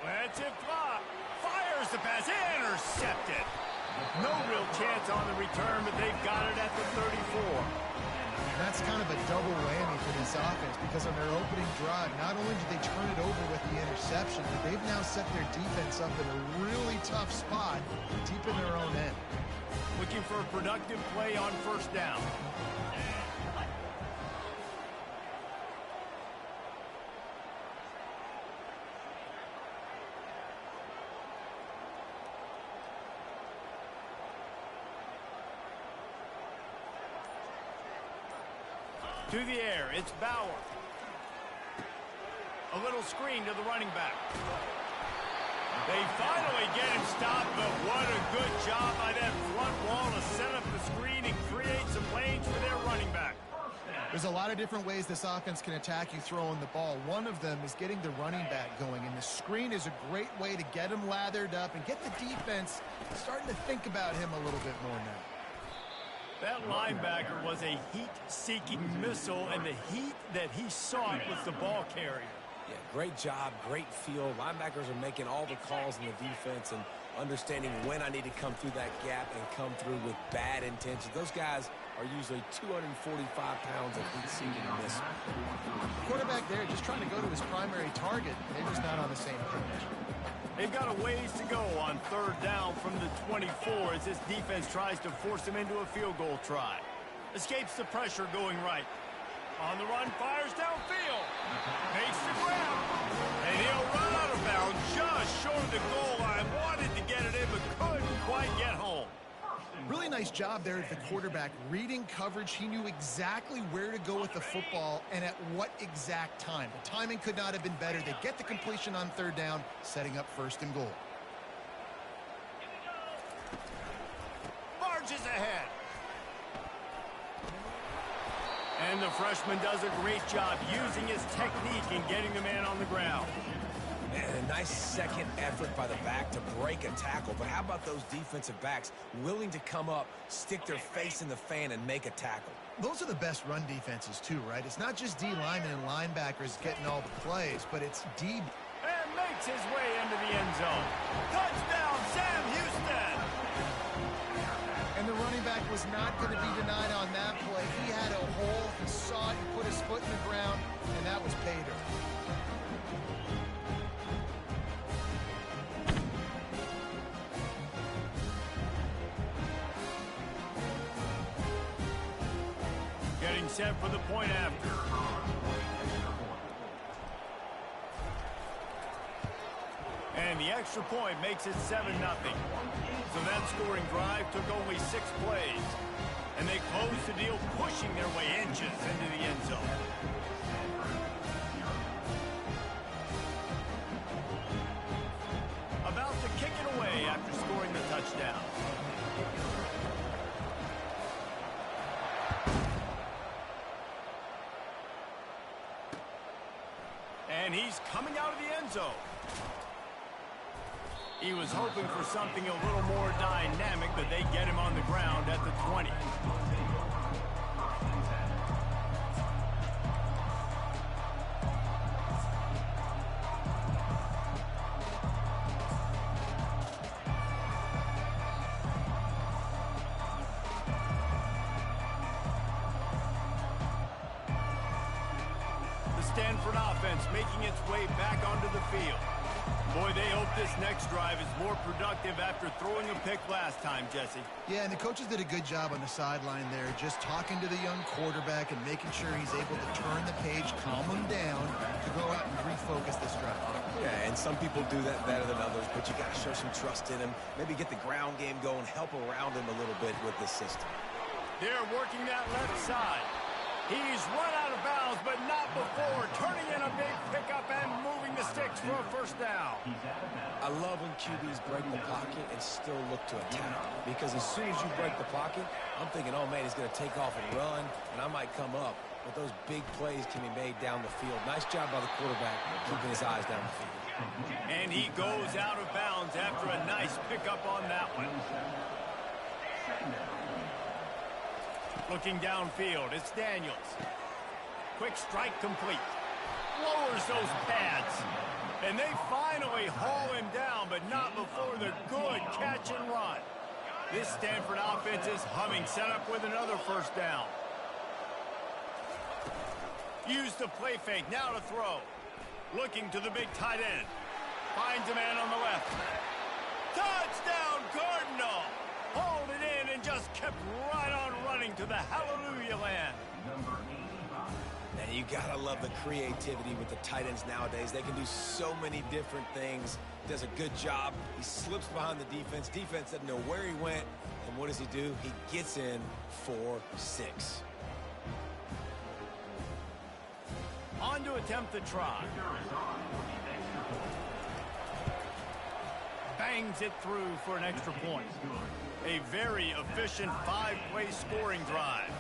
Let's it fly. Fires the pass, intercepted. No real chance on the return, but they've got it at the 34. That's kind of a double whammy for this offense, because on their opening drive, not only did they turn it over with the interception, but they've now set their defense up in a really tough spot deep in their own end. Looking for a productive play on first down. To the air, it's Bauer. A little screen to the running back. They finally get him stopped, but what a good job by that front wall to set up the screen and create some lanes for their running back. There's a lot of different ways this offense can attack you throwing the ball. One of them is getting the running back going, and the screen is a great way to get him lathered up and get the defense starting to think about him a little bit more now. That linebacker was a heat-seeking missile, and the heat that he sought was the ball carrier. Yeah, great job, great feel. Linebackers are making all the calls in the defense and understanding when I need to come through that gap and come through with bad intentions. Those guys are usually 245 pounds of heat-seeking missile. Quarterback there just trying to go to his primary target. They're just not on the same page. They've got a ways to go on third down from the 24 as this defense tries to force them into a field goal try. Escapes the pressure going right. On the run, fires downfield. Makes the grab. And he'll run out of bounds just short of the goal line. Wanted to get it in, but couldn't quite get home. Really nice job there at the quarterback. Reading coverage, he knew exactly where to go with the football and at what exact time. The timing could not have been better. They get the completion on third down, setting up 1st and goal. Marches ahead. And the freshman does a great job using his technique and getting the man on the ground. And a nice second effort by the back to break a tackle. But how about those defensive backs willing to come up, stick their face in the fan, and make a tackle? Those are the best run defenses, too, right? It's not just D linemen and linebackers getting all the plays, but it's D. And makes his way into the end zone. Touchdown, Sam Houston! And the running back was not going to be denied on that play. He had a hole, he saw it, he put his foot in the ground, and that was pay dirt. Getting set for the point after. And the extra point makes it 7-0. So that scoring drive took only 6 plays. And they closed the deal, pushing their way inches into the end zone. About to kick And he's coming out of the end zone. He was hoping for something a little more dynamic, but they get him on the ground at the 20. Stanford offense making its way back onto the field. Boy, they hope this next drive is more productive after throwing a pick last time, Jesse. Yeah, and the coaches did a good job on the sideline there, just talking to the young quarterback and making sure he's able to turn the page, calm him down, to go out and refocus this drive. Yeah, and some people do that better than others, but you got to show some trust in him. Maybe get the ground game going, help around him a little bit with this system. They're working that left side. He's run out of bounds, but not before turning in a big pickup and moving the sticks for a first down. I love when QBs break the pocket and still look to attack. Because as soon as you break the pocket, I'm thinking, oh, man, he's going to take off and run, and I might come up. But those big plays can be made down the field. Nice job by the quarterback keeping his eyes down the field. And he goes out of bounds after a nice pickup on that one. Looking downfield, it's Daniels. Quick strike complete. Lowers those pads. And they finally haul him down, but not before the good catch and run. This Stanford offense is humming, set up with another first down. Use the play fake, now to throw. Looking to the big tight end. Finds a man on the left. Touchdown, Cardinal! Hauled it in and just kept right on running to the hallelujah land. And you gotta love the creativity with the tight ends nowadays. They can do so many different things. Does a good job. He slips behind the defense. Defense doesn't know where he went. And what does he do? He gets in for 6. On to attempt the try. Bangs it through for an extra point. A very efficient 5-play scoring drive.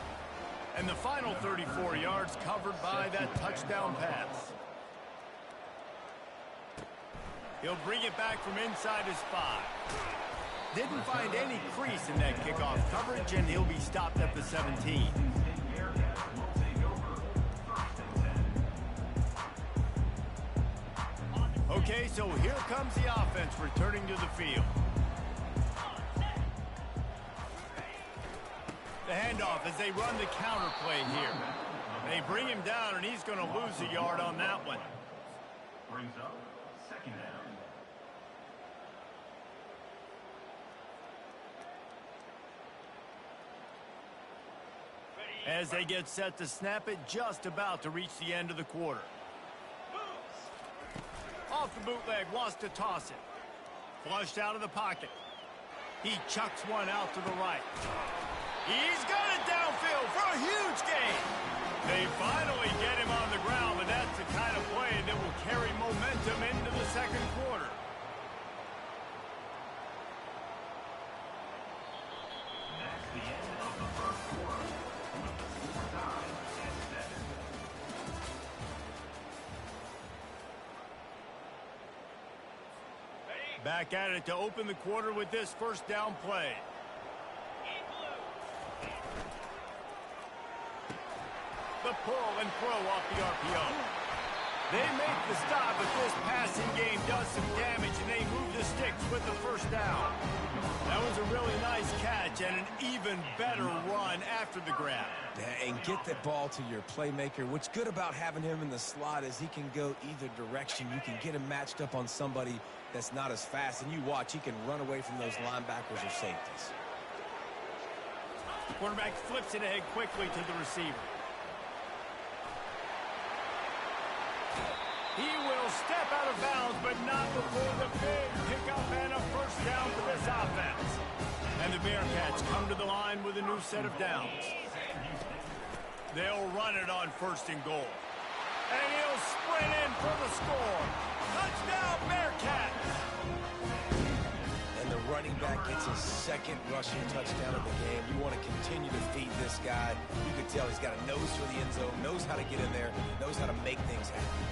And the final 34 yards covered by that touchdown pass. He'll bring it back from inside his 5. Didn't find any crease in that kickoff coverage, and he'll be stopped at the 17. Okay, so here comes the offense returning to the field. The handoff as they run the counter play here. They bring him down, and he's going to lose a yard on that one. Brings up second down. As they get set to snap it, just about to reach the end of the quarter. Off the bootleg, wants to toss it. Flushed out of the pocket. He chucks one out to the right. He's got it downfield for a huge gain. They finally get him on the ground, but that's the kind of play that will carry momentum into the second quarter. That's the end of the first quarter. Score time at 7. Back at it to open the quarter with this first down play. The pull and throw off the RPO. They make the stop, but this passing game does some damage, and they move the sticks with the first down. That was a really nice catch and an even better run after the grab. Yeah, and get the ball to your playmaker. What's good about having him in the slot is he can go either direction. You can get him matched up on somebody that's not as fast, and you watch, he can run away from those linebackers or safeties. The quarterback flips it ahead quickly to the receiver. He will step out of bounds, but not before the big pickup and a first down for this offense. And the Bearcats come to the line with a new set of downs. They'll run it on first and goal. And he'll sprint in for the score. Touchdown, Bearcats! And the running back gets his second rushing touchdown of the game. You want to continue to feed this guy. You can tell he's got a nose for the end zone, knows how to get in there, knows how to make things happen.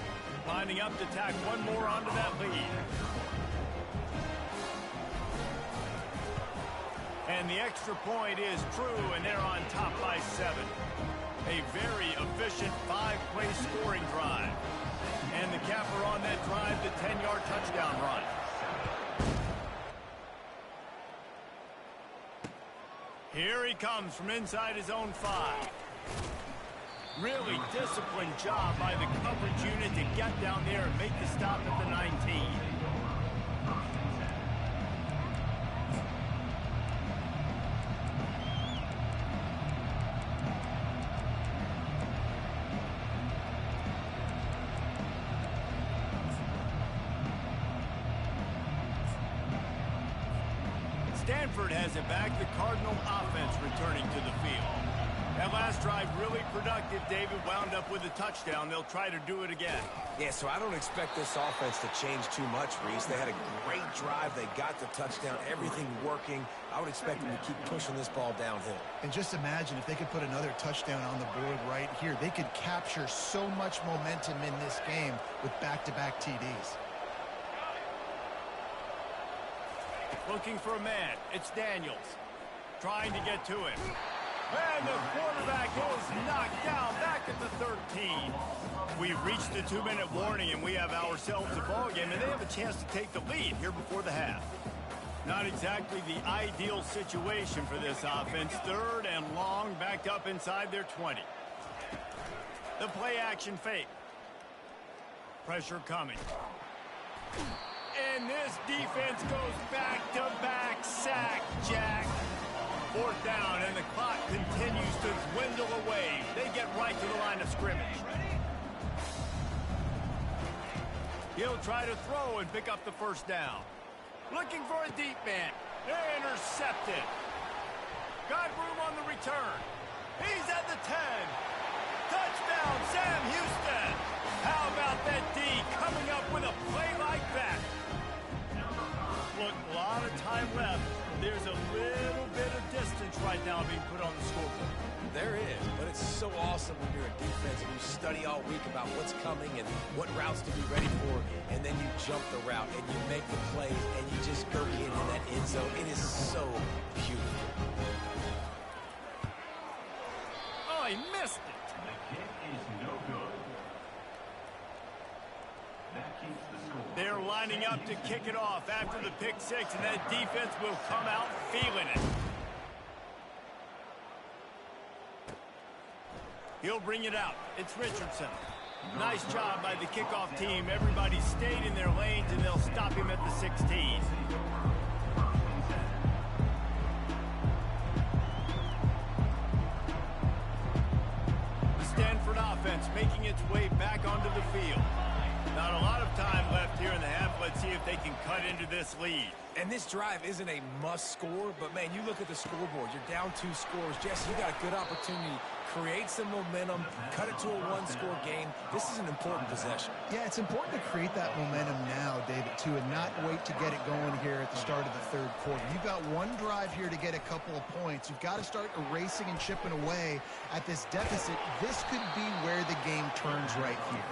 Lining up to tack one more onto that lead. And the extra point is true, and they're on top by 7. A very efficient 5-play scoring drive. And the capper on that drive, the 10-yard touchdown run. Here he comes from inside his own 5. Really disciplined job by the coverage unit to get down there and make the stop at the 19. Stanford has it back. The Cardinal offense returning to the field. That last drive really productive. David wound up with a touchdown. They'll try to do it again. Yeah, so I don't expect this offense to change too much, Reese. They had a great drive. They got the touchdown. Everything working. I would expect them to keep pushing this ball downhill. And just imagine if they could put another touchdown on the board right here. They could capture so much momentum in this game with back-to-back TDs. Looking for a man. It's Daniels. Trying to get to him. And the quarterback is knocked down back at the 13. We've reached the 2-minute warning, and we have ourselves a ball game, and they have a chance to take the lead here before the half. Not exactly the ideal situation for this offense. 3rd and long, backed up inside their 20. The play action fake. Pressure coming. And this defense goes back-to-back sack, Jack. 4th down, and the clock continues to dwindle away. They get right to the line of scrimmage. He'll try to throw and pick up the 1st down. Looking for a deep man. Intercepted. Got room on the return. He's at the 10. Touchdown, Sam Houston. How about that D coming up with a play like that? Look, a lot of time left. There's a little bit of distance right now being put on the scoreboard. There is, but it's so awesome when you're a defense and you study all week about what's coming and what routes to be ready for, and then you jump the route and you make the plays and you just go get in that end zone. It is so beautiful. Oh, he missed it. The kick is no good. That keeps the score. They're lining up to kick it off after the pick 6, and that defense will come out feeling it. He'll bring it out. It's Richardson. Nice job by the kickoff team. Everybody stayed in their lanes, and they'll stop him at the 16. The Stanford offense making its way back onto the field. Not a lot of time left here in the half. Let's see if they can cut into this lead. And this drive isn't a must score, but man, you look at the scoreboard. You're down 2 scores. Jesse, you got a good opportunity. Create some momentum. Cut it to a 1-score game. This is an important possession. Yeah, it's important to create that momentum now, David, too, and not wait to get it going here at the start of the 3rd quarter. You've got one drive here to get a couple of points. You've got to start erasing and chipping away at this deficit. This could be where the game turns right here.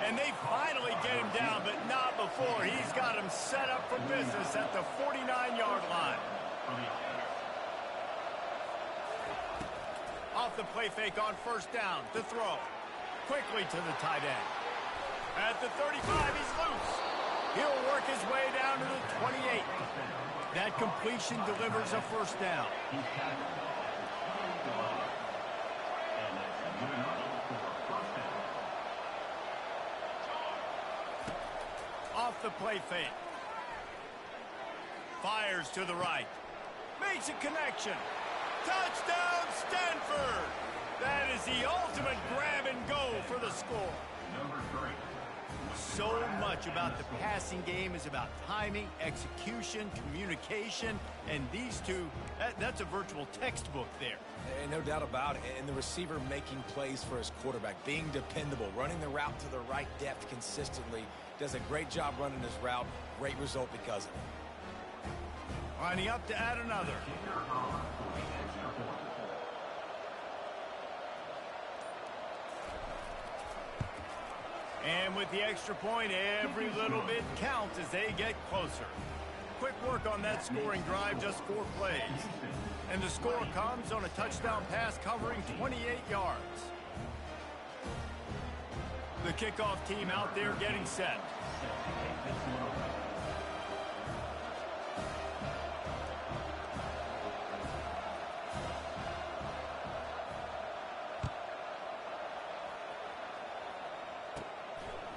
And they finally get him down, but not before. He's got him set up for business at the 49-yard line. Off the play fake on 1st down to throw. Quickly to the tight end. At the 35, he's loose. He'll work his way down to the 28. That completion delivers a 1st down. Off the play fake. Fires to the right. Makes a connection. Touchdown, Stanford! That is the ultimate grab and go for the score. Number 3. So much about the passing game is about timing, execution, communication, and these two, that's a virtual textbook there. And no doubt about it. And the receiver making plays for his quarterback, being dependable, running the route to the right depth consistently. Does a great job running his route. Great result because of it. Lining up to add another. And with the extra point, every little bit counts as they get closer. Quick work on that scoring drive, just 4 plays. And the score comes on a touchdown pass covering 28 yards. The kickoff team out there getting set.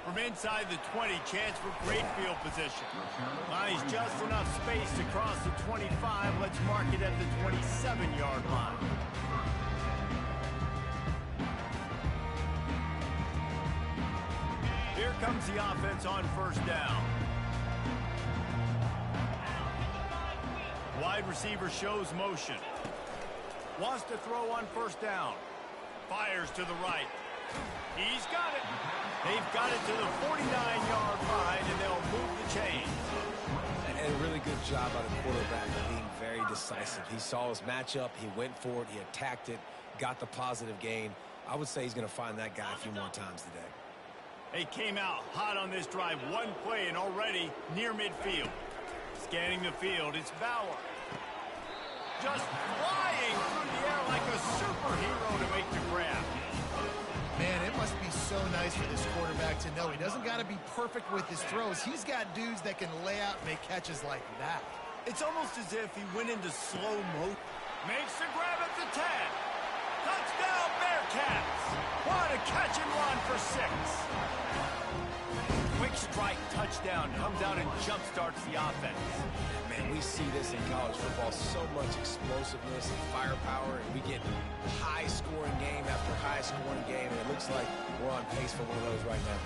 From inside the 20, chance for great field position. Finds just enough space to cross the 25. Let's mark it at the 27-yard line. Here comes the offense on first down. Wide receiver shows motion. Wants to throw on first down. Fires to the right. He's got it. They've got it to the 49-yard line, and they'll move the chains. And a really good job by the quarterback of being very decisive. He saw his matchup. He went for it. He attacked it. Got the positive gain. I would say he's going to find that guy a few more times today. They came out hot on this drive. One play and already near midfield. Scanning the field, it's Bauer. Just flying through the air like a superhero to make the grab. Man, it must be so nice for this quarterback to know he doesn't got to be perfect with his throws. He's got dudes that can lay out and make catches like that. It's almost as if he went into slow-mo. Makes the grab at the 10. Touchdown, Bearcats. What a catch and run for 6. Quick strike touchdown comes out and jump-starts the offense. Man, we see this in college football, so much explosiveness and firepower, and we get high-scoring game after high-scoring game, and it looks like we're on pace for one of those right now.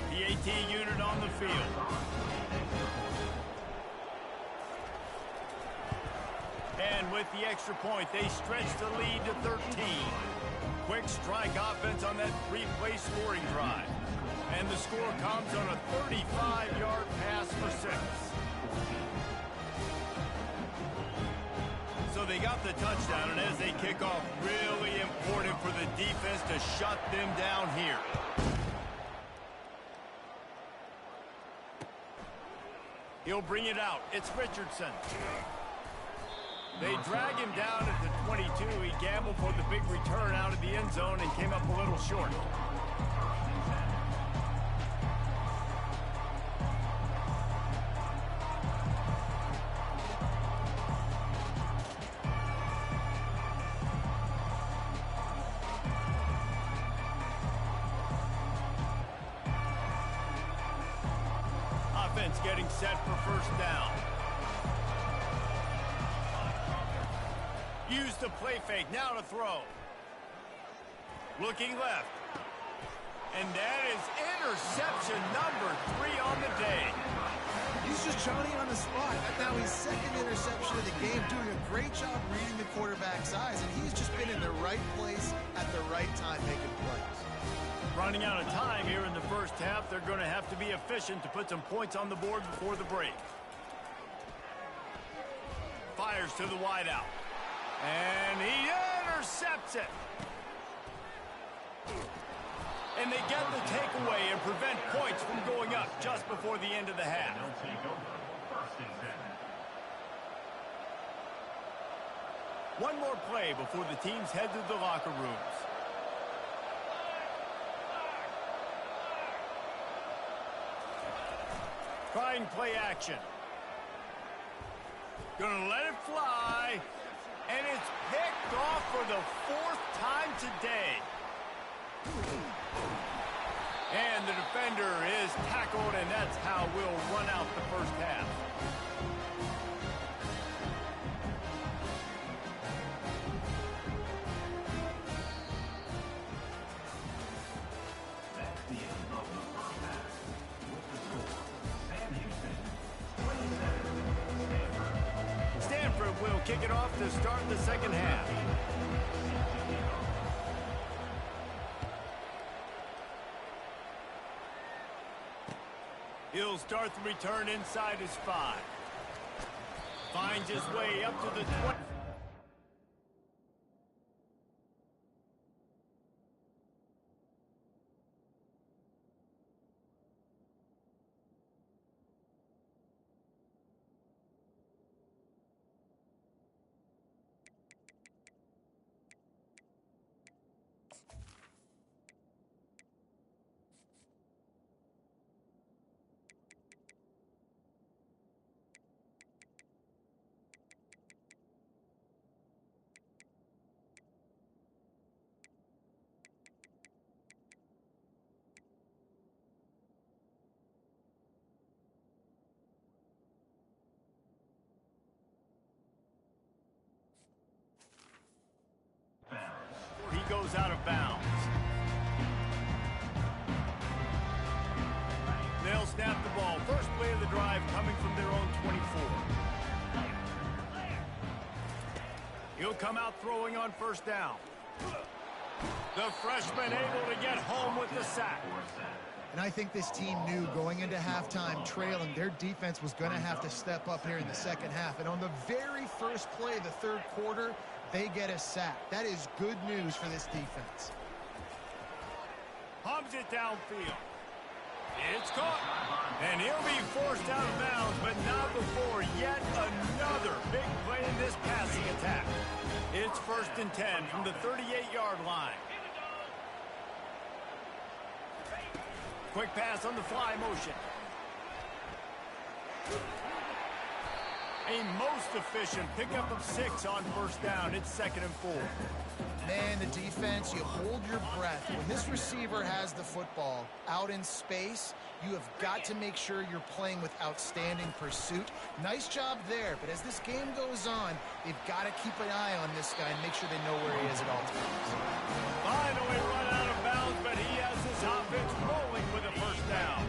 The AT unit on the field. And with the extra point, they stretch the lead to 13. Quick strike offense on that 3-play scoring drive. And the score comes on a 35-yard pass for 6. So they got the touchdown, and as they kick off, really important for the defense to shut them down here. He'll bring it out. It's Richardson. They drag him down at the 22. He gambled for the big return out of the end zone and came up a little short. Offense getting set for first down. Use the play fake, now to throw. Looking left. And that is interception number 3 on the day. He's just Johnny on the spot. Now his second interception of the game, doing a great job reading the quarterback's eyes, and he's just been in the right place at the right time making plays. Running out of time here in the first half, they're going to have to be efficient to put some points on the board before the break. Fires to the wideout. And he intercepts it. And they get the takeaway and prevent points from going up just before the end of the half. One more play before the teams head to the locker rooms. Trying play action. Gonna let it fly. And it's picked off for the 4th time today. And the defender is tackled, and that's how we'll run out the first half. That's the end of the first half. With the score, Sam Houston, 27, Stanford. Stanford will kick it off to start the second half. He'll start the return inside his 5. Finds his way up to the 20. goes out of bounds. They'll snap the ball. First play of the drive coming from their own 24. He'll come out throwing on first down. The freshman able to get home with the sack. And I think this team knew going into halftime trailing, their defense was going to have to step up here in the second half. And on the very first play of the third quarter, they get a sack. That is good news for this defense. Hums it downfield. It's caught. And he'll be forced out of bounds, but not before yet another big play in this passing attack. It's 1st and 10 from the 38-yard line. Quick pass on the fly motion. A most efficient pickup of 6 on first down. It's 2nd and 4. Man, the defense, you hold your breath. When this receiver has the football out in space, you have got to make sure you're playing with outstanding pursuit. Nice job there, but as this game goes on, they've got to keep an eye on this guy and make sure they know where he is at all times. Finally run out of bounds, but he has his offense rolling with a first down.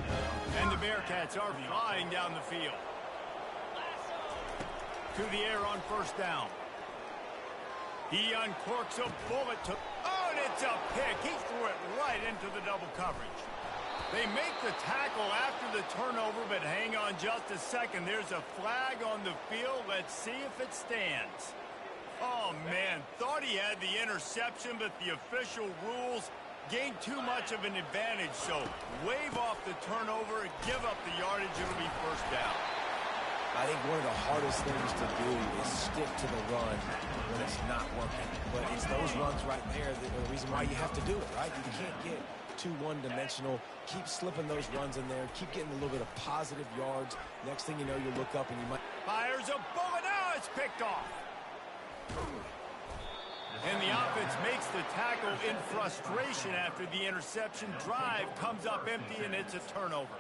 And the Bearcats are flying down the field. To the air on first down. He uncorks a bullet to... Oh, and it's a pick. He threw it right into the double coverage. They make the tackle after the turnover, but hang on just a second. There's a flag on the field. Let's see if it stands. Oh, man. Thought he had the interception, but the official rules gained too much of an advantage. So wave off the turnover, give up the yardage. It'll be first down. I think one of the hardest things to do is stick to the run when it's not working. But it's those runs right there that are the reason why you have to do it, right? You can't get too one-dimensional. Keep slipping those runs in there. Keep getting a little bit of positive yards. Next thing you know, you look up and you might... Fires a bullet. Now it's picked off. And the offense makes the tackle in frustration after the interception. Drive comes up empty, and it's a turnover.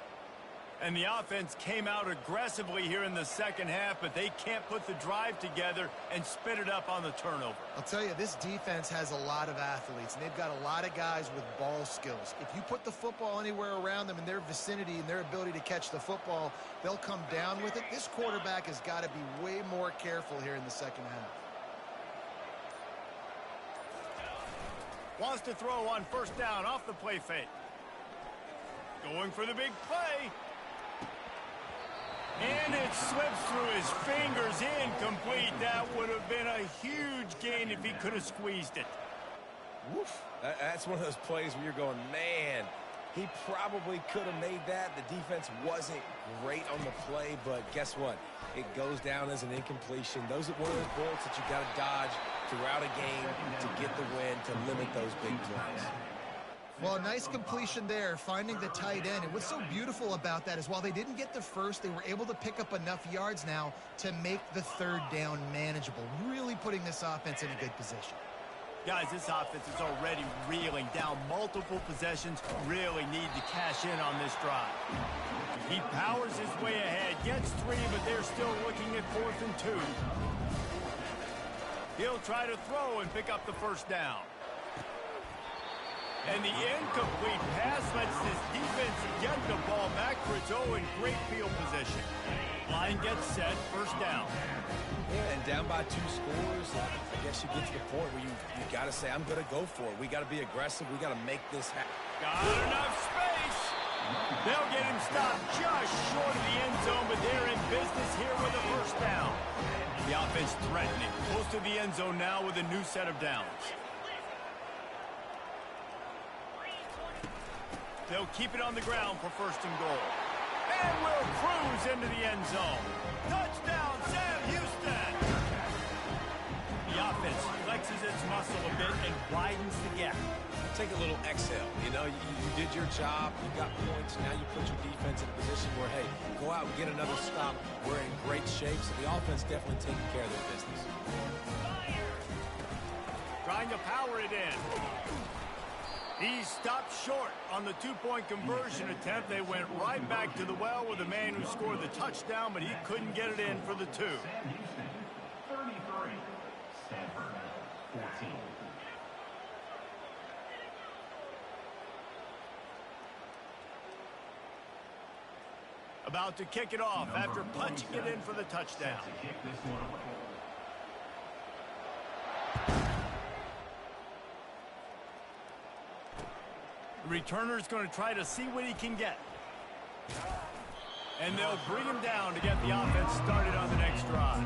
And the offense came out aggressively here in the second half, but they can't put the drive together and spit it up on the turnover. I'll tell you, this defense has a lot of athletes, and they've got a lot of guys with ball skills. If you put the football anywhere around them in their vicinity and their ability to catch the football, they'll come down with it. This quarterback has got to be way more careful here in the second half. Wants to throw on first down off the play fake. Going for the big play. And it slips through his fingers, incomplete. That would have been a huge gain if he could have squeezed it. Woof. That's one of those plays where you're going, man, he probably could have made that. The defense wasn't great on the play, but guess what? It goes down as an incompletion. Those are one of those bullets that you got to dodge throughout a game to get the win, to limit those big plays. Well, a nice completion there, finding the tight end. And what's so beautiful about that is while they didn't get the first, they were able to pick up enough yards now to make the third down manageable, really putting this offense in a good position. Guys, this offense is already reeling down multiple possessions, really need to cash in on this drive. He powers his way ahead, gets 3, but they're still looking at 4th and 2. He'll try to throw and pick up the first down. And the incomplete pass lets this defense get the ball back for its own great field position. Line gets set, first down. Yeah, and down by 2 scores, I guess you get to the point where you got to say, I'm going to go for it. We got to be aggressive. We got to make this happen. Got enough space. They'll get him stopped just short of the end zone, but they're in business here with a first down. The offense threatening, close to the end zone now with a new set of downs. They'll keep it on the ground for first and goal. And will cruise into the end zone. Touchdown, Sam Houston! The offense flexes its muscle a bit and widens the gap. Take a little exhale. You know, you did your job. You got points. Now you put your defense in a position where, hey, go out and get another stop. We're in great shape. So the offense definitely taking care of their business. Trying to power it in. He stopped short on the 2-point conversion attempt. They went right back to the well with the man who scored the touchdown, but he couldn't get it in for the 2. Sam Houston, 33. Stanford, 14. About to kick it off after punching it in for the touchdown. To kick this one away. The returner's going to try to see what he can get. And they'll bring him down to get the offense started on the next drive.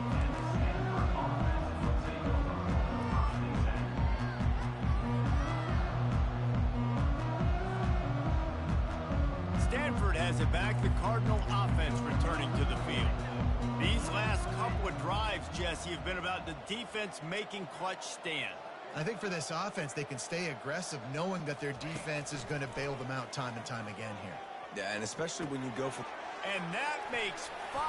Stanford has it back, the Cardinal offense returning to the field. These last couple of drives, Jesse, have been about the defense making clutch stand. I think for this offense, they can stay aggressive knowing that their defense is going to bail them out time and time again here. Yeah, and especially when you go for... And that makes 5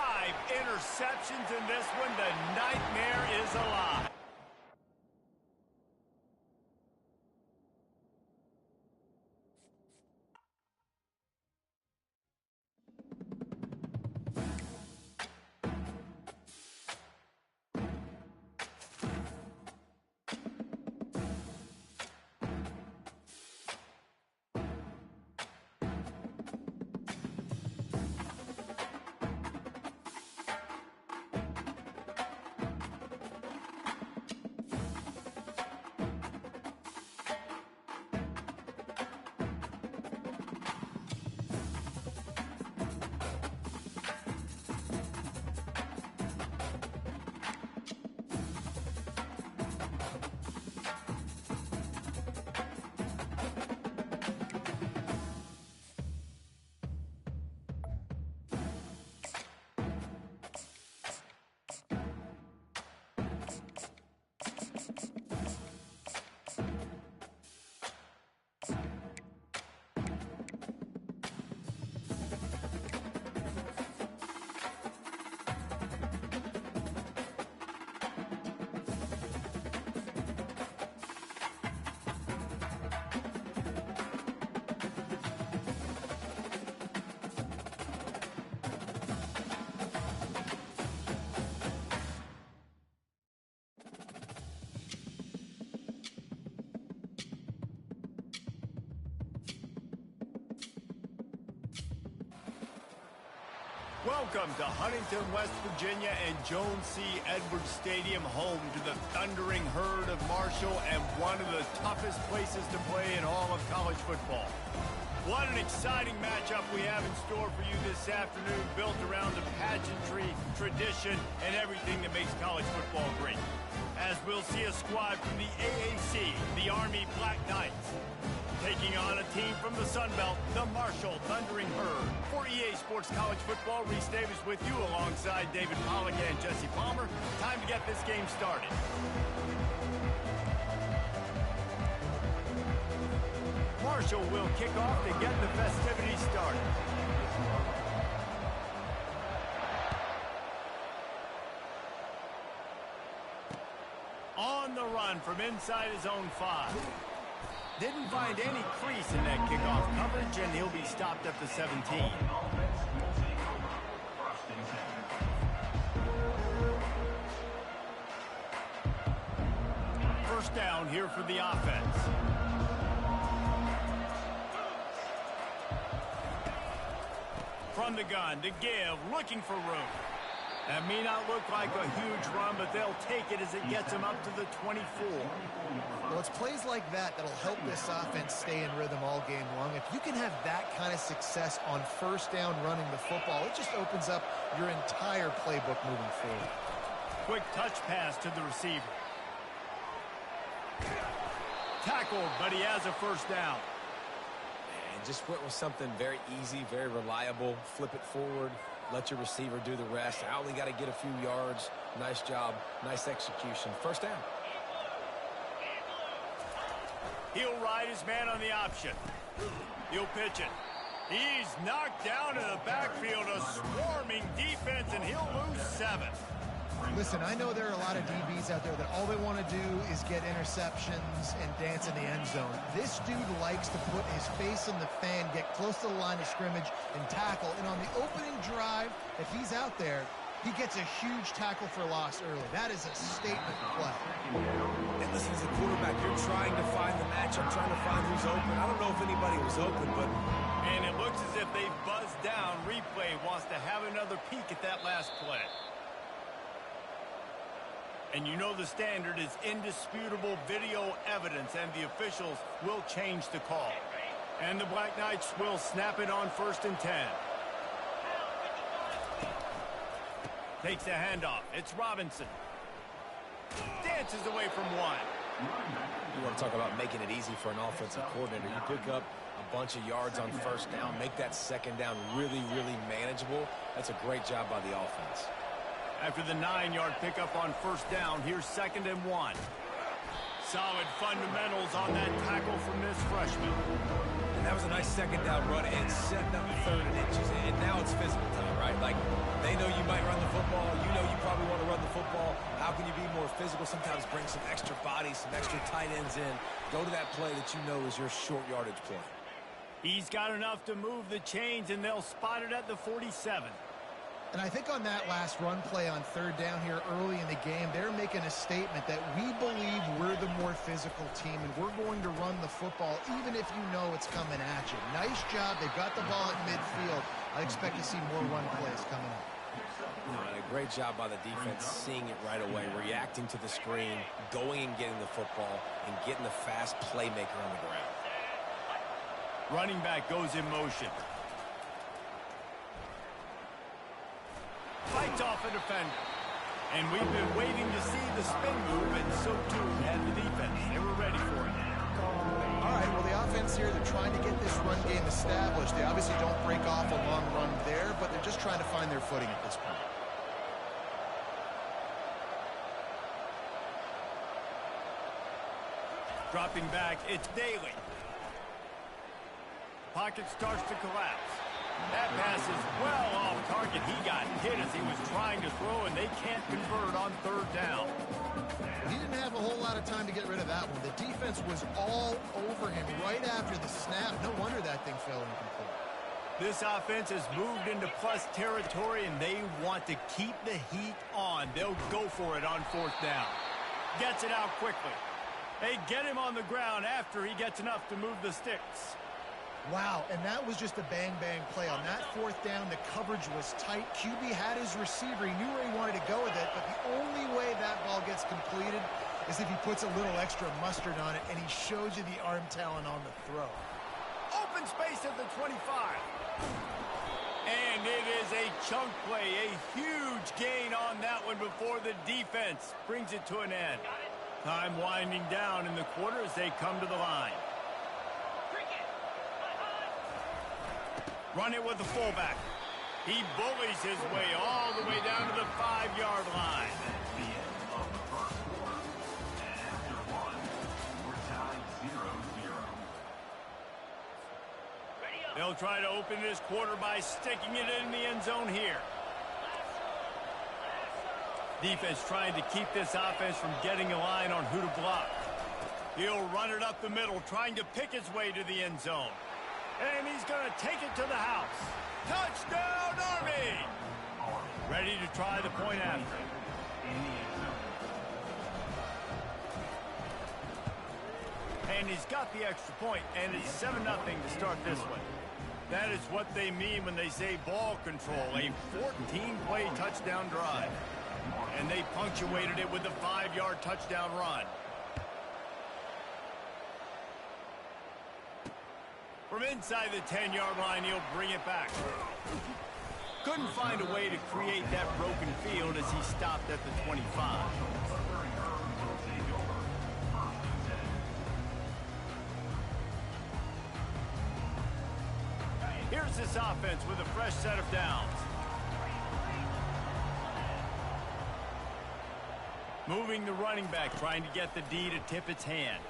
interceptions in this one. The nightmare is alive. Welcome to Huntington, West Virginia and Jones C. Edwards Stadium, home to the thundering herd of Marshall and one of the toughest places to play in all of college football. What an exciting matchup we have in store for you this afternoon, built around the pageantry, tradition, and everything that makes college football great. As we'll see a squad from the AAC, the Army Black Knights, taking on a team from the Sun Belt, the Marshall Thundering Herd. For EA Sports College Football, Reese Davis with you alongside David Pollack and Jesse Palmer. Time to get this game started. Marshall will kick off to get the festivities started. On the run from inside his own 5. Didn't find any crease in that kickoff coverage, and he'll be stopped at the 17. First down here for the offense. From the gun to give, looking for room. That may not look like a huge run, but they'll take it as it gets them up to the 24. Well, it's plays like that that'll help this offense stay in rhythm all game long. If you can have that kind of success on first down running the football, it just opens up your entire playbook moving forward. Quick touch pass to the receiver. Tackled, but he has a first down. And just went with something very easy, very reliable. Flip it forward. Let your receiver do the rest. I only got to get a few yards. Nice job. Nice execution. First down. He'll ride his man on the option. He'll pitch it. He's knocked down in the backfield. A swarming defense, and he'll lose 7. Listen, I know there are a lot of DBs out there that all they want to do is get interceptions and dance in the end zone. This dude likes to put his face in the fan, get close to the line of scrimmage, and tackle. And on the opening drive, if he's out there, He gets a huge tackle for loss early. That is a statement play. And listen, as a quarterback, you're trying to find the matchup, trying to find who's open. I don't know if anybody was open, but... And it looks as if they buzzed down. Replay wants to have another peek at that last play. And you know the standard is indisputable video evidence, and the officials will change the call. And the Black Knights will snap it on 1st and 10. Takes a handoff. It's Robinson. Dances away from one. You want to talk about making it easy for an offensive coordinator. You pick up a bunch of yards on 1st down, make that 2nd down really, really manageable. That's a great job by the offense. After the 9-yard pickup on 1st down, here's 2nd and 1. Solid fundamentals on that tackle from this freshman. And that was a nice 2nd down run and setting up 3rd and inches. And now it's physical time, right? Like, they know you might run the football. You know you probably want to run the football. How can you be more physical? Sometimes bring some extra bodies, some extra tight ends in. Go to that play that you know is your short yardage play. He's got enough to move the chains, and they'll spot it at the 47. And I think on that last run play on 3rd down here early in the game, they're making a statement that we believe we're the more physical team and we're going to run the football even if you know it's coming at you. Nice job. They've got the ball at midfield. I expect to see more run plays coming up. A great job by the defense seeing it right away, reacting to the screen, going and getting the football, and getting the fast playmaker on the ground. Running back goes in motion. Fights off a defender. And we've been waiting to see the spin move, and so too had the defense. They were ready for it. All right, well, the offense here, they're trying to get this run game established. They obviously don't break off a long run there, but they're just trying to find their footing at this point. Dropping back, it's Daly. Pocket starts to collapse. That pass is well off target. He got hit as he was trying to throw, and they can't convert on 3rd down. He didn't have a whole lot of time to get rid of that one. The defense was all over him right after the snap. No wonder that thing fell incomplete. This offense has moved into plus territory, and they want to keep the heat on. They'll go for it on 4th down. Gets it out quickly. They get him on the ground after he gets enough to move the sticks. Wow, and that was just a bang-bang play. On that 4th down, the coverage was tight. QB had his receiver. He knew where he wanted to go with it, but the only way that ball gets completed is if he puts a little extra mustard on it, and he shows you the arm talent on the throw. Open space at the 25. And it is a chunk play, a huge gain on that one before the defense brings it to an end. Time winding down in the quarter as they come to the line. Run it with the fullback. He bullies his way all the way down to the 5-yard line. That's the end of the 1st quarter. And after 1, we're tied 0-0. They'll try to open this quarter by sticking it in the end zone here. Defense trying to keep this offense from getting a line on who to block. He'll run it up the middle, trying to pick his way to the end zone. And he's going to take it to the house. Touchdown, Army! Ready to try the point after. And he's got the extra point, and it's 7-0 to start this one. That is what they mean when they say ball control, a 14-play touchdown drive. And they punctuated it with a 5-yard touchdown run. From inside the 10-yard line, he'll bring it back. Couldn't find a way to create that broken field as he stopped at the 25. Here's this offense with a fresh set of downs. Moving the running back, trying to get the D to tip its hand.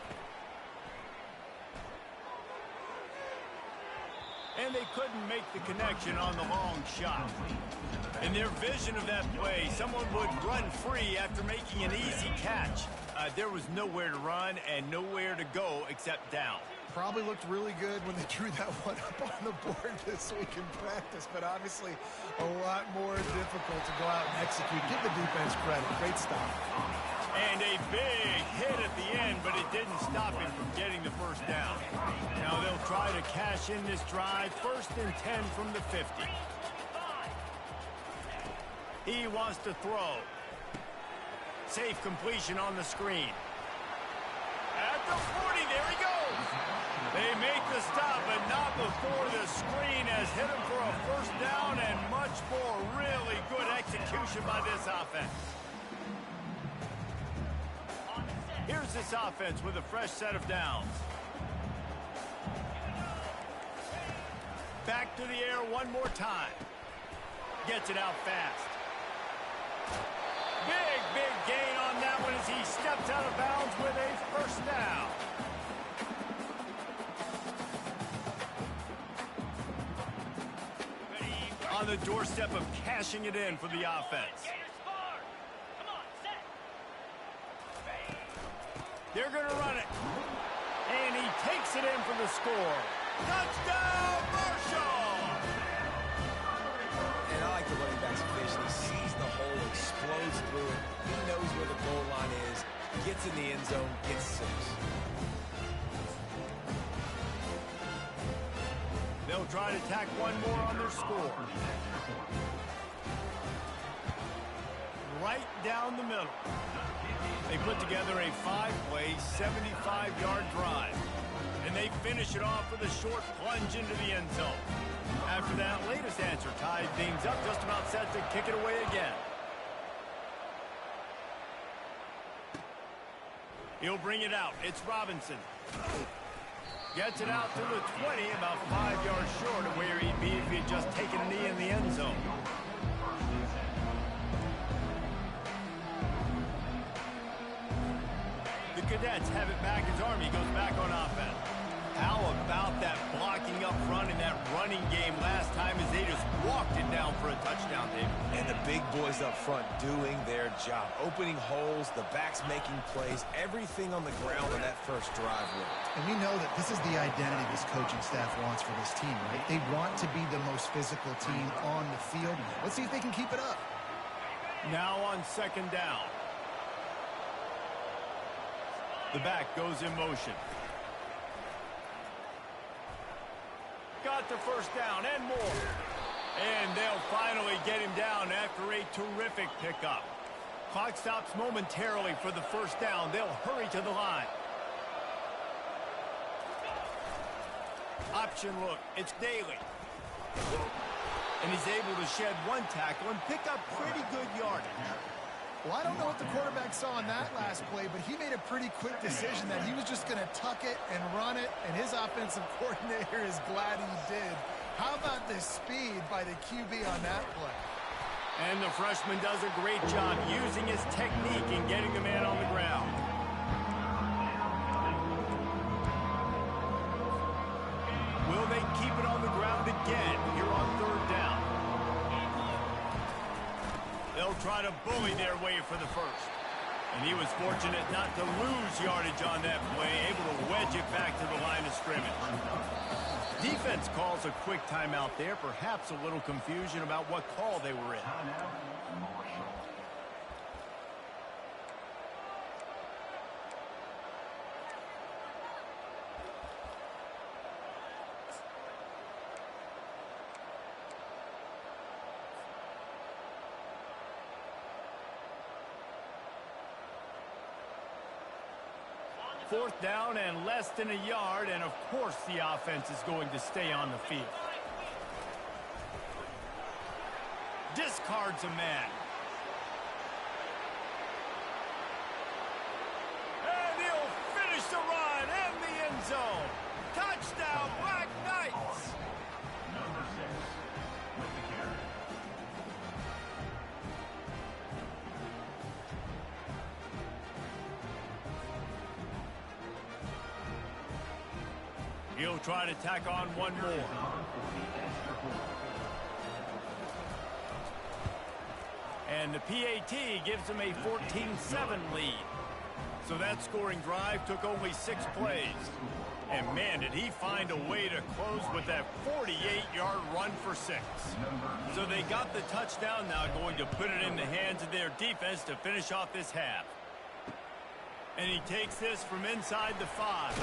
And they couldn't make the connection on the long shot. In their vision of that play, someone would run free after making an easy catch. There was nowhere to run and nowhere to go except down. probably looked really good when they drew that one up on the board this week in practice, but obviously a lot more difficult to go out and execute. Give the defense credit. Great stop. And a big hit at the end, but it didn't stop him from getting the first down. Now they'll try to cash in this drive. 1st and 10 from the 50. He wants to throw. Safe completion on the screen. At the 40, there he goes. They make the stop, but not before the screen has hit him for a first down and much more. Really good execution by this offense. Here's this offense with a fresh set of downs. Back to the air one more time. Gets it out fast. Big gain on that one as he steps out of bounds with a first down. On the doorstep of cashing it in for the offense. They're going to run it. And he takes it in for the score. Touchdown, Marshall! And I like the running back's vision. He sees the hole, explodes through it. He knows where the goal line is, gets in the end zone, gets 6. They'll try to tack one more on their score. Right down the middle. They put together a 5-play, 75-yard drive. And they finish it off with a short plunge into the end zone. After that latest answer tied things up, just about set to kick it away again. He'll bring it out. It's Robinson. Gets it out to the 20, about 5 yards short of where he'd be if he had just taken a knee in the end zone. The Cadets have it back as Army goes back on offense. How about that blocking up front in that running game last time as they just walked it down for a touchdown, David? And the big boys up front doing their job. Opening holes, the backs making plays, everything on the ground on that first drive worked. And we know that this is the identity this coaching staff wants for this team, right? They want to be the most physical team on the field. Let's see if they can keep it up. Now on 2nd down. The back goes in motion. Got the first down and more. And they'll finally get him down after a terrific pickup. Clock stops momentarily for the first down. They'll hurry to the line. Option look. It's Daly. And he's able to shed one tackle and pick up pretty good yardage. Well, I don't know what the quarterback saw in that last play, but he made a pretty quick decision that he was just going to tuck it and run it, and his offensive coordinator is glad he did. How about the speed by the QB on that play? And the freshman does a great job using his technique and getting the man on the ground. Will they keep it on the ground again here on 3rd down? They'll try to bully their way for the first. And he was fortunate not to lose yardage on that play, able to wedge it back to the line of scrimmage. Defense calls a quick timeout there, perhaps a little confusion about what call they were in. Fourth down and less than a yard, and of course the offense is going to stay on the field. Discards a man. And he'll finish the run and the end zone. Touchdown, Black Knights! Number 6 with the carry. He'll try to tack on one more. And the PAT gives him a 14-7 lead. So that scoring drive took only 6 plays. And man, did he find a way to close with that 48-yard run for 6. So they got the touchdown, now going to put it in the hands of their defense to finish off this half. And he takes this from inside the 5.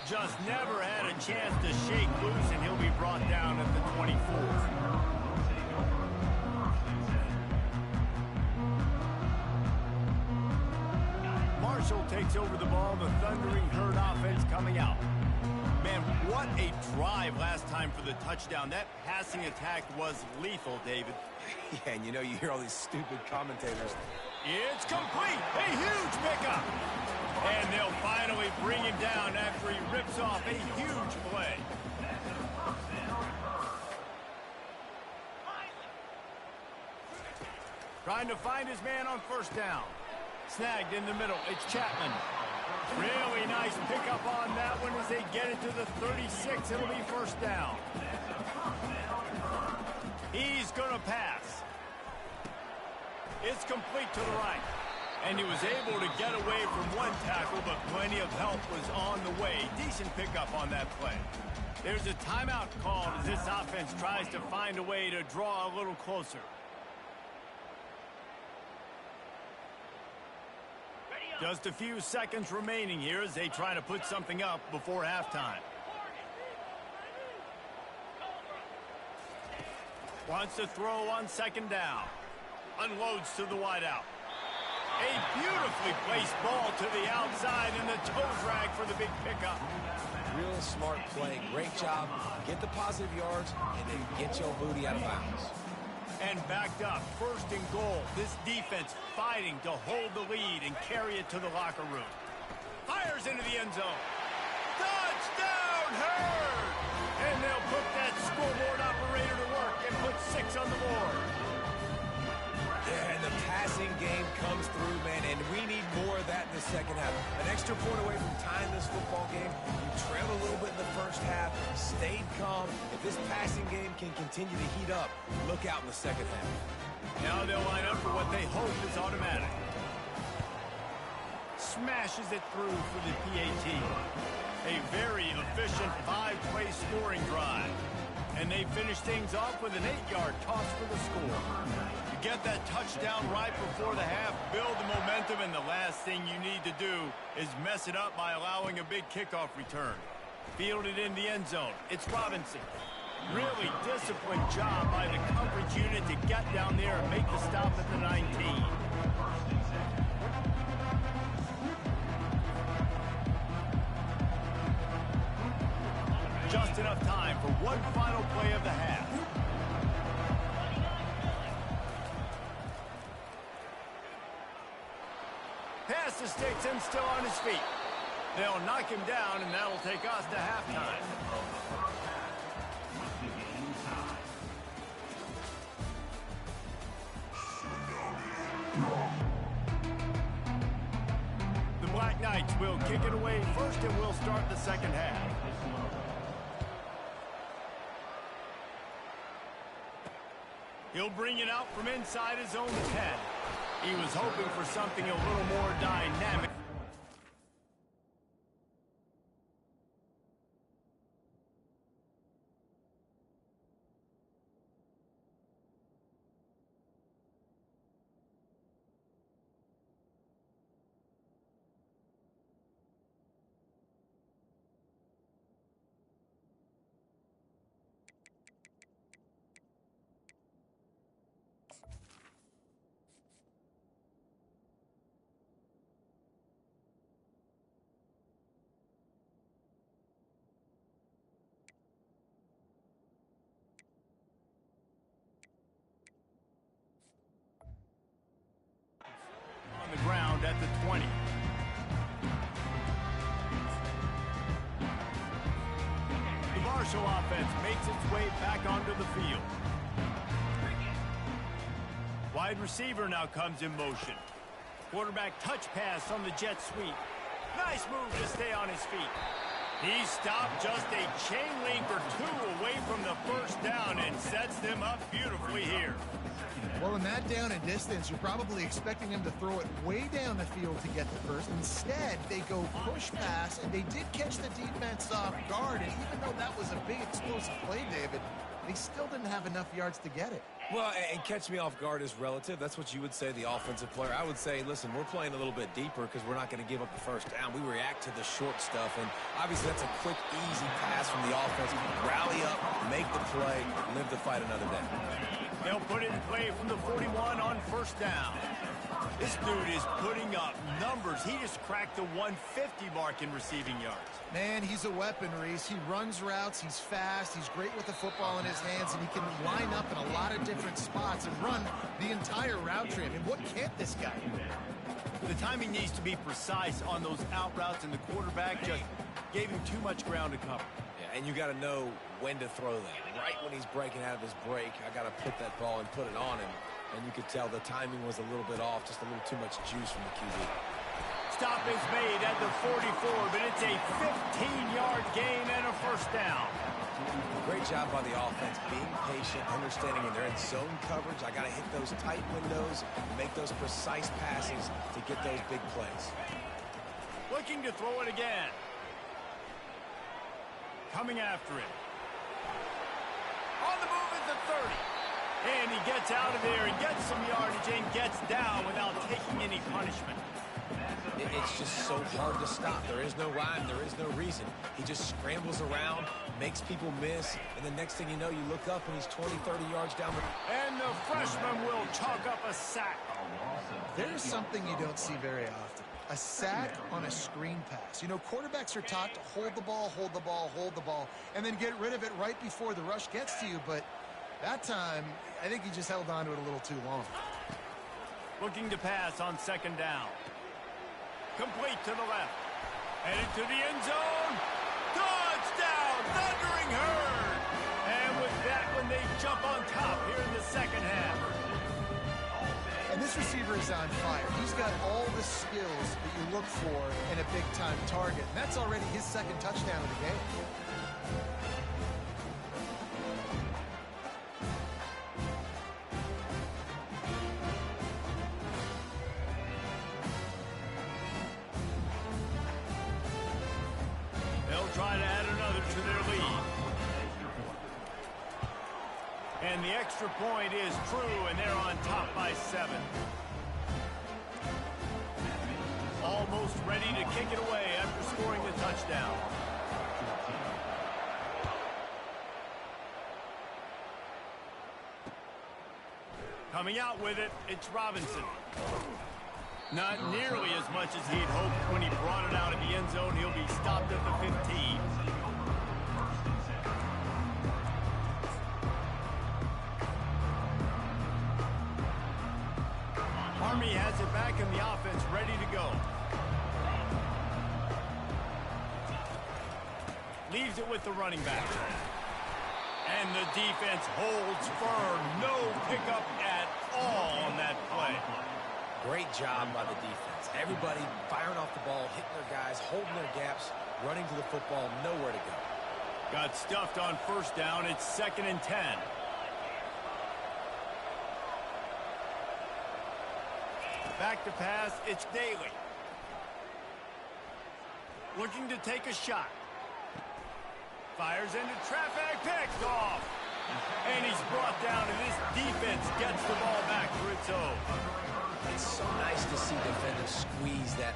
Just never had a chance to shake loose, and he'll be brought down at the 24. Marshall takes over the ball, the Thundering Herd offense coming out. Man, what a drive last time for the touchdown. That passing attack was lethal, David. Yeah, and you know, you hear all these stupid commentators. It's complete. A huge pickup. And they'll finally bring him down after he rips off a huge play. Trying to find his man on first down. Snagged in the middle. It's Chapman. Really nice pickup on that one as they get it to the 36. It'll be first down. He's going to pass. It's complete to the right. And he was able to get away from one tackle, but plenty of help was on the way. Decent pickup on that play. There's a timeout called as this offense tries to find a way to draw a little closer. Just a few seconds remaining here as they try to put something up before halftime. Wants to throw on second down. Unloads to the wideout. A beautifully placed ball to the outside and the toe drag for the big pickup. Real smart play. Great job. Get the positive yards and then get your booty out of bounds. And backed up, first and goal. This defense fighting to hold the lead and carry it to the locker room. Fires into the end zone. Touchdown, Herd! And they'll put that scoreboard operator to work and put 6 on the board. Yeah, and the passing game comes through, man, and we need more of that in the second half. An extra point away from tying this football game. You trailed a little bit in the first half, stayed calm. If this passing game can continue to heat up, look out in the second half. Now they'll line up for what they hope is automatic. Smashes it through for the PAT. A very efficient 5-play scoring drive. And they finish things off with an 8-yard toss for the score. You get that touchdown right before the half, build the momentum, and the last thing you need to do is mess it up by allowing a big kickoff return. Fielded in the end zone. It's Robinson. Really disciplined job by the coverage unit to get down there and make the stop at the 19. Just enough time for one final play of the half. Pass to sticks and still on his feet. They'll knock him down, and that'll take us to halftime. The Black Knights will kick it away first, and we'll start the second half. He'll bring it out from inside his own 10. He was hoping for something a little more dynamic. The ground at the 20. The Marshall offense makes its way back onto the field. Wide receiver now comes in motion. Quarterback touch pass on the jet sweep. Nice move to stay on his feet. He stopped just a chain link or two away from the first down and sets them up beautifully here. Well, in that down and distance, you're probably expecting him to throw it way down the field to get the first. Instead, they go push pass, and they did catch the defense off guard. And even though that was a big explosive play, David, they still didn't have enough yards to get it. Well, and catch me off guard is relative. That's what you would say, the offensive player. I would say, listen, we're playing a little bit deeper because we're not going to give up the first down. We react to the short stuff, and obviously that's a quick, easy pass from the offense. Rally up, make the play, live to fight another day. They'll put it in play from the 41 on first down. This dude is putting up numbers. He just cracked the 150 mark in receiving yards. Man, he's a weapon, Reese. He runs routes, he's fast, he's great with the football in his hands, and he can line up in a lot of different spots and run the entire route tree. I mean, what can't this guy do? The timing needs to be precise on those out routes, and the quarterback just gave him too much ground to cover. Yeah, and you got to know when to throw that. Right when he's breaking out of his break, I got to put that ball and put it on him. And you could tell the timing was a little bit off, just a little too much juice from the QB. Stop is made at the 44, but it's a 15-yard gain and a first down. Great job by the offense, being patient, understanding when they're in zone coverage, I got to hit those tight windows, make those precise passes to get those big plays. Looking to throw it again. Coming after it. On the move at the 30. And he gets out of there and gets some yardage and gets down without taking any punishment. It's just so hard to stop. There is no rhyme. There is no reason. He just scrambles around, makes people miss, and the next thing you know, you look up and he's 20, 30 yards down the... And the freshman will chalk up a sack. There's something you don't see very often. A sack on a screen pass. You know, quarterbacks are taught to hold the ball, hold the ball, hold the ball, and then get rid of it right before the rush gets to you, but that time, I think he just held on to it a little too long. Looking to pass on second down. Complete to the left. Headed to the end zone. Touchdown, Thundering Herd. And with that one, they jump on top here in the second half. And this receiver is on fire. He's got all the skills that you look for in a big-time target. And that's already his second touchdown of the game. Try to add another to their lead. And the extra point is true, and they're on top by 7. Almost ready to kick it away after scoring the touchdown. Coming out with it, it's Robinson. Not nearly as much as he'd hoped when he brought it out of the end zone. He'll be stopped at the 15. Army has it back in the offense, ready to go. Leaves it with the running back. And the defense holds firm. No pickup at all on that play. Great job by the defense. Everybody firing off the ball, hitting their guys, holding their gaps, running to the football, nowhere to go. Got stuffed on first down. It's 2nd and 10. Back to pass. It's Daly. Looking to take a shot. Fires into traffic. Picked off. And he's brought down, and this defense gets the ball back for its own. It's so nice to see defenders squeeze that